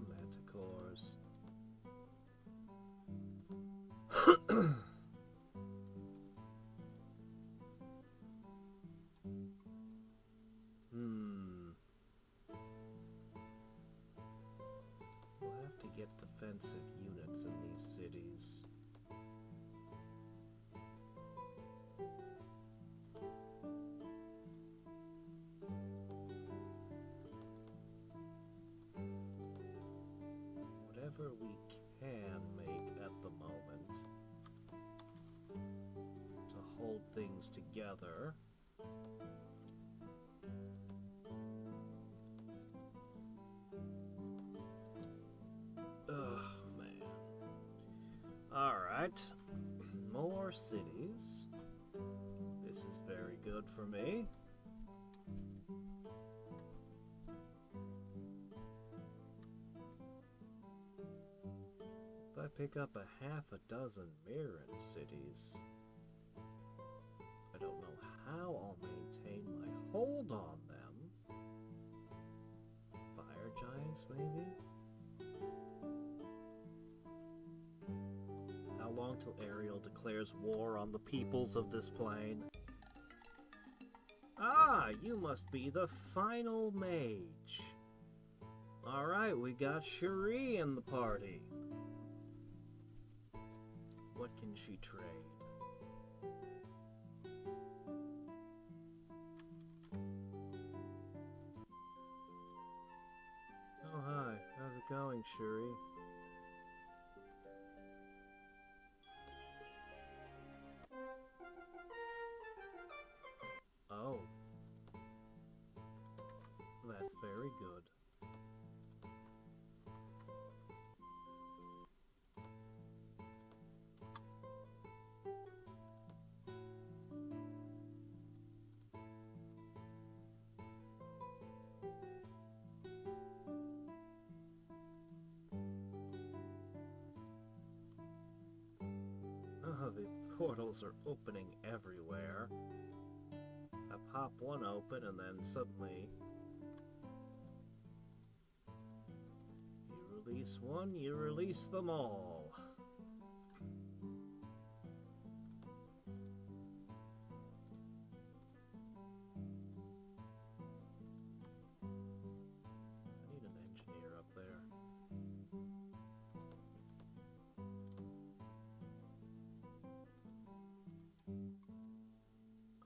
Speaker 1: Manticores. We'll have to get defensive units in these cities. Whatever we can make at the moment to hold things together. Ugh, man. Alright. More cities. This is very good for me. If I pick up a half a dozen Mirren cities, I don't know how I'll maintain my hold on them. Fire giants, maybe? How long till Ariel declares war on the peoples of this plane? Ah, you must be the final mage. Alright, we got Cherie in the party. What can she trade? Oh, hi. How's it going, Cherie? Oh. That's very good. Oh, the portals are opening everywhere. I pop one open and then suddenly you release one, you release them all. I need an engineer up there.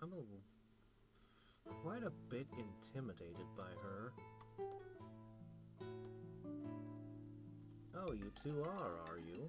Speaker 1: I'm quite a bit intimidated by her. Oh, you two are you?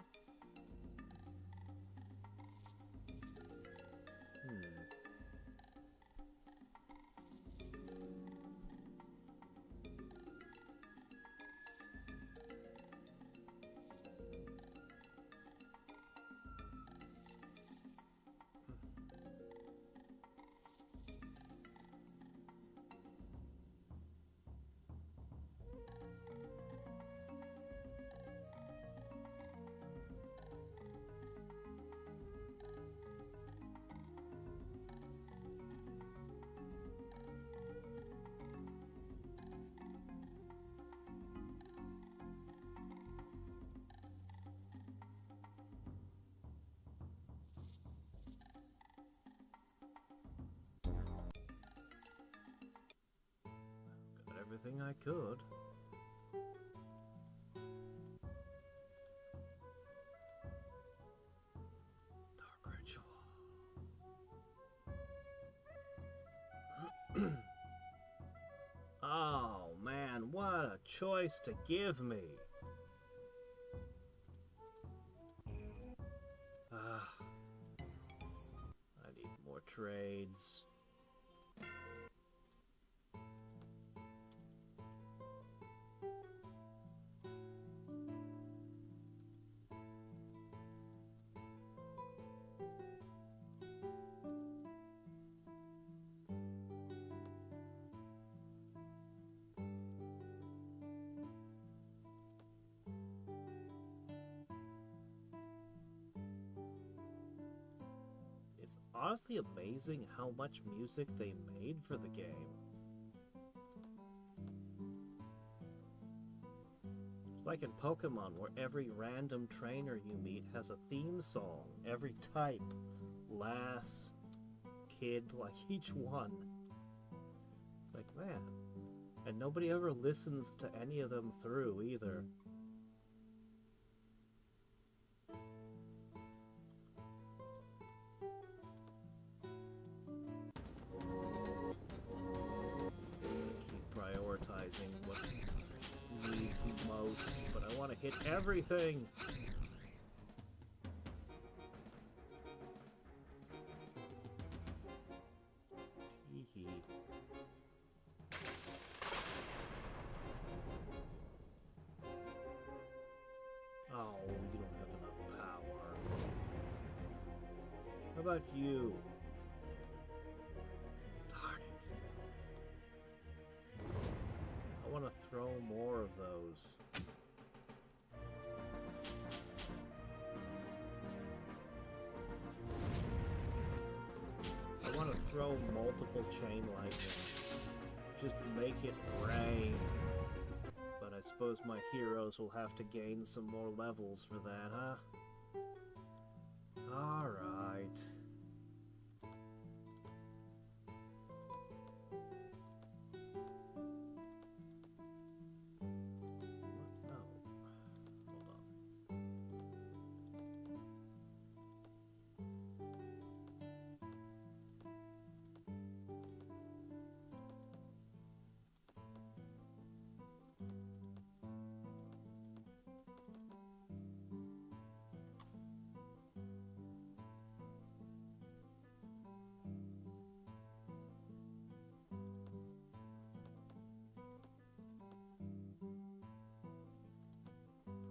Speaker 1: everything I could. Dark ritual. Oh man, what a choice to give me. I need more trades. It's honestly amazing how much music they made for the game. It's like in Pokemon, where every random trainer you meet has a theme song. Every type. Lass, kid, like each one. It's like, man. And nobody ever listens to any of them through either. Keep prioritizing what needs most, but I want to hit everything. Tee-hee. Oh, you don't have enough power. How about you? Darn it. I want to throw more of those. I want to throw multiple chain lightnings. Just make it rain. But I suppose my heroes will have to gain some more levels for that, huh? Alright.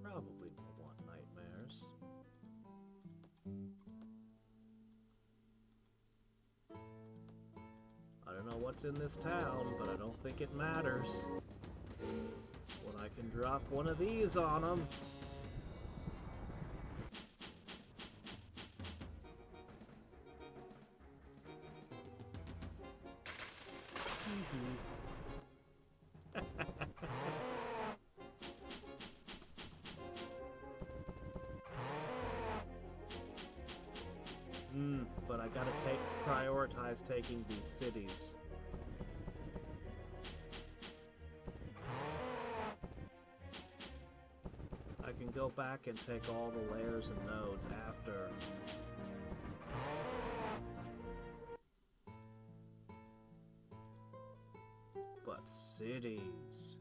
Speaker 1: Probably won't want nightmares. I don't know what's in this town, but I don't think it matters. When I can drop one of these on them. Tee-hee. But I gotta prioritize taking these cities. I can go back and take all the layers and nodes after. But cities...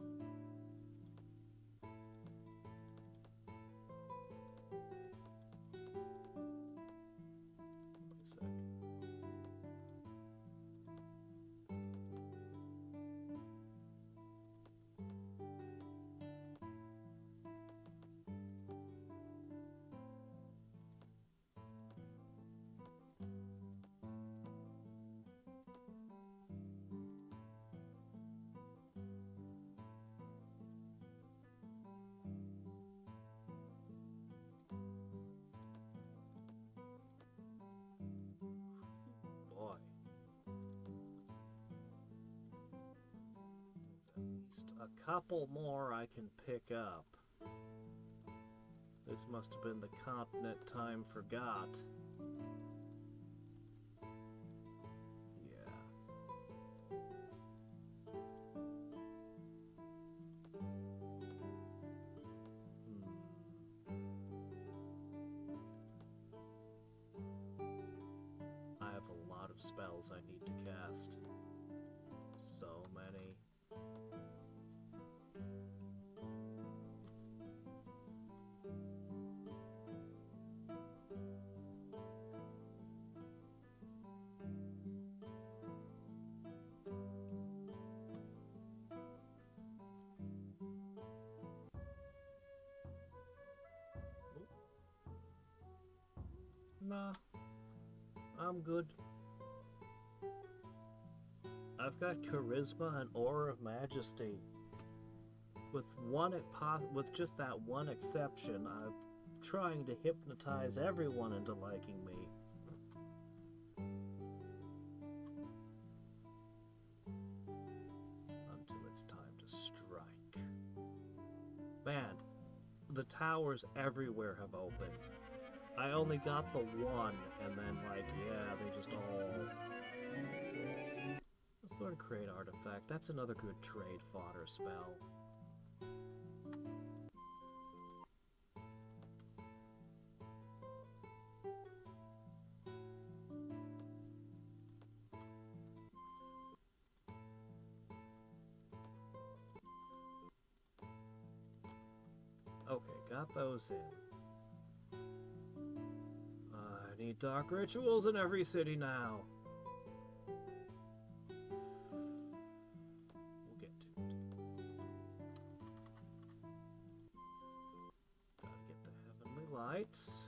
Speaker 1: A couple more I can pick up. This must have been the continent time forgot. Yeah. of spells I need to cast. So many. Nah, I'm good. I've got charisma and aura of majesty. With just that one exception, I'm trying to hypnotize everyone into liking me. Until it's time to strike. Man, the towers everywhere have opened. I only got the one, and then, like, yeah, they just all... Let's learn Create Artifact. That's another good trade fodder spell. Okay, got those in. I need dark rituals in every city now. We'll get to it. Gotta get the heavenly lights.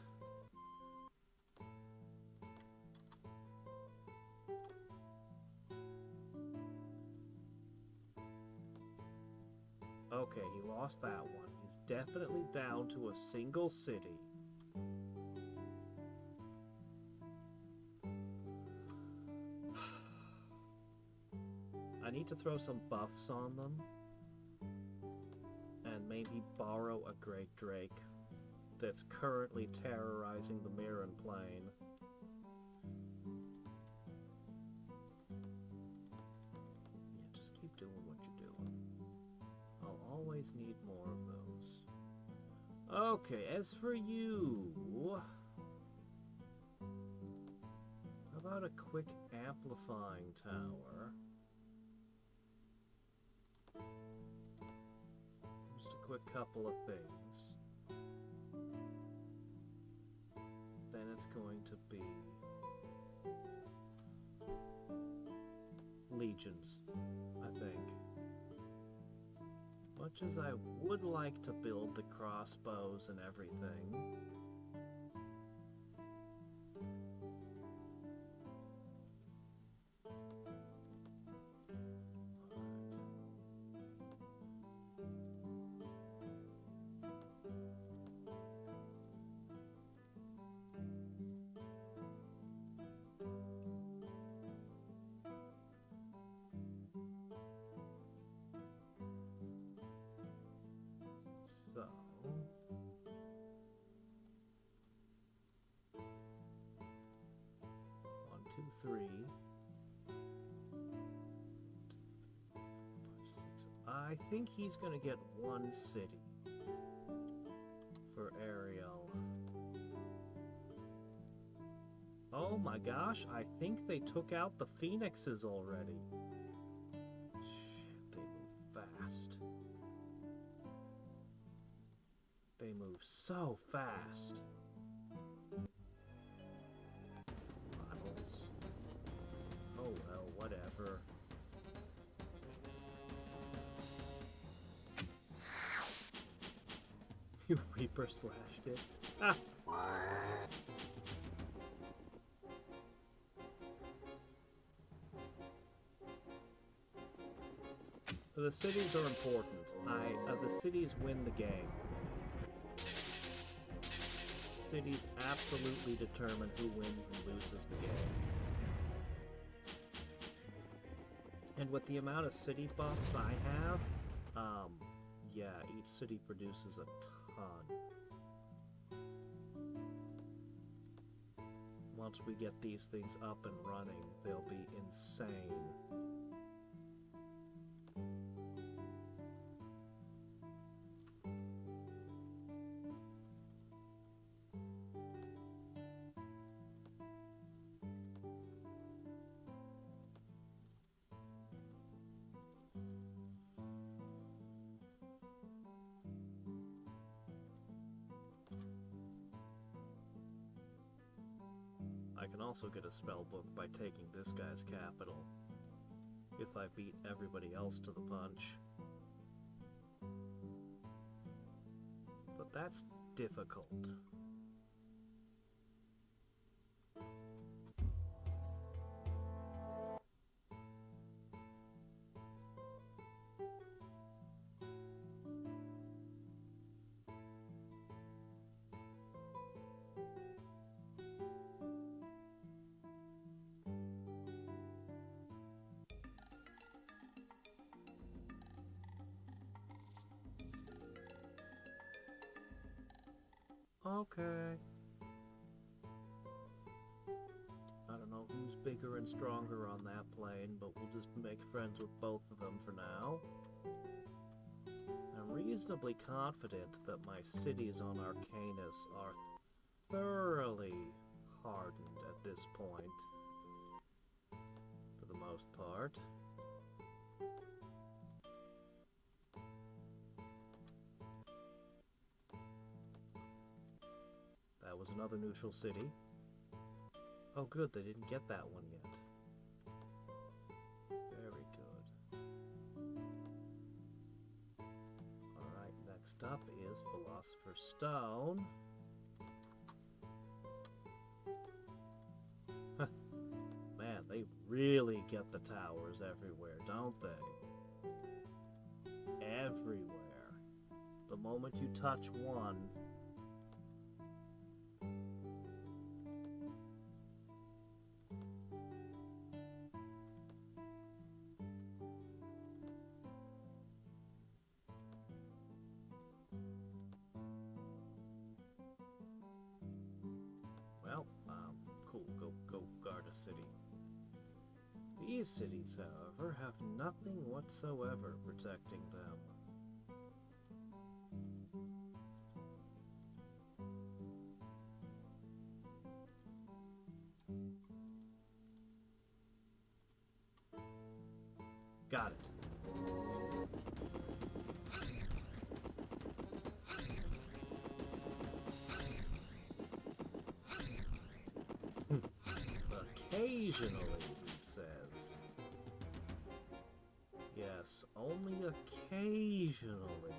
Speaker 1: Okay, he lost that one. He's definitely down to a single city. I need to throw some buffs on them. And maybe borrow a Great Drake that's currently terrorizing the Mirren Plain. Yeah, just keep doing what you're doing. I'll always need more of those. Okay, as for you... How about a quick amplifying tower? Just a quick couple of things. Then it's going to be... legions, I think. Much as I would like to build the crossbows and everything. So, 1, 2, 3. 1, 2, 3, 4, 5, 6. I think he's gonna get one city for Ariel. Oh my gosh, I think they took out the Phoenixes already. Shit, they move fast. They move so fast. Models. Oh well, whatever. You Reaper slashed it. Ah! The cities are important. The cities win the game. Cities absolutely determine who wins and loses the game. And with the amount of city buffs I have, yeah, each city produces a ton. Once we get these things up and running, they'll be insane. I can also get a spell book by taking this guy's capital, if I beat everybody else to the punch. But that's difficult. Okay. I don't know who's bigger and stronger on that plane, but we'll just make friends with both of them for now. I'm reasonably confident that my cities on Arcanus are thoroughly hardened at this point, for the most part. That was another neutral city. Oh good, they didn't get that one yet. Very good. Alright, next up is Philosopher's Stone. Man, they really get the towers everywhere, don't they? Everywhere. The moment you touch one, cool, go guard a city. These cities, however, have nothing whatsoever protecting them. Got it. Occasionally, he says. Yes, only occasionally.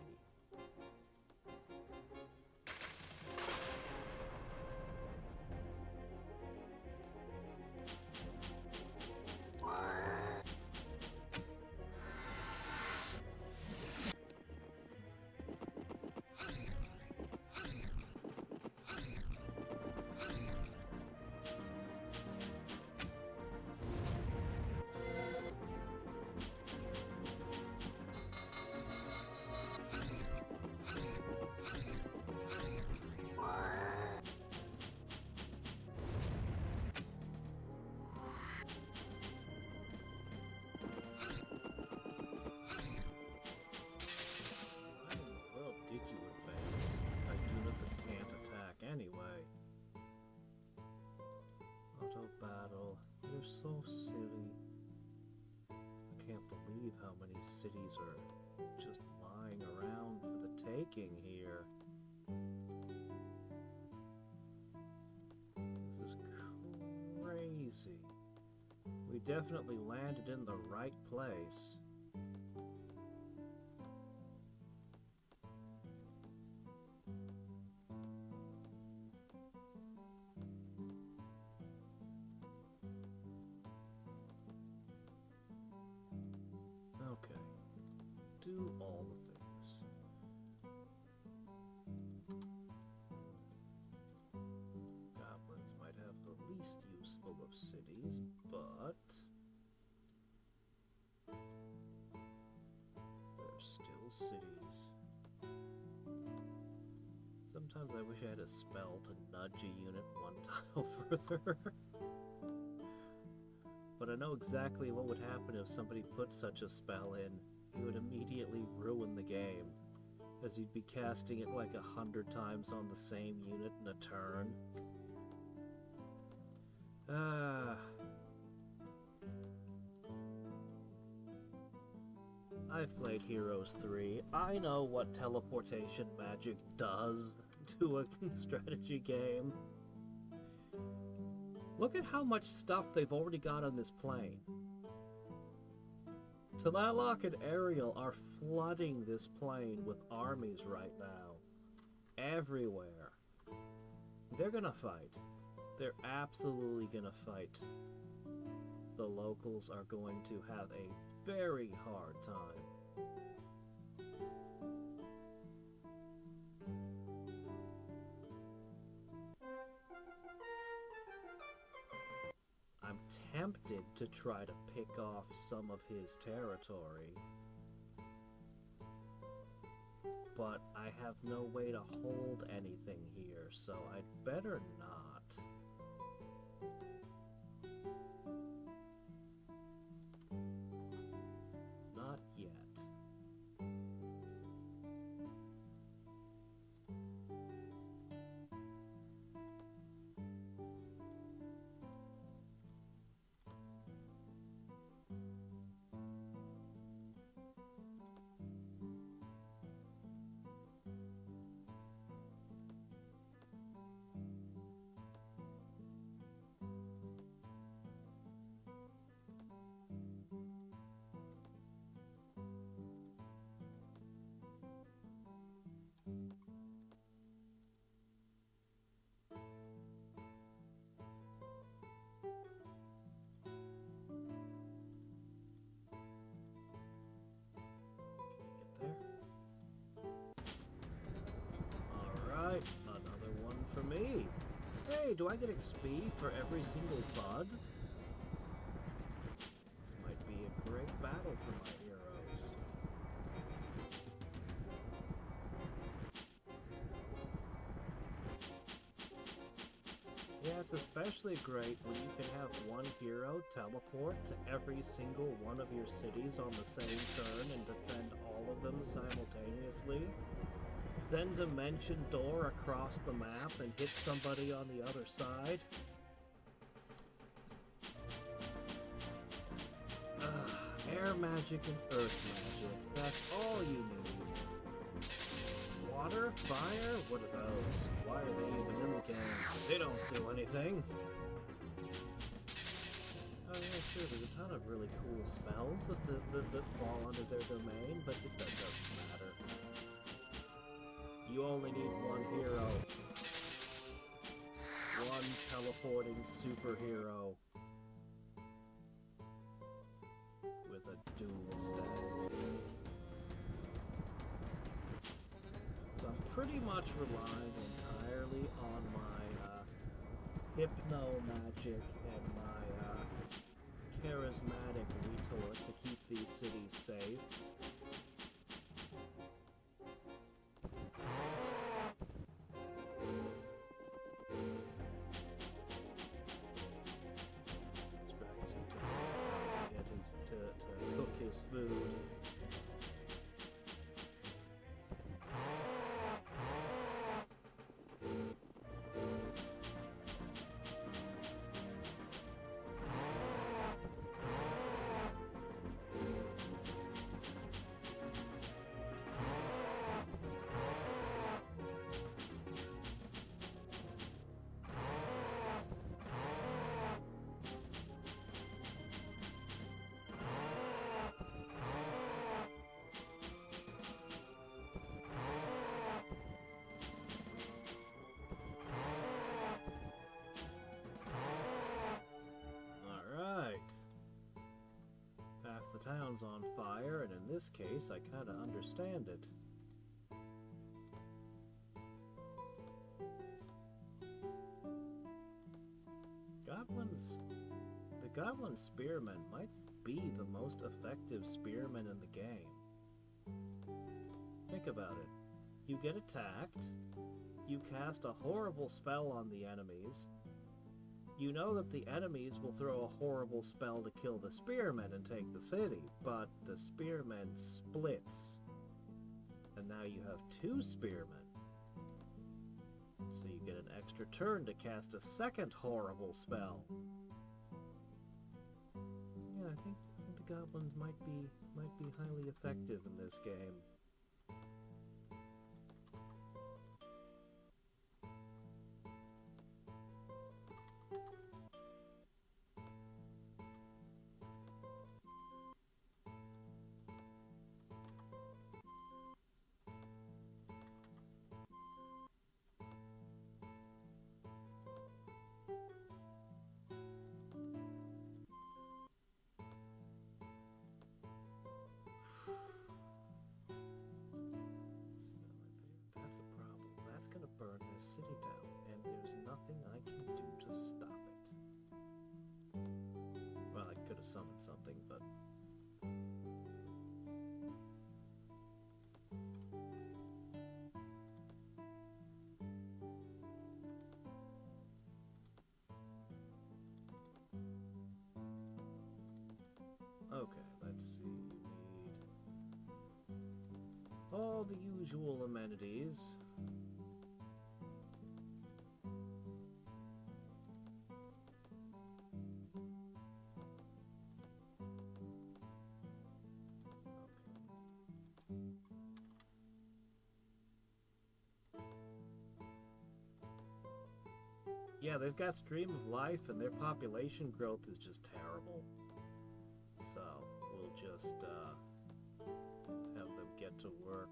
Speaker 1: So silly. I can't believe how many cities are just lying around for the taking here. This is crazy. We definitely landed in the right place. Do all the things. Goblins might have the least useful of cities, but they're still cities. Sometimes I wish I had a spell to nudge a unit one tile further. But I know exactly what would happen if somebody put such a spell in. You would immediately ruin the game, as you'd be casting it like 100 times on the same unit in a turn. I've played Heroes 3. I know what teleportation magic does to a strategy game. Look at how much stuff they've already got on this plane. Tlaloc and Ariel are flooding this plane with armies right now. Everywhere. They're gonna fight. They're absolutely gonna fight. The locals are going to have a very hard time. I'm tempted to try to pick off some of his territory, but I have no way to hold anything here, so I'd better not. Not yet. Alright, another one for me. Hey, do I get XP for every single bud? This might be a great battle for my heroes. Yeah, it's especially great when you can have one hero teleport to every single one of your cities on the same turn and defend all of them simultaneously. Then dimension door across the map and hit somebody on the other side. Air magic and earth magic, that's all you need. Water, fire, what are those? Why are they even in the game? They don't do anything. Oh yeah, sure, there's a ton of really cool spells that fall under their domain, but that doesn't matter. You only need one hero. One teleporting superhero. With a dual staff. So I'm pretty much relying entirely on my hypno magic and my charismatic retort to keep these cities safe. To cook his food. The town's on fire, and in this case, I kind of understand it. The Goblin Spearman might be the most effective spearman in the game. Think about it. You get attacked, you cast a horrible spell on the enemies, you know that the enemies will throw a horrible spell to kill the spearman and take the city, but the spearman splits. And now you have two spearmen. So you get an extra turn to cast a second horrible spell. Yeah, I think the goblins might be highly effective in this game. city down, and there's nothing I can do to stop it. Well, I could have summoned something, but... Okay, let's see. You need all the usual amenities. Yeah, they've got Stream of Life, and their population growth is just terrible. So, we'll just, have them get to work.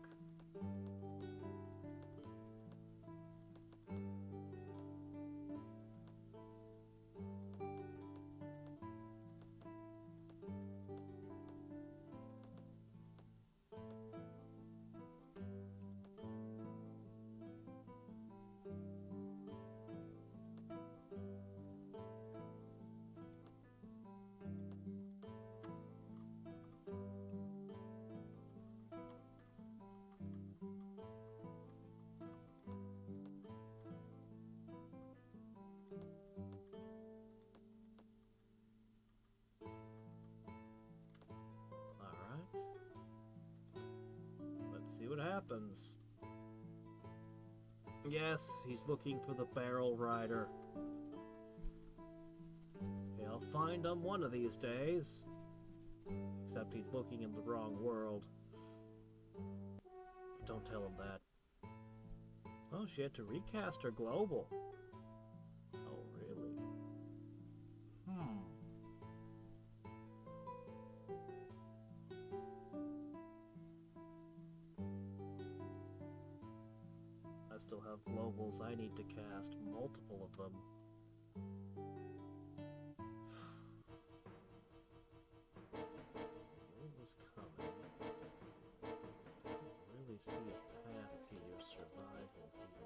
Speaker 1: See what happens. Yes, he's looking for the barrel rider. He'll find him one of these days. Except he's looking in the wrong world. Don't tell him that. Oh, she had to recast her global. Oh, really? I still have globals I need to cast, multiple of them. It was coming. I don't really see a path to your survival here.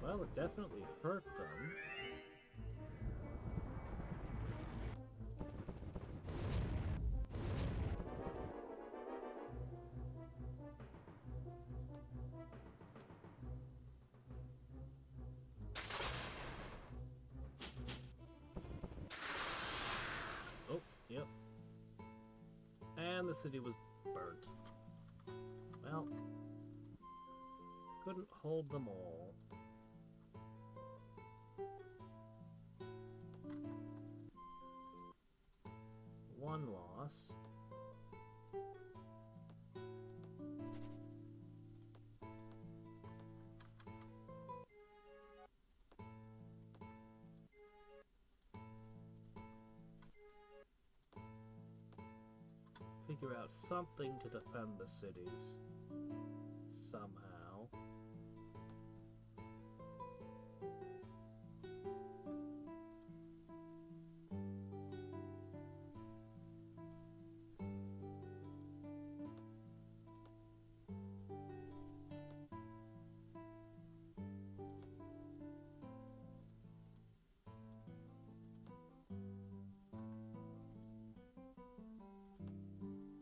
Speaker 1: Well, it definitely hurt them. Oh, yep. And the city was burnt. Well, couldn't hold them all. One loss. Figure out something to defend the cities. Somehow.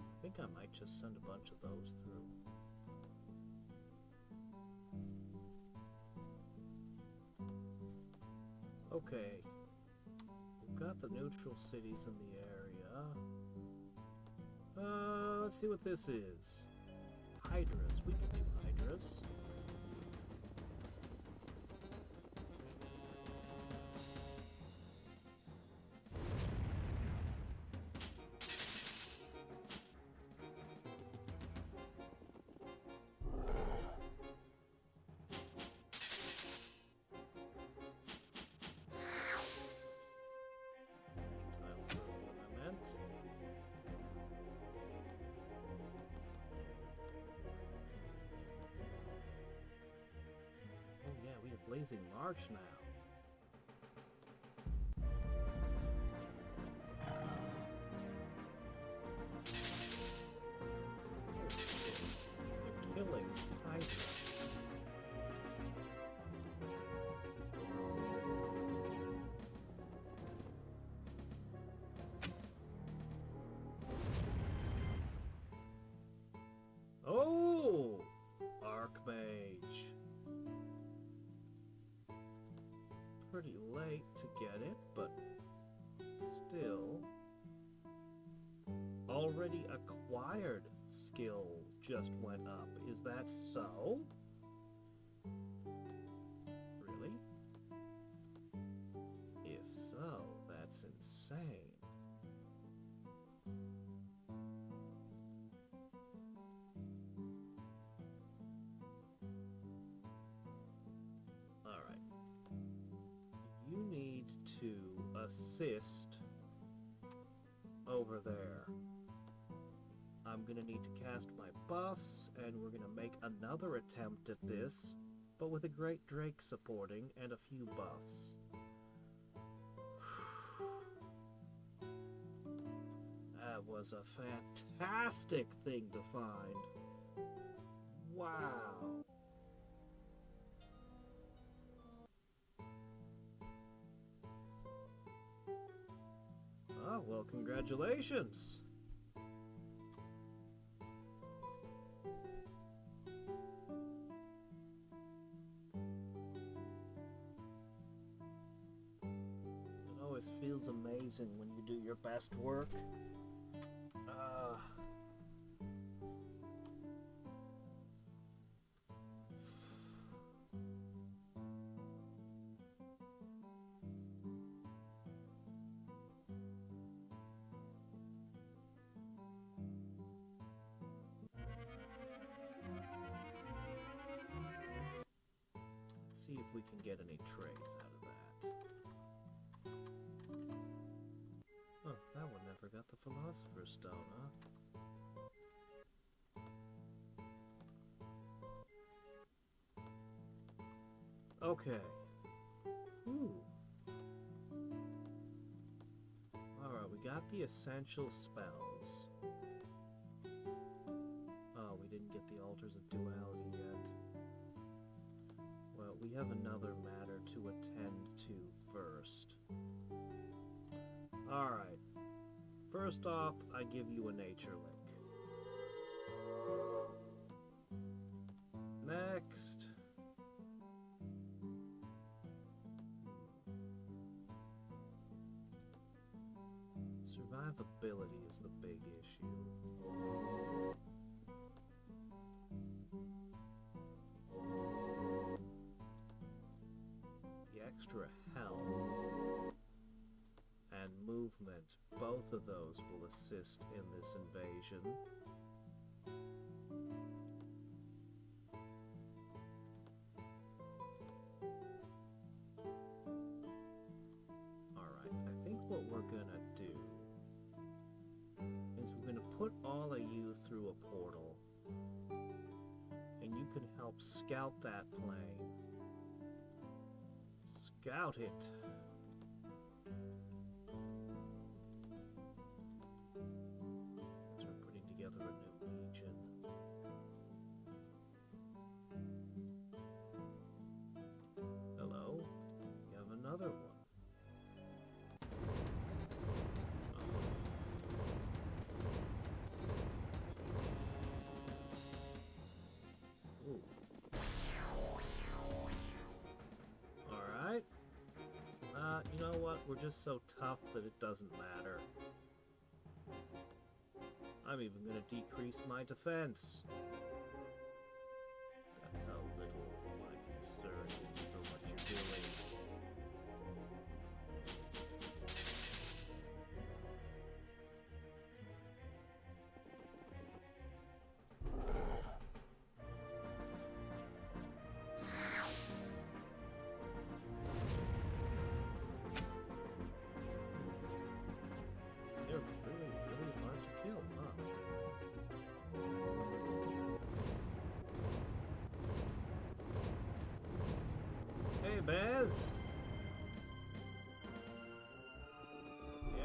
Speaker 1: I think I might just send a bunch of those through. Okay. We've got the neutral cities in the area. Let's see what this is. Hydras. We can do Hydras. Blazing March now. Oh shit. They're killing Hadriex. Oh! Archmage. Pretty late to get it, but still. Already acquired skill just went up. Is that so? Really? If so, that's insane. To assist over there. I'm gonna need to cast my buffs, and we're gonna make another attempt at this, but with a Great Drake supporting and a few buffs. That was a fantastic thing to find. Wow. Oh, well, congratulations! It always feels amazing when you do your best work. See if we can get any trays out of that. Oh, that one never got the Philosopher's Stone, huh? Okay. Ooh. Alright, we got the essential spells. Oh, we didn't get the Altars of Duality yet. Well, we have another matter to attend to first. Alright. First off, I give you a nature link. Next. Survivability is the big issue. Extra health and movement, both of those will assist in this invasion. Alright, I think what we're gonna do is we're gonna put all of you through a portal, and you can help scout that plane. Scout it. So we're putting together a new legion. Hello? You have another one. Ooh. Alright. You know what? We're just so tough that it doesn't matter. I'm even going to decrease my defense. That's how little my concern is for what you're doing. They're really, really hard to kill, huh? is!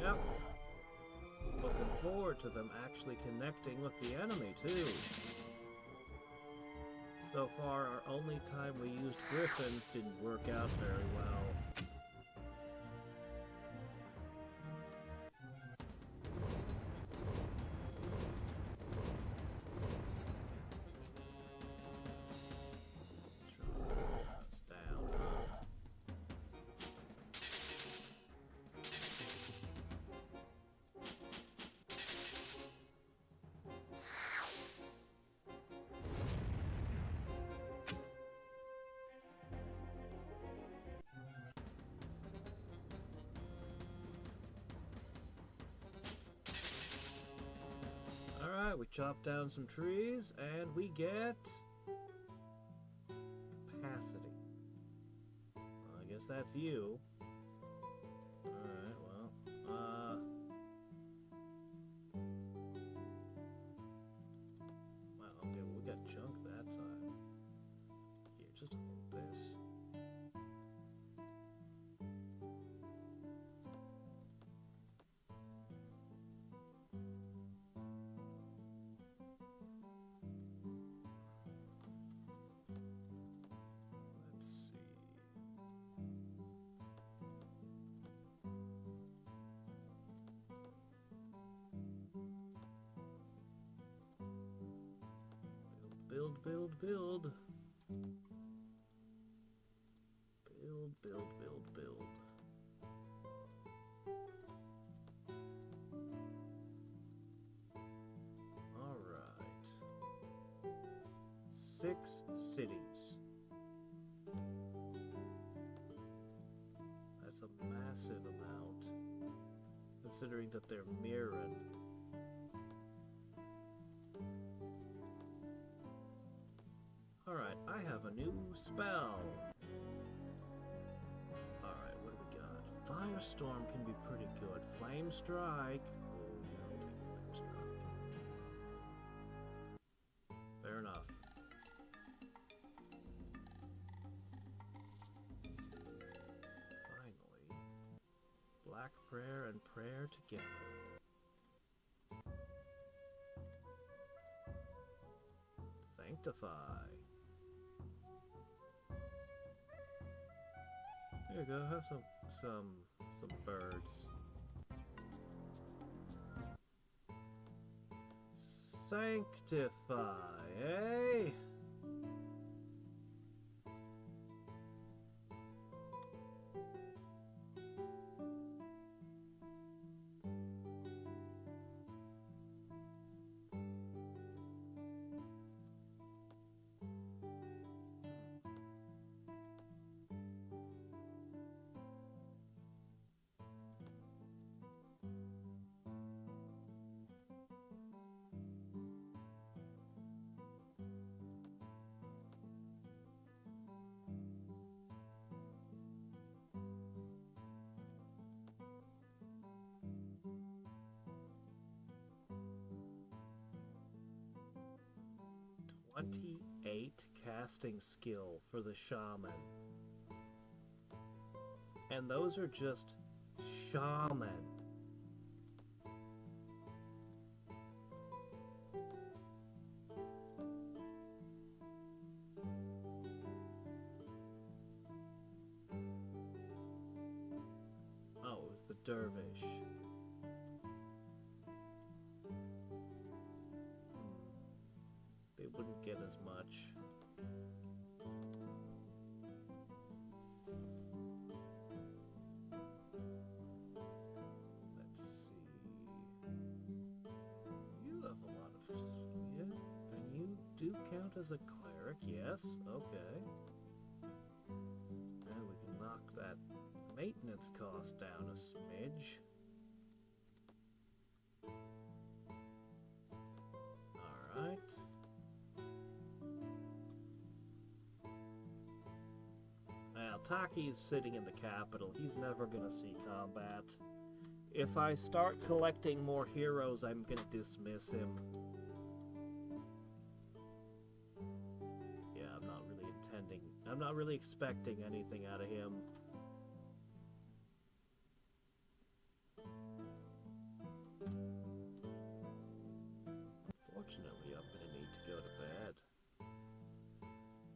Speaker 1: Yep. Looking forward to them actually connecting with the enemy, too. So far, our only time we used griffins didn't work out very well. Alright, we chop down some trees, and we get... capacity. Well, I guess that's you. Alright, well, wow, okay, well, we got junk that time. Here, just hold this. Build, build, build. Build, build, build, build. All right. 6 cities. That's a massive amount, considering that they're mirrored. Alright, I have a new spell. Alright, what do we got? Firestorm can be pretty good. Flame Strike. Oh, yeah, I'll take Flame Strike. Fair enough. Finally, Black Prayer and Prayer together. Sanctify. Here you go, have some birds. Sanctify, eh? .28 casting skill for the shaman. And those are just shaman. Oh, it was the dervish. They wouldn't get as much. Let's see. You have a lot of... yeah, and you do count as a cleric, yes, okay. And we can knock that maintenance cost down a smidge. Alright. Taki's sitting in the capital. He's never gonna see combat. If I start collecting more heroes, I'm gonna dismiss him. Yeah, I'm not really intending... I'm not really expecting anything out of him. Unfortunately, I'm gonna need to go to bed.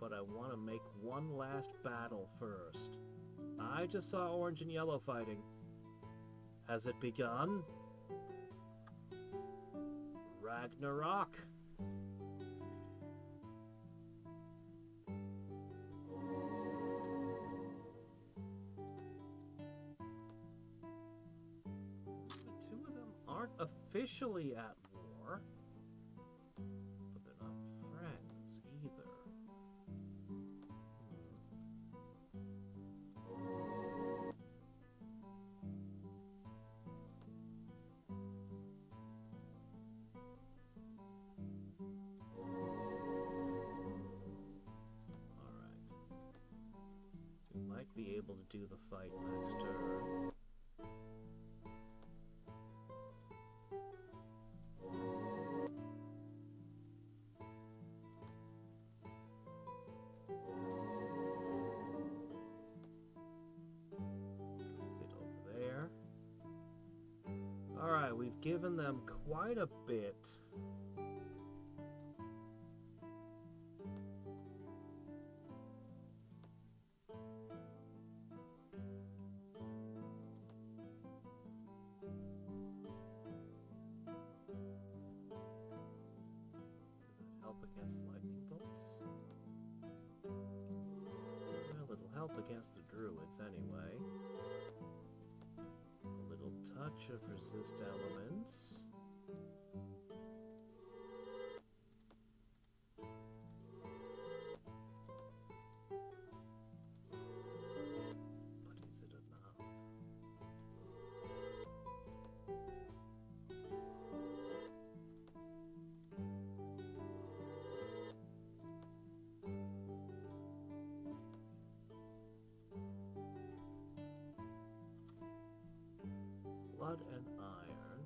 Speaker 1: But I want to make one last battle first. I just saw orange and yellow fighting. Has it begun? Ragnarok. The two of them aren't officially at war, but they're not friends either. Be able to do the fight next turn. Sit over there. Alright, we've given them quite a bit. Against lightning bolts? Well, it'll help against the druids anyway. A little touch of resist elements. But is it enough? Blood and iron.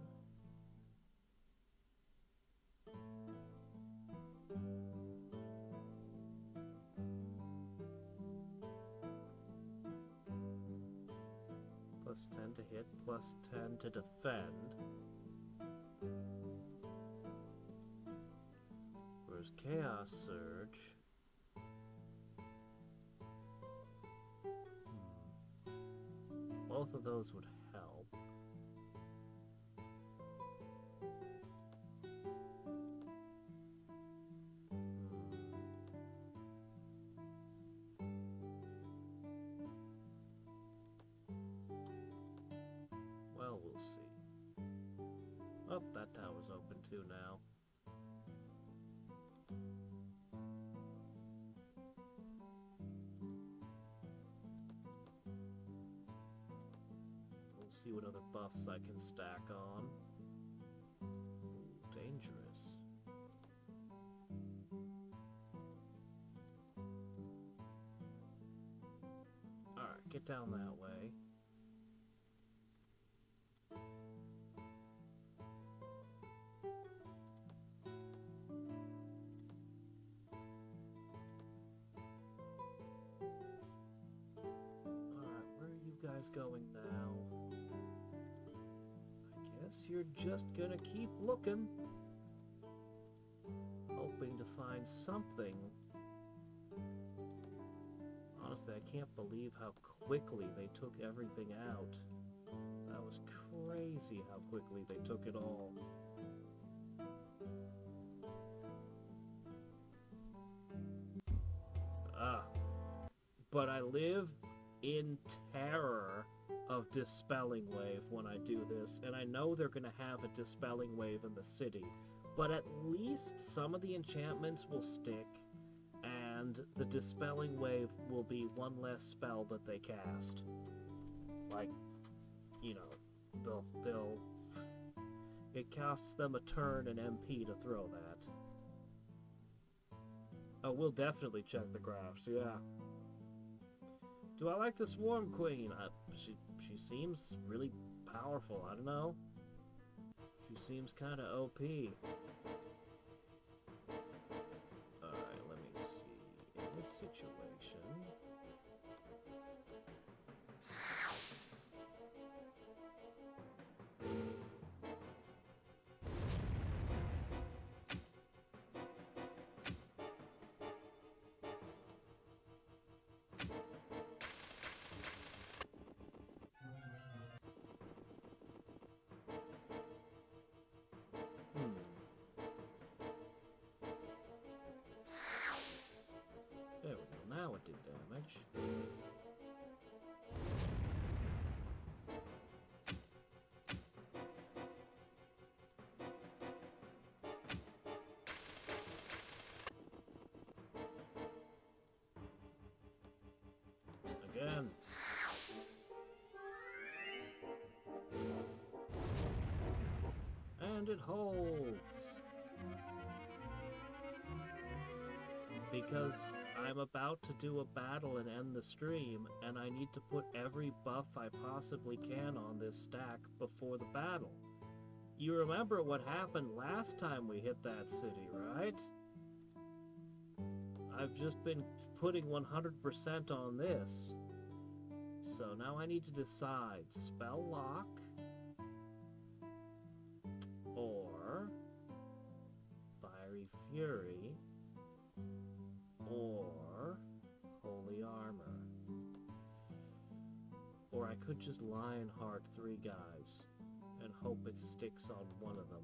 Speaker 1: Plus 10 to hit, plus 10 to defend. Whereas Chaos Surge. Both of those would help. Well, we'll see. Oh, that tower's open too now. We'll see what other buffs I can stack on. Ooh, dangerous. Alright, get down that way. Guys going now? I guess you're just gonna keep looking, hoping to find something. Honestly, I can't believe how quickly they took everything out. That was crazy how quickly they took it all. But I live in terror of Dispelling Wave when I do this, and I know they're going to have a Dispelling Wave in the city, but at least some of the enchantments will stick, and the Dispelling Wave will be one less spell that they cast. Like, you know, they'll it costs them a turn and MP to throw that. Oh, we'll definitely check the graphs, yeah. Do I like the Swarm Queen? She seems really powerful. I don't know. She seems kind of OP. Alright, let me see. Is situation. There we go, now it did damage. Again. And it holds. Because I'm about to do a battle and end the stream, and I need to put every buff I possibly can on this stack before the battle. You remember what happened last time we hit that city, right? I've just been putting 100% on this. So now I need to decide Spell Lock or Fiery Fury or Holy Armor. Or I could just Lionheart 3 guys and hope it sticks on one of them.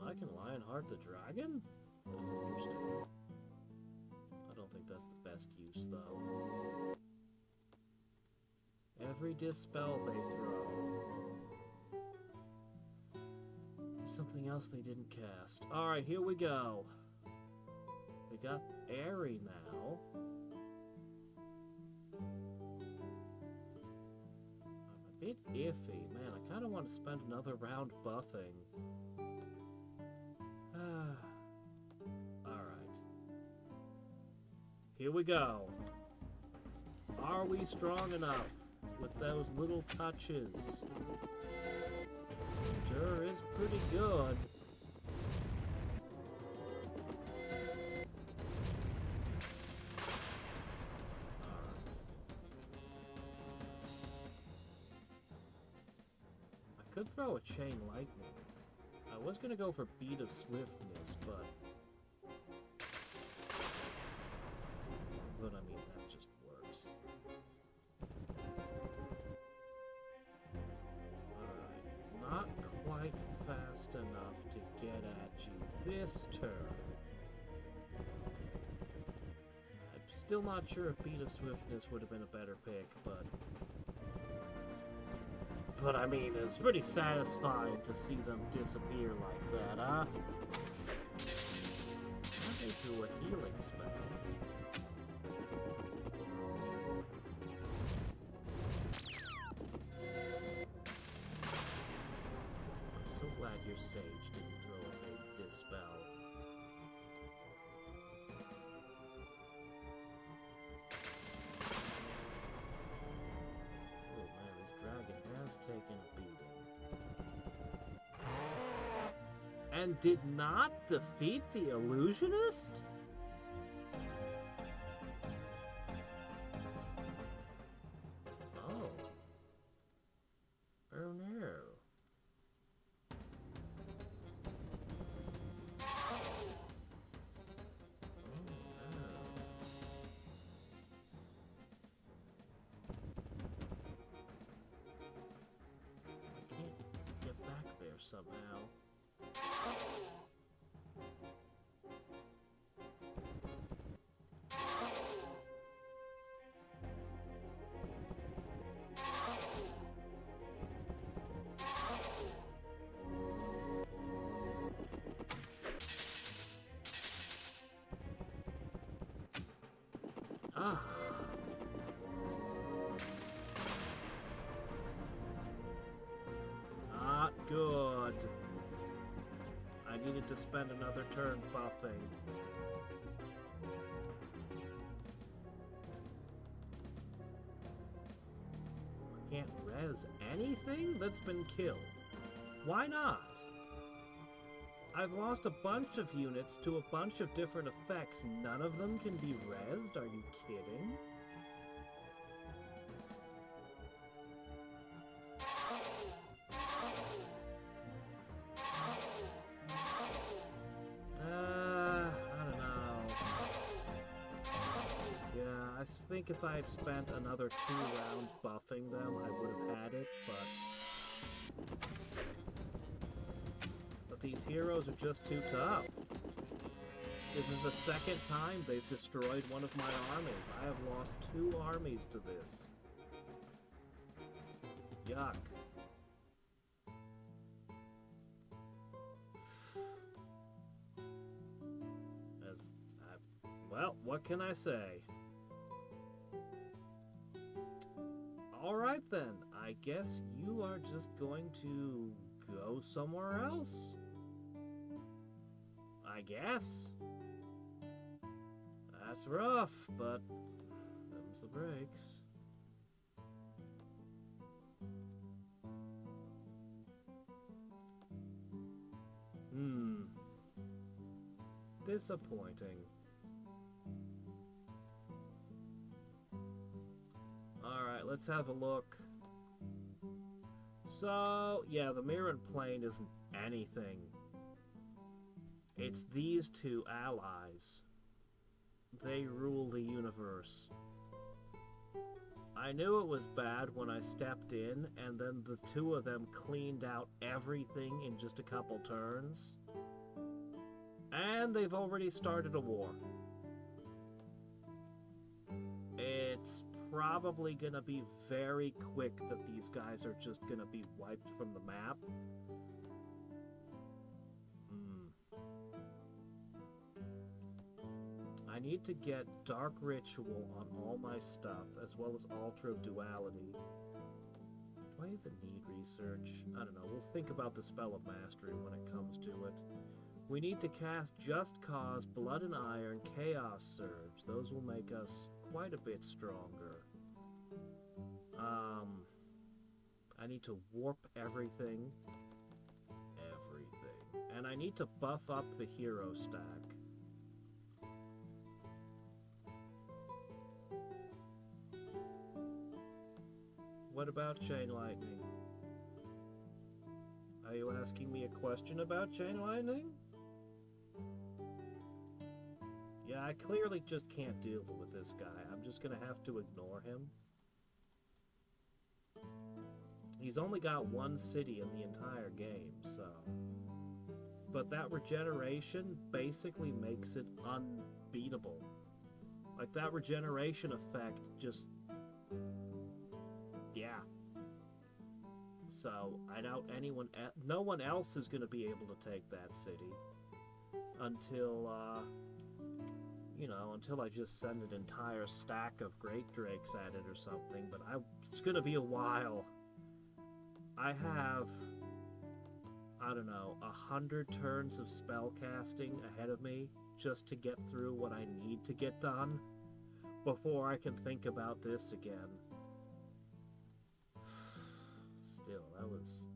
Speaker 1: I can Lionheart the dragon? That's interesting. I don't think that's the best use, though. Every dispel they throw. Something else they didn't cast. Alright, here we go. They got Airy now. I'm a bit iffy. Man, I kind of want to spend another round buffing. Alright. Here we go. Are we strong enough with those little touches? Sure is pretty good. Alright. I could throw a Chain Lightning. I was gonna go for Beat of Swiftness, but I mean, that just works. Alright, not quite fast enough to get at you this turn. I'm still not sure if Beat of Swiftness would have been a better pick, but I mean, it's pretty satisfying to see them disappear like that, huh? Now they threw a healing spell. I'm so glad your Sage didn't throw a big dispel. Taken a beating. And did not defeat the illusionist? Oh. Oh no. Somehow. Ah. Not good. I needed to spend another turn buffing. I can't res anything that's been killed. Why not? I've lost a bunch of units to a bunch of different effects. None of them can be rezzed? Are you kidding? I don't know. Yeah, I think if I had spent another 2 rounds buffing them, I would have had it, but these heroes are just too tough. This is the second time they've destroyed one of my armies. I have lost 2 armies to this. Yuck. Well, what can I say? Alright then, I guess you are just going to go somewhere else. I guess. That's rough, but them's the breaks. Disappointing. Alright, let's have a look. So, yeah, the Mirren Plane isn't anything. It's these 2 allies. They rule the universe. I knew it was bad when I stepped in, and then the 2 of them cleaned out everything in just a couple turns. And they've already started a war. It's probably gonna be very quick that these guys are just gonna be wiped from the map. I need to get Dark Ritual on all my stuff, as well as Altar of Duality. Do I even need research? I don't know, we'll think about the Spell of Mastery when it comes to it. We need to cast Just Cause, Blood and Iron, Chaos Surge. Those will make us quite a bit stronger. I need to warp everything. And I need to buff up the hero stack. What about Chain Lightning? Are you asking me a question about Chain Lightning? Yeah, I clearly just can't deal with this guy. I'm just gonna have to ignore him. He's only got 1 city in the entire game, so... But that regeneration basically makes it unbeatable. Like, that regeneration effect just... Yeah. So, I doubt anyone... No one else is gonna be able to take that city. Until, you know, until I just send an entire stack of Great Drakes at it or something, but it's gonna be a while. I have, I don't know, 100 turns of spell casting ahead of me just to get through what I need to get done before I can think about this again. Still, that was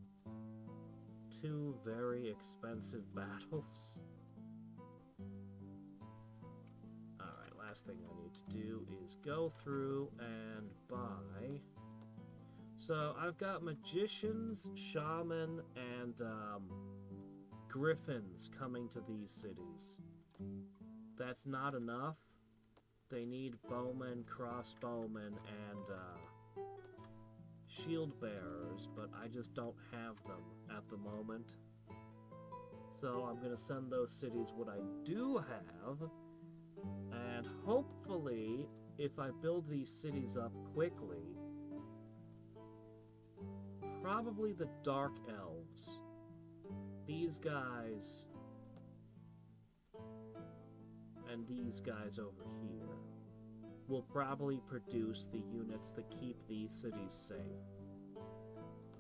Speaker 1: 2 very expensive battles. Last thing I need to do is go through and buy. So I've got magicians, shaman, and griffins coming to these cities. That's not enough. They need bowmen, crossbowmen, and shield bearers, but I just don't have them at the moment. So I'm gonna send those cities what I do have. And hopefully, if I build these cities up quickly, probably the Dark Elves, these guys, and these guys over here, will probably produce the units that keep these cities safe.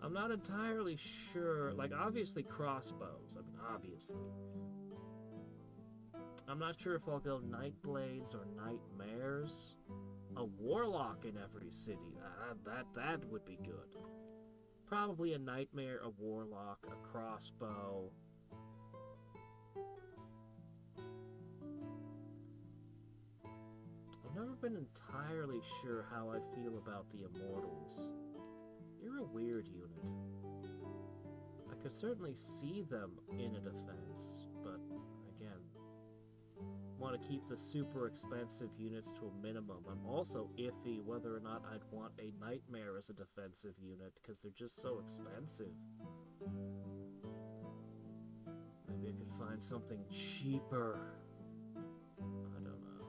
Speaker 1: I'm not entirely sure, like obviously crossbows, I mean obviously. I'm not sure if I'll go Nightblades or Nightmares. A Warlock in every city, that would be good. Probably a Nightmare, a Warlock, a Crossbow, never been entirely sure how I feel about the Immortals. You're a weird unit. I could certainly see them in a defense, but again, want to keep the super expensive units to a minimum. I'm also iffy whether or not I'd want a Nightmare as a defensive unit, because they're just so expensive. Maybe I could find something cheaper. I don't know.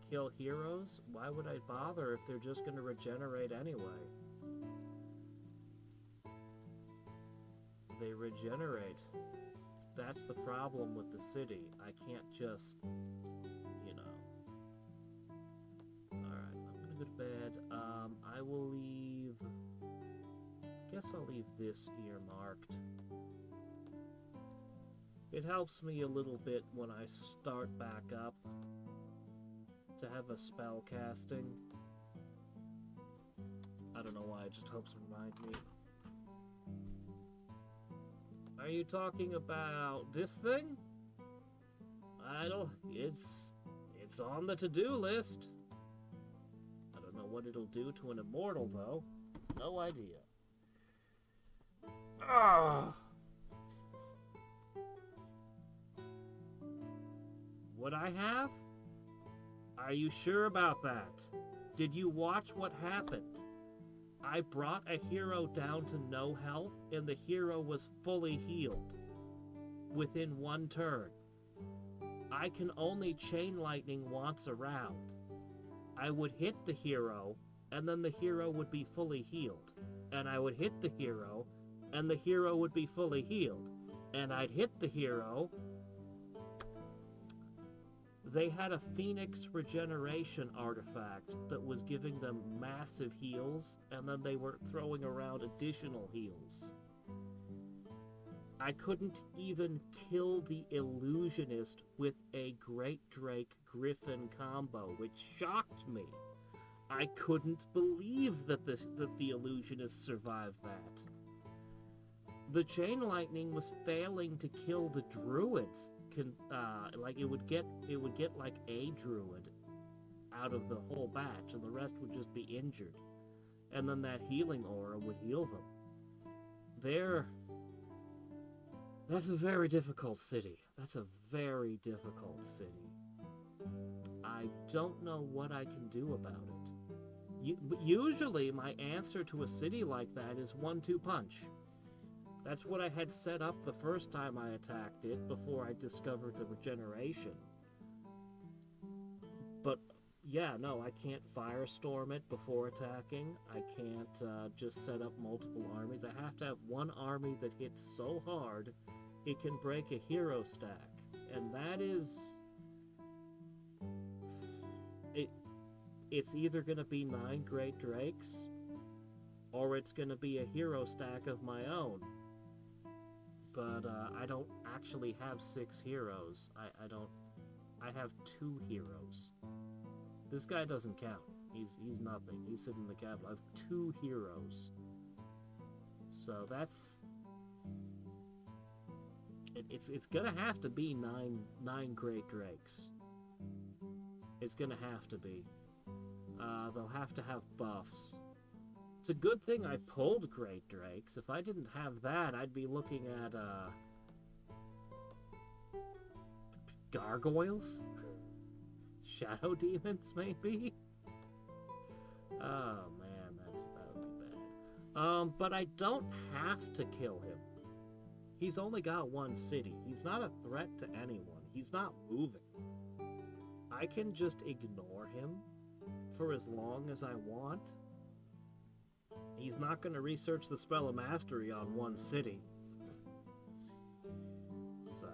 Speaker 1: Kill heroes? Why would I bother if they're just going to regenerate anyway? They regenerate. That's the problem with the city. I can't just, you know. Alright, I'm gonna go to bed. I will leave... Guess I'll leave this earmarked. It helps me a little bit when I start back up to have a spell casting. I don't know why, it just helps remind me. Are you talking about this thing? I don't... It's on the to-do list. I don't know what it'll do to an immortal, though. No idea. Ah! What I have? Are you sure about that? Did you watch what happened? I brought a hero down to no health, and the hero was fully healed within one turn. I can only chain lightning once a round. I would hit the hero, and then the hero would be fully healed. And I would hit the hero, and the hero would be fully healed. And I'd hit the hero. They had a Phoenix regeneration artifact that was giving them massive heals, and then they were throwing around additional heals. I couldn't even kill the Illusionist with a Great Drake Griffin combo, which shocked me. I couldn't believe that the Illusionist survived that. The Chain Lightning was failing to kill the Druids. Like it would get like a druid out of the whole batch, and the rest would just be injured, and then that healing aura would heal them. That's a very difficult city. That's a very difficult city. I don't know what I can do about it. Usually my answer to a city like that is 1-2 punch. That's what I had set up the first time I attacked it, before I discovered the regeneration. But, yeah, no, I can't firestorm it before attacking. I can't just set up multiple armies. I have to have one army that hits so hard, it can break a hero stack. And that is... It's either going to be 9 Great Drakes, or it's going to be a hero stack of my own. But I don't actually have 6 heroes. I have 2 heroes. This guy doesn't count. He's nothing. He's sitting in the capital. I have 2 heroes. So that's... It's gonna have to be 9 Great Drakes. It's gonna have to be. They'll have to have buffs. It's a good thing I pulled Great Drakes. If I didn't have that, I'd be looking at, gargoyles? Shadow demons, maybe? Oh, man, that would be bad. But I don't have to kill him. He's only got 1 city. He's not a threat to anyone. He's not moving. I can just ignore him for as long as I want. He's not going to research the Spell of Mastery on 1 city. So,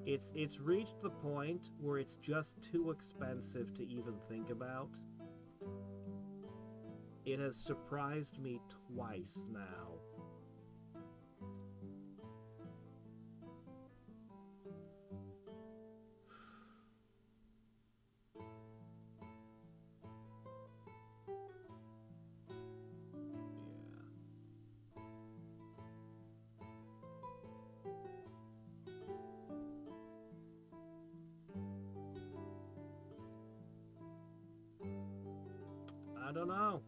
Speaker 1: it's reached the point where it's just too expensive to even think about. It has surprised me twice now. I don't know.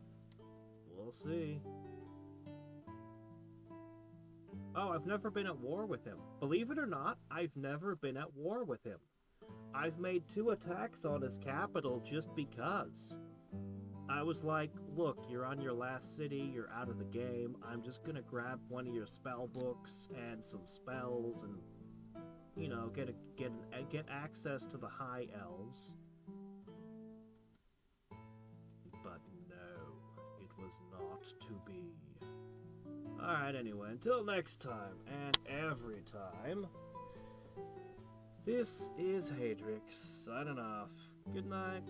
Speaker 1: We'll see. Oh, I've never been at war with him. Believe it or not, I've never been at war with him. I've made 2 attacks on his capital just because. I was like, look, you're on your last city, you're out of the game, I'm just gonna grab one of your spell books and some spells and, you know, get access to the high elves. But no, it was not to be. Alright, anyway, until next time, and every time, this is Hadriex, signing off. Good night.